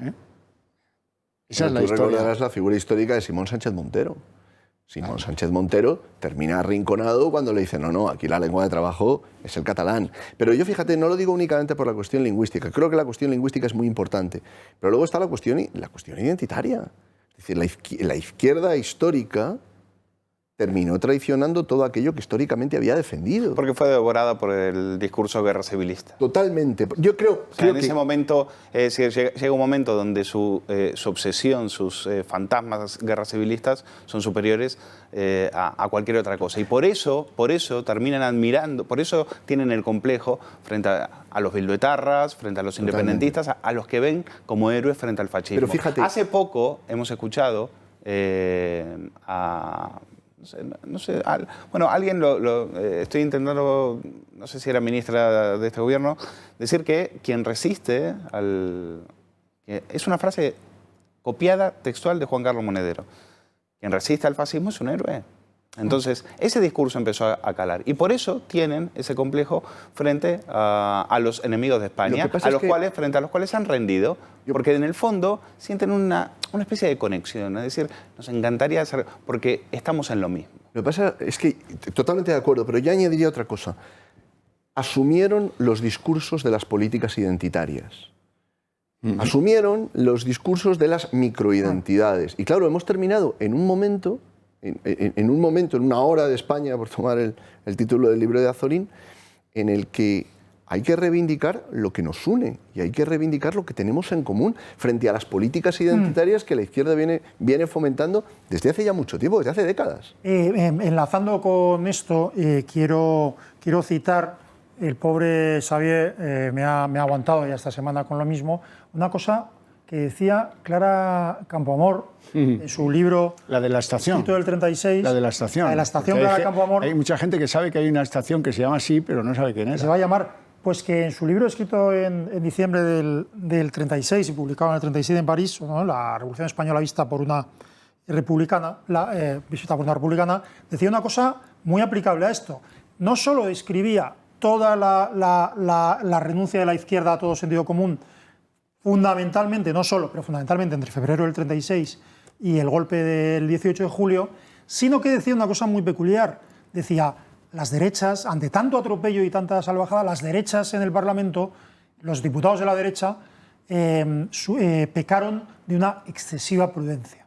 Esa es la historia. Tú recordarás la figura histórica de Simón Sánchez Montero. Simón Sánchez Montero termina arrinconado cuando le dicen no, aquí la lengua de trabajo es el catalán. Pero yo, fíjate, no lo digo únicamente por la cuestión lingüística. Creo que la cuestión lingüística es muy importante. Pero luego está la cuestión identitaria. Es decir, la izquierda histórica terminó traicionando todo aquello que históricamente había defendido. Porque fue devorada por el discurso guerra civilista. Totalmente. Yo creo en ese momento, llega un momento donde su obsesión, sus fantasmas guerra civilistas son superiores a cualquier otra cosa. Y por eso terminan admirando, por eso tienen el complejo frente a los bilduetarras, frente a los independentistas, a los que ven como héroes frente al fascismo. Pero fíjate, hace poco hemos escuchado alguien estoy intentando, no sé si era ministra de este gobierno, decir que quien resiste es una frase copiada textual de Juan Carlos Monedero. Quien resiste al fascismo es un héroe. Entonces, ese discurso empezó a calar. Y por eso tienen ese complejo frente a los enemigos de España, frente a los cuales se han rendido, porque en el fondo sienten una especie de conexión. Es decir, nos encantaría hacer, porque estamos en lo mismo. Lo que pasa es que, totalmente de acuerdo, pero yo añadiría otra cosa. Asumieron los discursos de las políticas identitarias. Asumieron los discursos de las microidentidades. Y claro, hemos terminado en un momento, en una hora de España, por tomar el título del libro de Azorín, en el que hay que reivindicar lo que nos une y hay que reivindicar lo que tenemos en común frente a las políticas identitarias que la izquierda viene fomentando desde hace ya mucho tiempo, desde hace décadas. Enlazando con esto, quiero citar, el pobre Xavier me ha aguantado ya esta semana con lo mismo, una cosa que decía Clara Campoamor en su libro... La de la estación. Escrito del 36. La de la estación. La de la estación Clara Campoamor. Hay mucha gente que sabe que hay una estación que se llama así, pero no sabe quién es. Se va a llamar, pues que en su libro escrito en diciembre del 36 y publicado en el 37 en París, ¿no? La Revolución Española vista por una republicana, decía una cosa muy aplicable a esto. No solo describía toda la renuncia de la izquierda a todo sentido común, fundamentalmente, no solo, pero fundamentalmente entre febrero del 36 y el golpe del 18 de julio, sino que decía una cosa muy peculiar. Decía, las derechas, ante tanto atropello y tanta salvajada, las derechas en el Parlamento, los diputados de la derecha, pecaron de una excesiva prudencia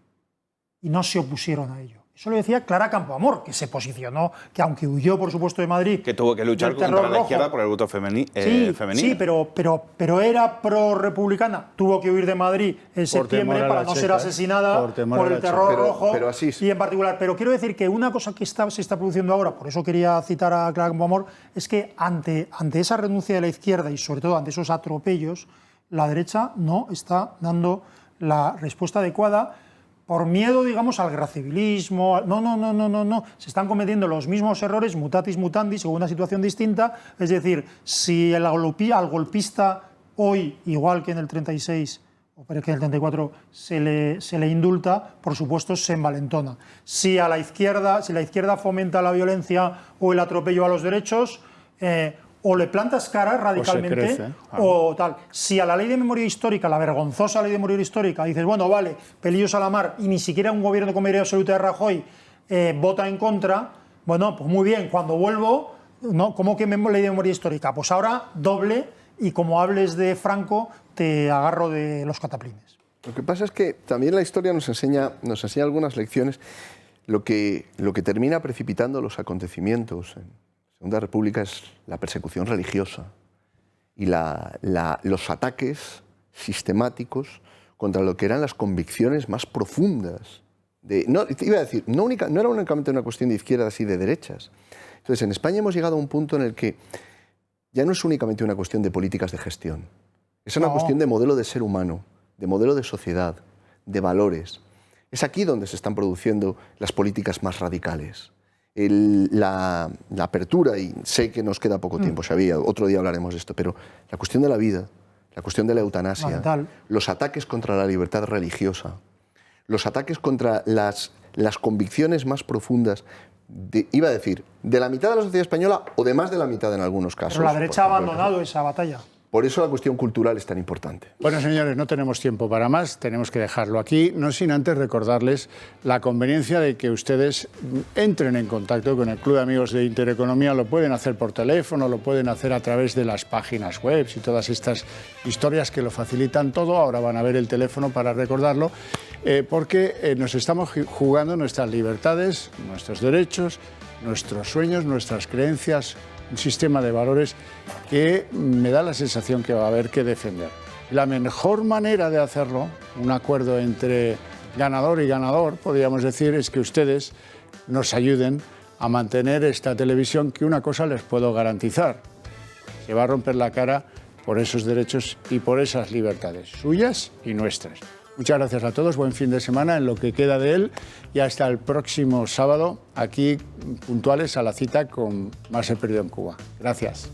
y no se opusieron a ello. Eso lo decía Clara Campoamor, que se posicionó, que aunque huyó, por supuesto, de Madrid... Que tuvo que luchar contra la izquierda por el voto femenino. Sí, pero era pro-republicana. Tuvo que huir de Madrid en septiembre para no ser asesinada por el terror rojo. Pero así y en particular. Pero quiero decir que una cosa que se está produciendo ahora, por eso quería citar a Clara Campoamor, es que ante esa renuncia de la izquierda y sobre todo ante esos atropellos, la derecha no está dando la respuesta adecuada por miedo, digamos, al guerracivilismo. No. Se están cometiendo los mismos errores, mutatis mutandis, según una situación distinta. Es decir, si al golpista hoy, igual que en el 36 o que en el 34, se le indulta, por supuesto se envalentona. Si la izquierda fomenta la violencia o el atropello a los derechos, o le plantas cara radicalmente o tal. Si a la ley de memoria histórica, la vergonzosa ley de memoria histórica, dices, bueno, vale, pelillos a la mar, y ni siquiera un gobierno con mayoría absoluta de Rajoy vota en contra, bueno, pues muy bien, cuando vuelvo, ¿no? ¿Cómo que ley de memoria histórica? Pues ahora doble, y como hables de Franco, te agarro de los cataplines. Lo que pasa es que también la historia nos enseña algunas lecciones. Lo que termina precipitando los acontecimientos en Segunda República es la persecución religiosa y los ataques sistemáticos contra lo que eran las convicciones más profundas. No era únicamente una cuestión de izquierdas y de derechas. Entonces, en España hemos llegado a un punto en el que ya no es únicamente una cuestión de políticas de gestión. Es una cuestión de modelo de ser humano, de modelo de sociedad, de valores. Es aquí donde se están produciendo las políticas más radicales. La apertura, y sé que nos queda poco tiempo, Xavier, otro día hablaremos de esto, pero la cuestión de la vida, la cuestión de la eutanasia, los ataques contra la libertad religiosa, los ataques contra las convicciones más profundas, iba a decir, de la mitad de la sociedad española o de más de la mitad en algunos casos. Pero la derecha ha abandonado esa batalla. Por eso la cuestión cultural es tan importante. Bueno, señores, no tenemos tiempo para más, tenemos que dejarlo aquí, no sin antes recordarles la conveniencia de que ustedes entren en contacto con el Club de Amigos de Intereconomía. Lo pueden hacer por teléfono, lo pueden hacer a través de las páginas web y todas estas historias que lo facilitan todo. Ahora van a ver el teléfono para recordarlo, porque nos estamos jugando nuestras libertades, nuestros derechos, nuestros sueños, nuestras creencias, un sistema de valores que me da la sensación que va a haber que defender. La mejor manera de hacerlo, un acuerdo entre ganador y ganador, podríamos decir, es que ustedes nos ayuden a mantener esta televisión, que una cosa les puedo garantizar: se va a romper la cara por esos derechos y por esas libertades, suyas y nuestras. Muchas gracias a todos, buen fin de semana en lo que queda de él, y hasta el próximo sábado, aquí puntuales a la cita con Más he perdido en Cuba. Gracias.